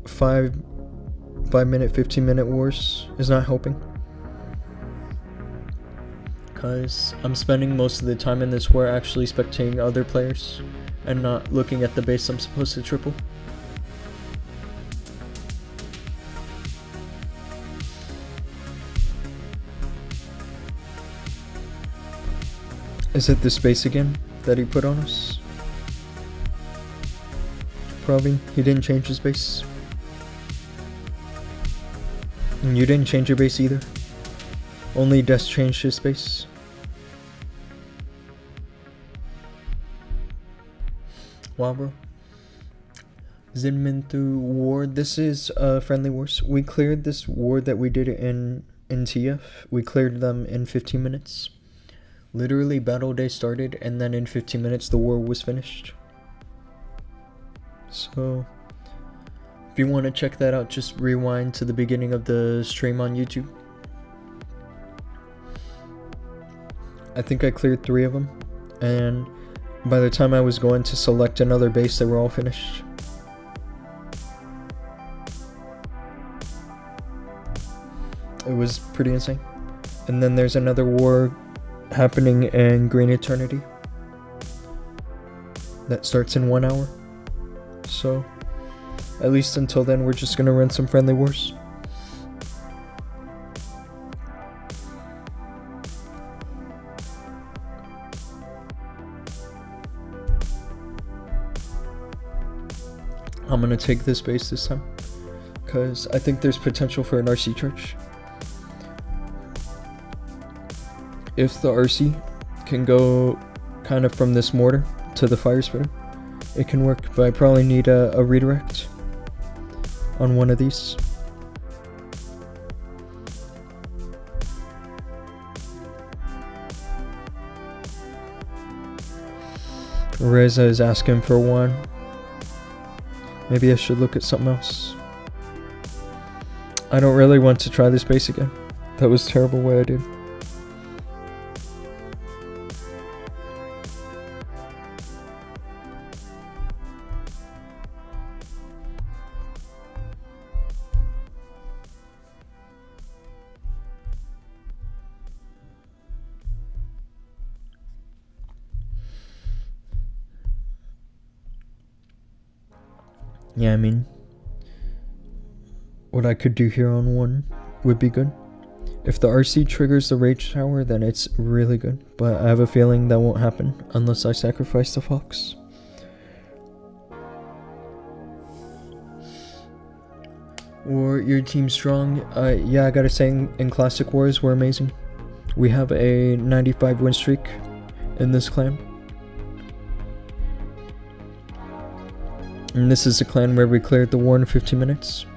5-minute, 15-minute wars is not helping. Cause I'm spending most of the time in this war actually spectating other players and not looking at the base I'm supposed to triple. Is it the space again that he put on us? Probably. He didn't change his base. And you didn't change your base either. Only Des changed his base. Wow, bro. Zinman through ward. This is friendly wars. We cleared this ward that we did in TF. We cleared them in 15 minutes. Literally, battle day started, and then in 15 minutes the war was finished. So, if you want to check that out, just rewind to the beginning of the stream on YouTube. I think I cleared 3 of them, and by the time I was going to select another base, they were all finished. It was pretty insane. And then there's another war happening in Green Eternity that starts in 1 hour. So, at least until then, we're just gonna run some friendly wars. I'm gonna take this base this time, because I think there's potential for an RC charge. If the RC can go kind of from this mortar to the fire spitter, it can work, but I probably need a redirect on one of these. Reza is asking for one. Maybe I should look at something else. I don't really want to try this base again. That was terrible what I did. Yeah, I mean, what I could do here on 1 would be good. If the RC triggers the Rage Tower, then it's really good. But I have a feeling that won't happen unless I sacrifice the Fox. Or your team's strong. Yeah, I gotta say, in Classic Wars, we're amazing. We have a 95 win streak in this clan. And this is a clan where we cleared the war in 15 minutes.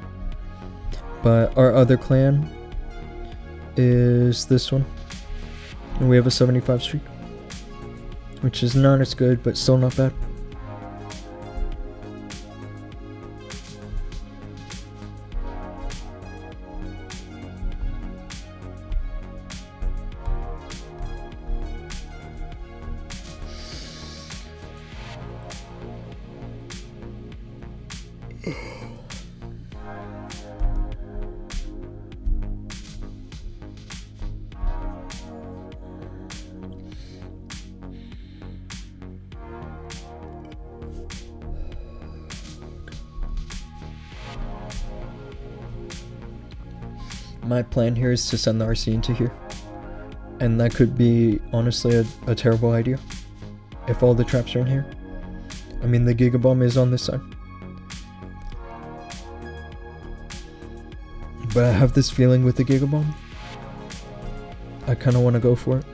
But our other clan is this one. And we have a 75 streak. Which is not as good, but still not bad. My plan here is to send the RC into here. And that could be, honestly, a terrible idea. If all the traps are in here. I mean, the Giga Bomb is on this side. But I have this feeling with the Giga Bomb. I kind of want to go for it.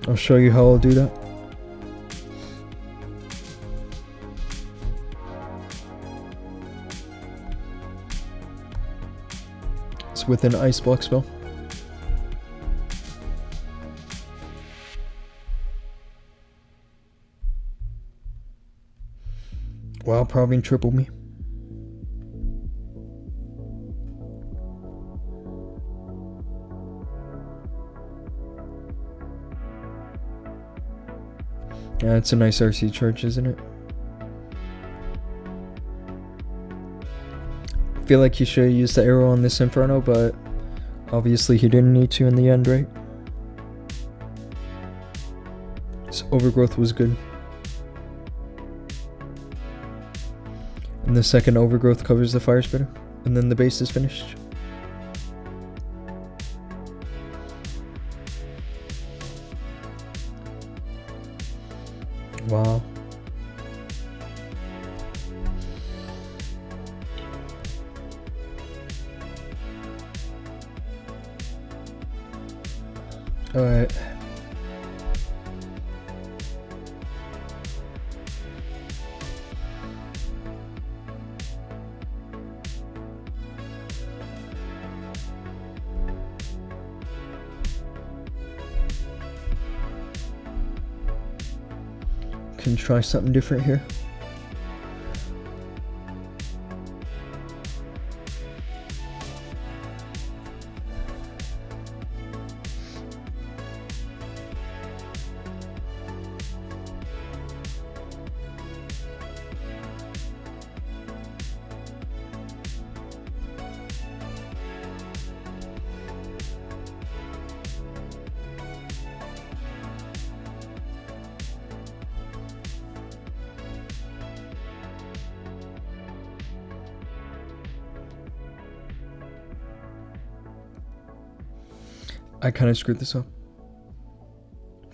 I'll show you how I'll do that. With an ice block spell. Wow, probably tripled me. Yeah, it's a nice RC charge, isn't it? I feel like he should have used the arrow on this Inferno, but obviously he didn't need to in the end, right? This overgrowth was good. And the second overgrowth covers the fire spitter, and then the base is finished. Wow. Alright. Can try something different here. I kind of screwed this up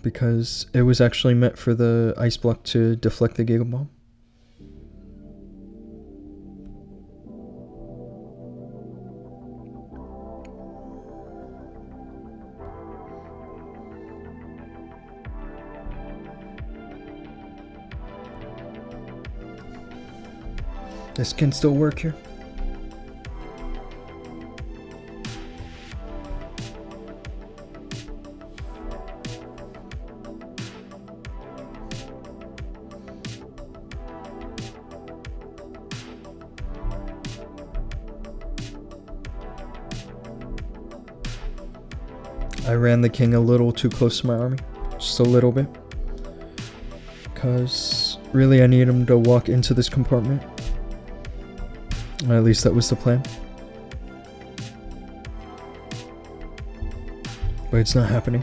because it was actually meant for the ice block to deflect the Giga Bomb. This can still work here. I ran the king a little too close to my army, just a little bit, because really I need him to walk into this compartment. At least that was the plan. But it's not happening.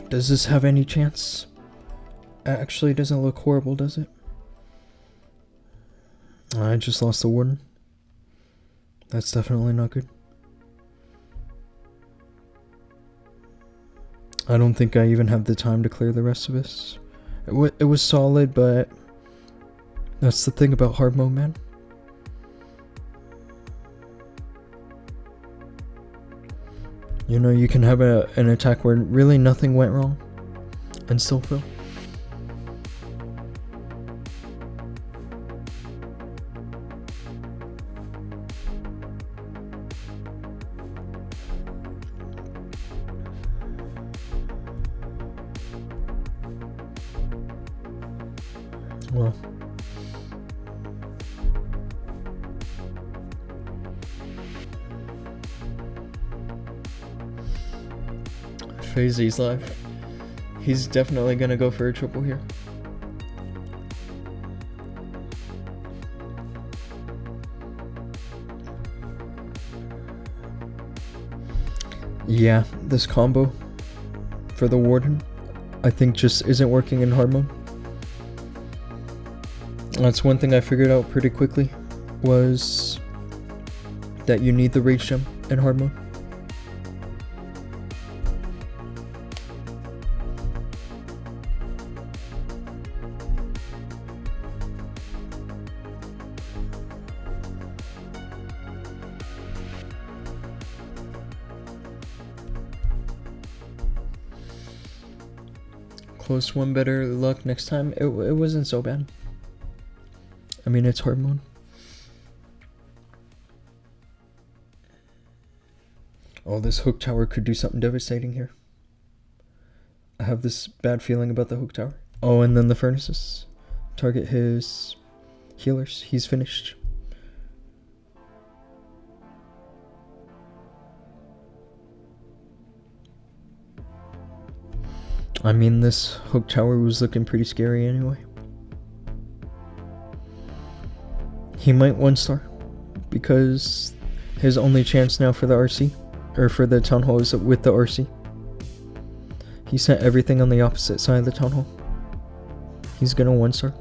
Does this have any chance? Actually, it doesn't look horrible, does it? I just lost the warden. That's definitely not good. I don't think I even have the time to clear the rest of this. It was solid, but that's the thing about hard mode, man. You know, you can have an attack where really nothing went wrong and still fail. Well, Fazy's live. He's definitely gonna go for a triple here. Yeah, this combo for the warden, I think just isn't working in hard mode. That's one thing I figured out pretty quickly, was that you need the rage gem in hard mode. Close one, better luck next time. It wasn't so bad. I mean, it's hard mode. Oh, this hook tower could do something devastating here. I have this bad feeling about the hook tower. Oh, and then the furnaces. Target his healers. He's finished. I mean, this hook tower was looking pretty scary anyway. He might 1-star, because his only chance now for the RC, or for the town hall, is with the RC. He sent everything on the opposite side of the town hall. He's gonna 1-star.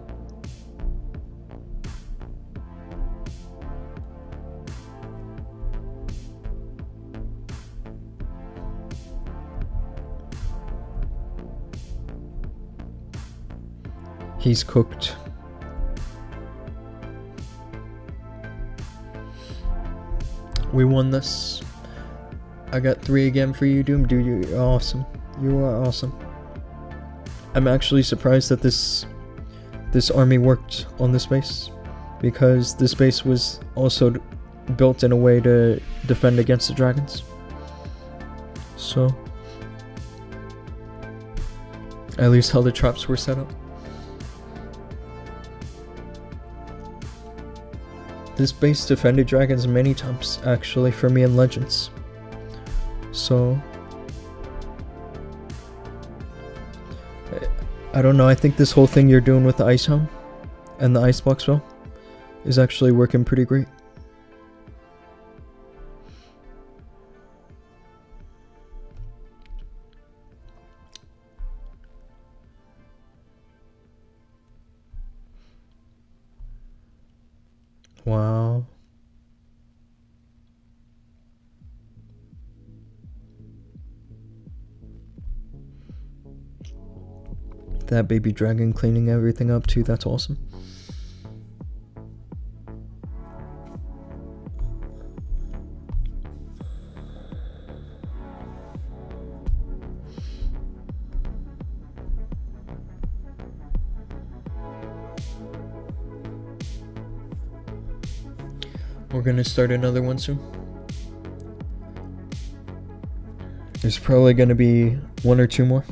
He's cooked. We won this. I got 3 again for you, Doom. Dude, you're awesome. You are awesome. I'm actually surprised that this army worked on this base, because this base was also built in a way to defend against the dragons. So, at least how the traps were set up. This base defended dragons many times, actually, for me in Legends. So, I don't know, I think this whole thing you're doing with the Ice Hound and the Icebox spell is actually working pretty great. Wow. That baby dragon cleaning everything up too, that's awesome. We're gonna start another one soon. There's probably gonna be 1 or 2 more.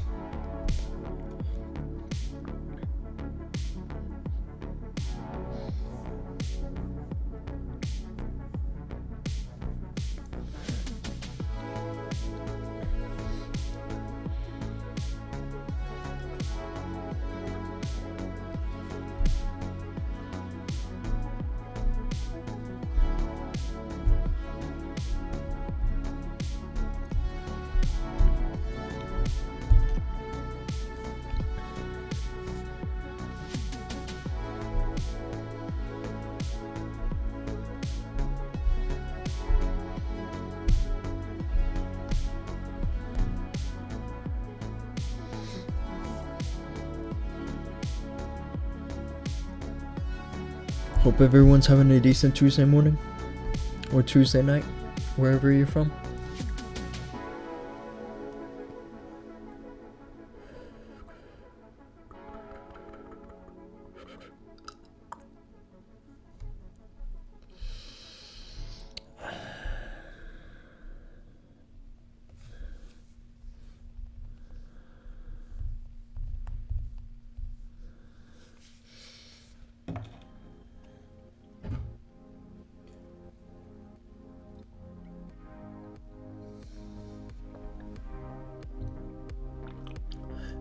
Hope everyone's having a decent Tuesday morning or Tuesday night, wherever you're from.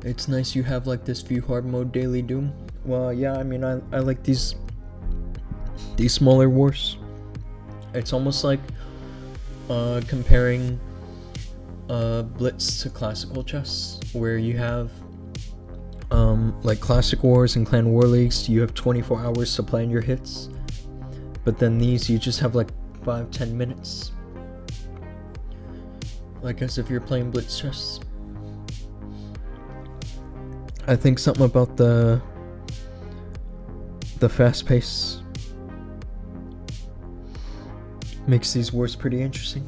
It's nice you have like this view hard mode daily Doom. Well, yeah, I mean, I like these smaller wars. It's almost like comparing Blitz to classical chess, where you have like classic wars and clan war leagues, you have 24 hours to plan your hits, but then these you just have like 5-10 minutes, like as if you're playing Blitz chess. I think something about the fast pace makes these wars pretty interesting.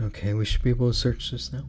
Okay, we should be able to search this now.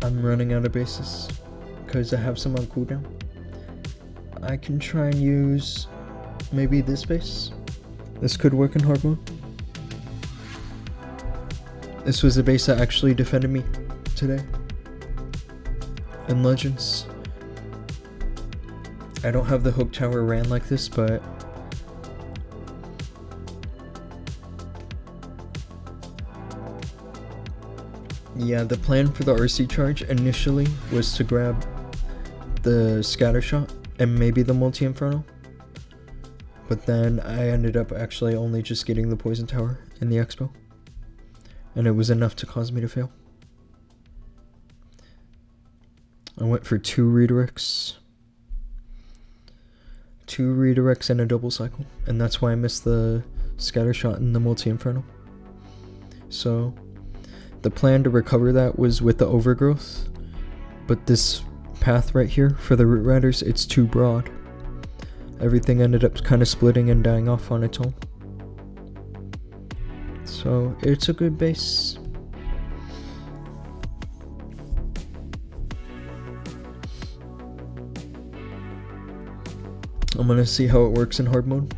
I'm running out of bases because I have some on cooldown. I can try and use maybe this base. This could work in hard mode. This was the base that actually defended me today in Legends. I don't have the hook tower ran like this, but yeah, the plan for the RC charge initially was to grab the scatter shot and maybe the multi-inferno, but then I ended up actually only just getting the poison tower in the expo, and it was enough to cause me to fail. I went for 2 redirects and a double cycle, and that's why I missed the scatter shot and the multi-inferno. So the plan to recover that was with the overgrowth, but this path right here for the root riders, it's too broad. Everything ended up kind of splitting and dying off on its own. So it's a good base. I'm gonna see how it works in hard mode.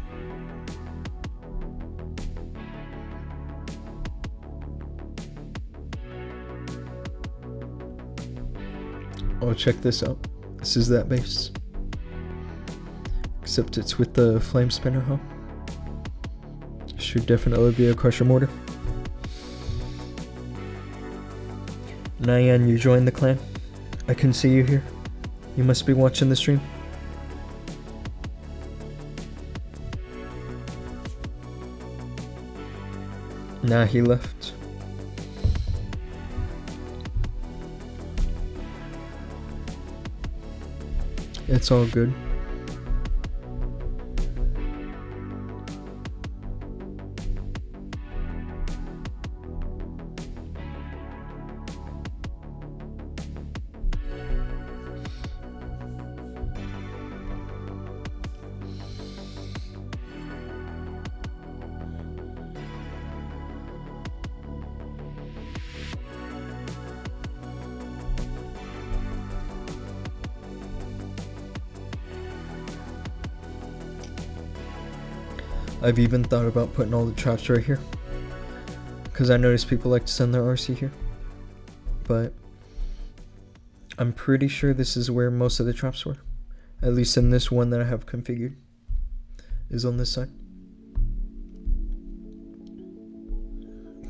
Oh, check this out. This is that base. Except it's with the flame spinner, huh? Should definitely be a crusher mortar. Nyan, you joined the clan. I can see you here. You must be watching the stream. Nah, he left. It's all good. I've even thought about putting all the traps right here, because I notice people like to send their RC here, but I'm pretty sure this is where most of the traps were, at least in this one that I have configured, is on this side.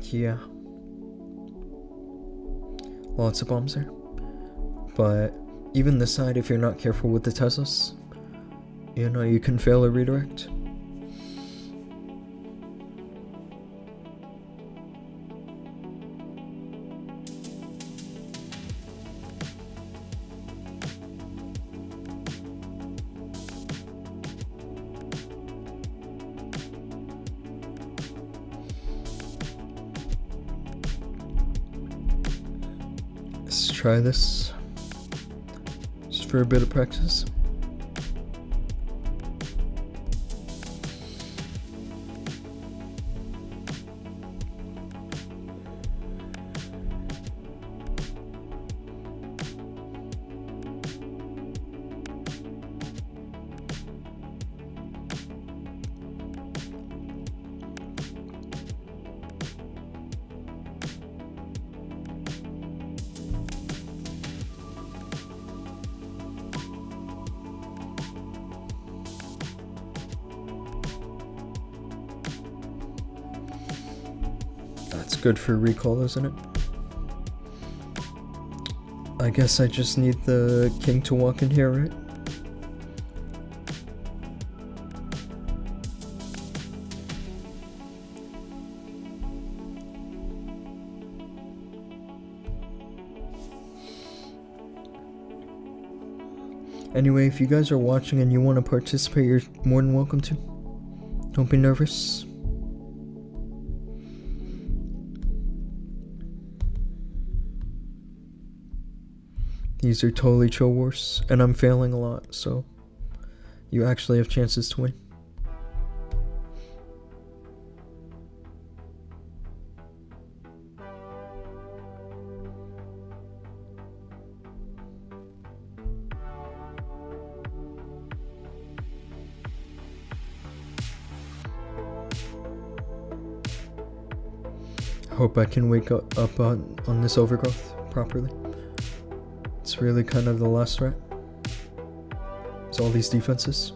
Yeah, lots of bombs there, but even this side, if you're not careful with the Teslas, you know, you can fail a redirect. Let's try this, just for a bit of practice. It's good for recall, isn't it? I guess I just need the king to walk in here, right? Anyway, if you guys are watching and you want to participate, you're more than welcome to. Don't be nervous. These are totally chill wars, and I'm failing a lot, so you actually have chances to win. Hope I can wake up on this overgrowth properly. It's really kind of the last threat. It's all these defenses.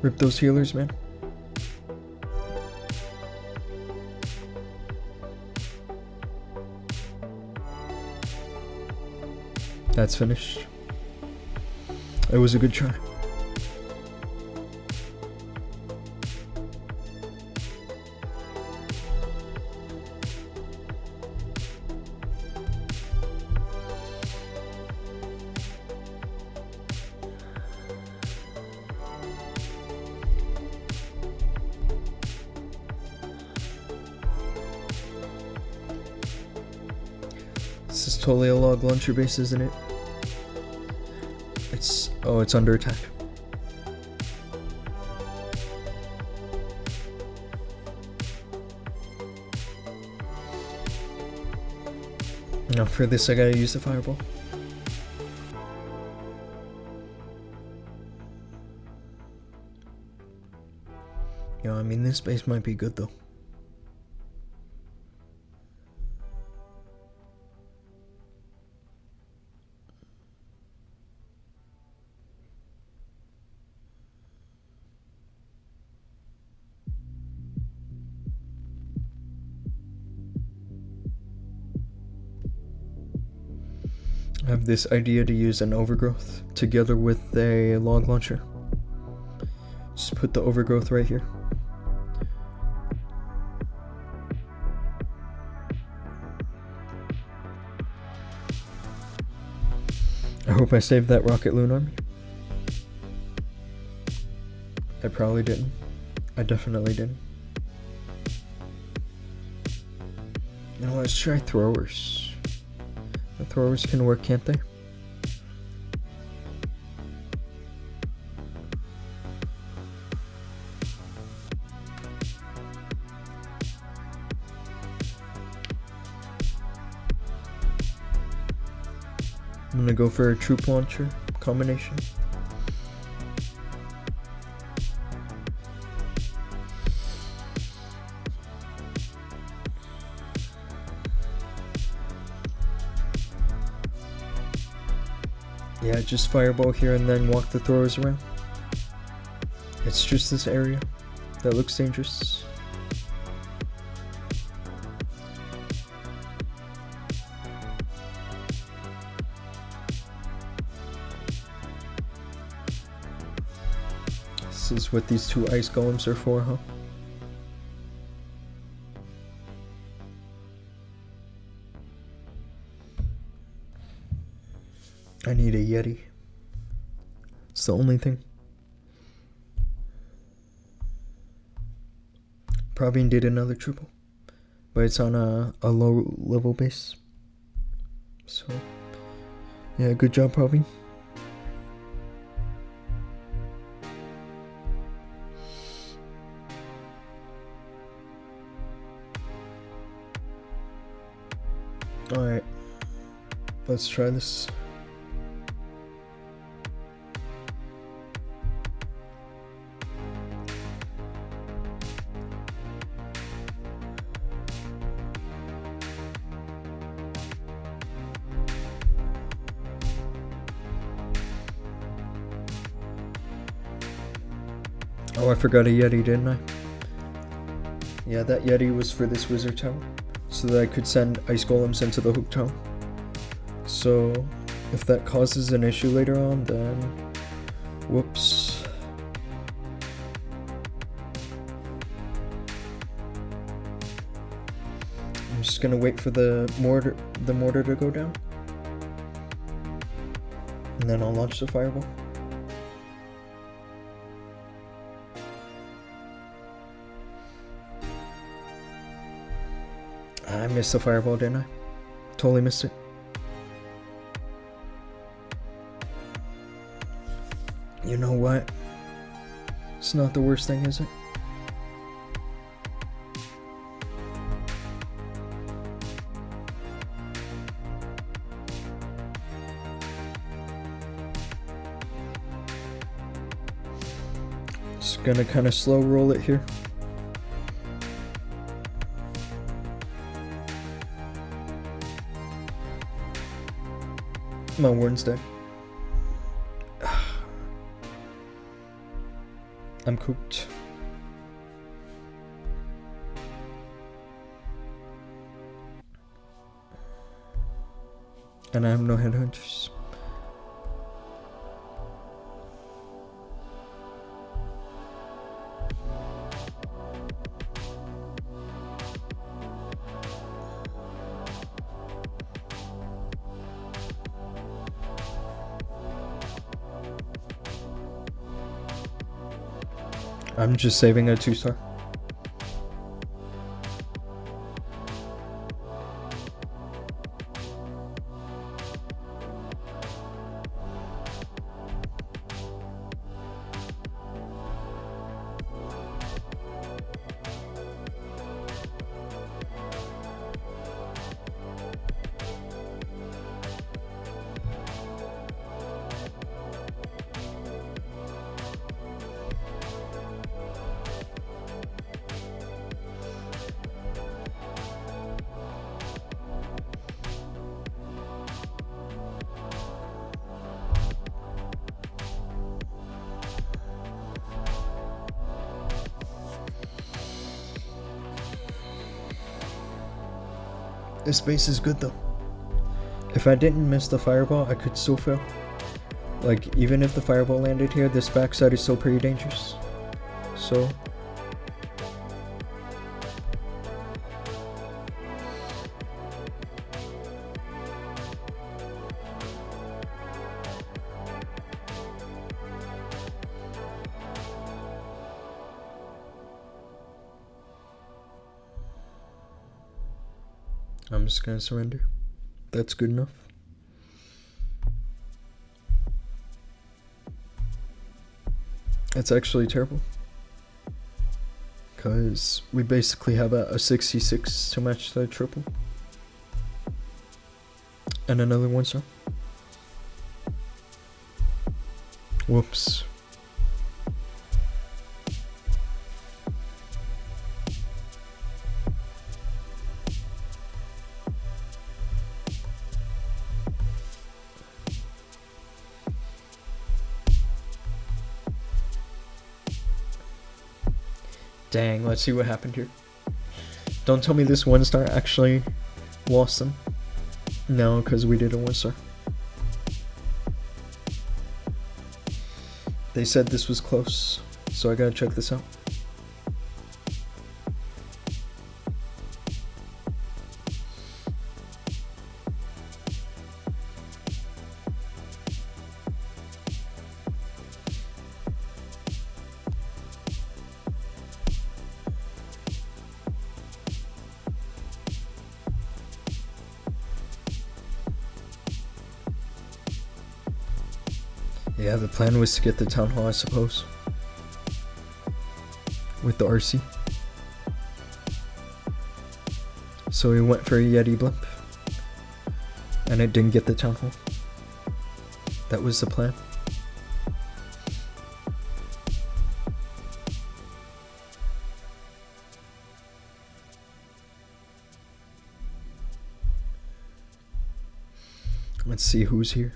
Rip those healers, man. That's finished. It was a good try. This is totally a log launcher base, isn't it? It's under attack. Now for this I gotta use the fireball. Yeah, I mean this base might be good though. I have this idea to use an overgrowth together with a log launcher. Just put the overgrowth right here. I hope I saved that rocket loon army. I probably didn't. I definitely didn't. Now let's try throwers. The throwers can work, can't they? I'm gonna go for a troop launcher combination. Yeah, just fireball here and then walk the throwers around. It's just this area that looks dangerous. This is what these two ice golems are for, huh? I need a Yeti. It's the only thing. Probably did another triple, but it's on a low level base. So, yeah, good job, Probby. Alright, let's try this. Oh, I forgot a Yeti, didn't I? Yeah, that Yeti was for this wizard tower, so that I could send ice golems into the hook tower. So, if that causes an issue later on, then... whoops. I'm just gonna wait for the mortar to go down. And then I'll launch the fireball. I missed the fireball, didn't I? Totally missed it. You know what? It's not the worst thing, is it? Just gonna kind of slow roll it here. My warden's dead. I'm cooked. And I have no headhunters. I'm just saving a 2-star. This base is good though. If I didn't miss the fireball, I could still fail. Like, even if the fireball landed here, this backside is still pretty dangerous. So... I'm just gonna surrender. That's good enough. That's actually terrible. Because we basically have a 66 to match the triple. And another 1-star. Whoops. Dang, let's see what happened here. Don't tell me this 1-star actually lost them. No, because we did a 1-star. They said this was close, so I gotta check this out. Yeah, the plan was to get the town hall, I suppose. With the RC. So we went for a Yeti blimp. And it didn't get the town hall. That was the plan. Let's see who's here.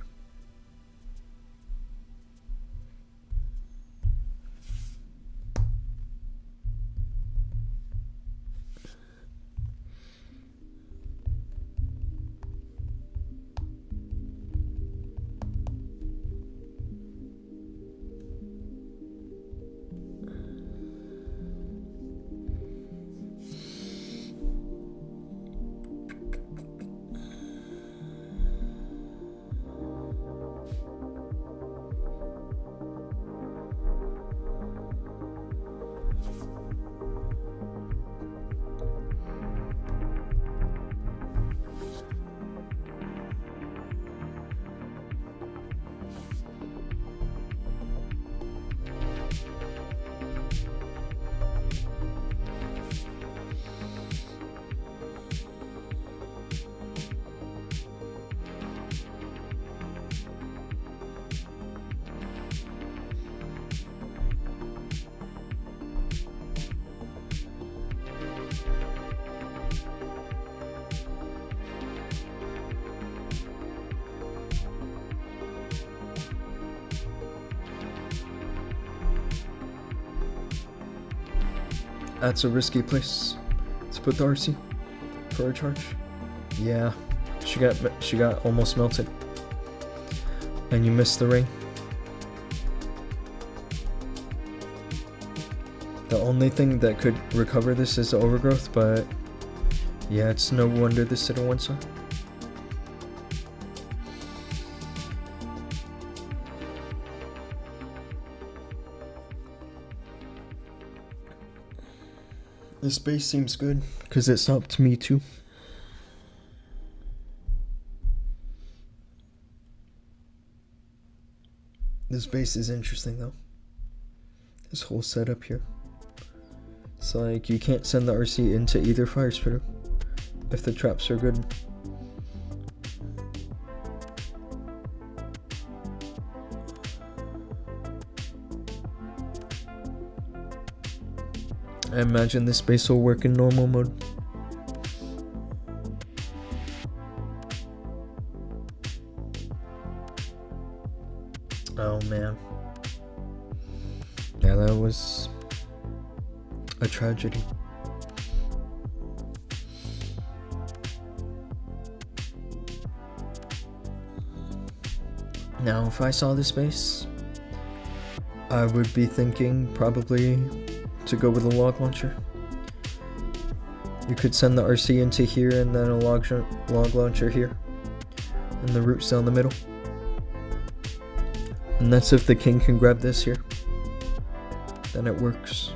That's a risky place to put the RC for a charge. Yeah, she got almost melted. And you missed the ring. The only thing that could recover this is the overgrowth, but yeah, it's no wonder this hit a 1-star. This base seems good, because it stopped me too. This base is interesting though. This whole setup here. It's like you can't send the RC into either fire spitter if the traps are good. I imagine this base will work in normal mode. Oh man. Yeah, that was a tragedy. Now, if I saw this base, I would be thinking probably to go with a log launcher. You could send the RC into here and then a log launcher here, and the roots down the middle. And that's if the king can grab this here. Then it works.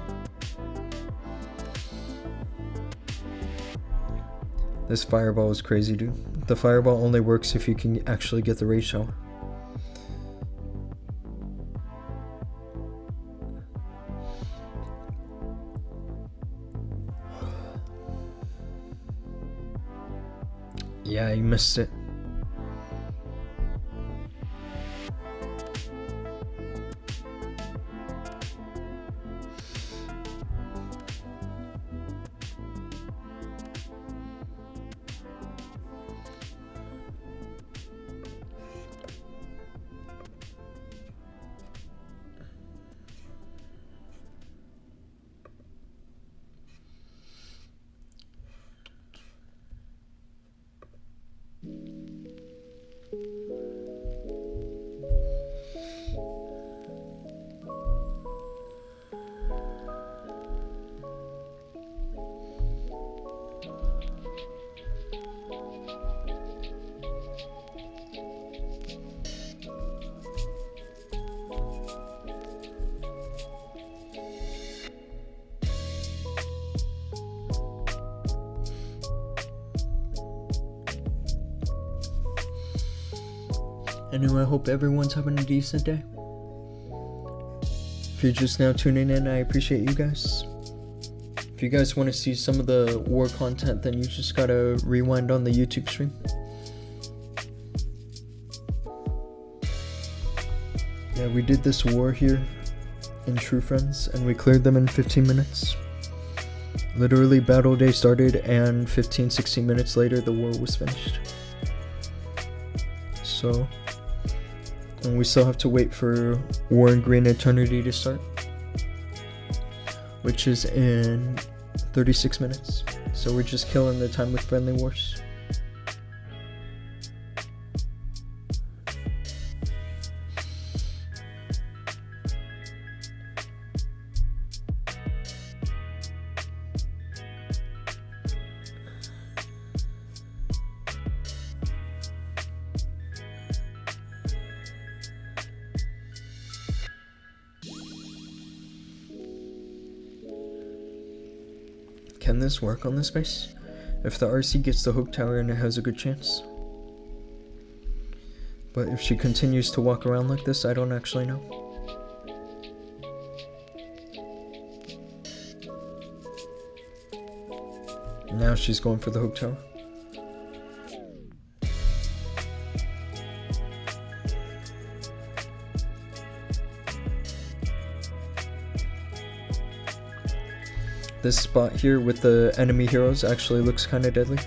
This fireball is crazy, dude. The fireball only works if you can actually get the rage shower. Yeah, you missed it. Anyway, I hope everyone's having a decent day. If you're just now tuning in, I appreciate you guys. If you guys want to see some of the war content, then you just gotta rewind on the YouTube stream. Yeah, we did this war here in True Friends, and we cleared them in 15 minutes. Literally, battle day started, and 15-16 minutes later, the war was finished. So, and we still have to wait for War in Green Eternity to start, which is in 36 minutes. So we're just killing the time with friendly wars. Can this work on this base? If the RC gets the hook tower, and it has a good chance. But if she continues to walk around like this, I don't actually know. Now she's going for the hook tower. This spot here with the enemy heroes actually looks kind of deadly,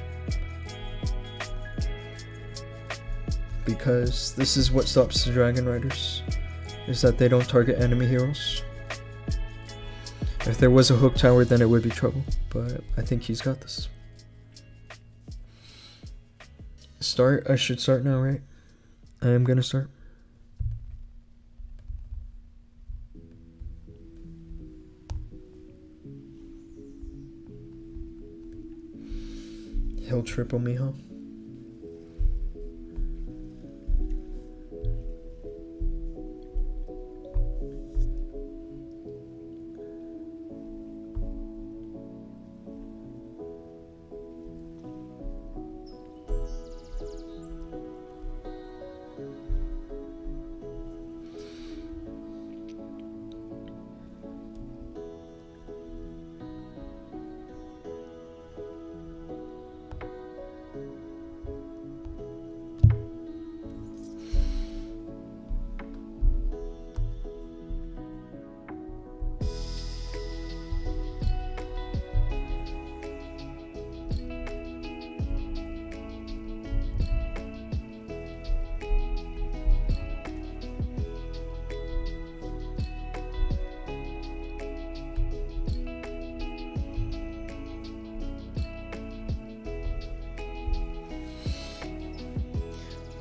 because this is what stops the Dragon Riders, is that they don't target enemy heroes. If there was a hook tower, then it would be trouble, but I think he's got this. Start? I should start now, right? I am gonna start. He'll triple me, huh?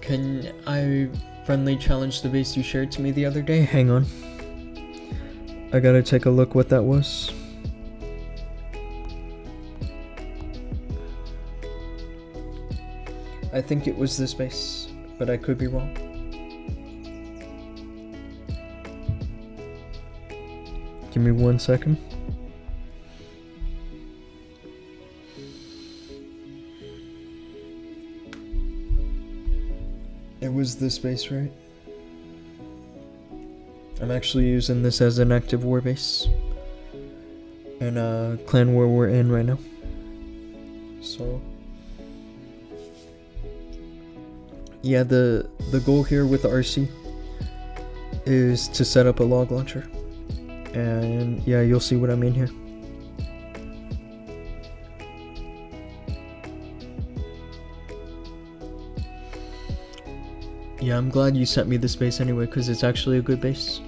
Can I friendly challenge the base you shared to me the other day? Hang on. I gotta take a look what that was. I think it was this base, but I could be wrong. Give me 1 second. It was this base, right? I'm actually using this as an active war base in a clan war we're in right now. So yeah, the goal here with the RC is to set up a log launcher. And yeah, you'll see what I mean here. Yeah, I'm glad you sent me this base anyway, because it's actually a good base.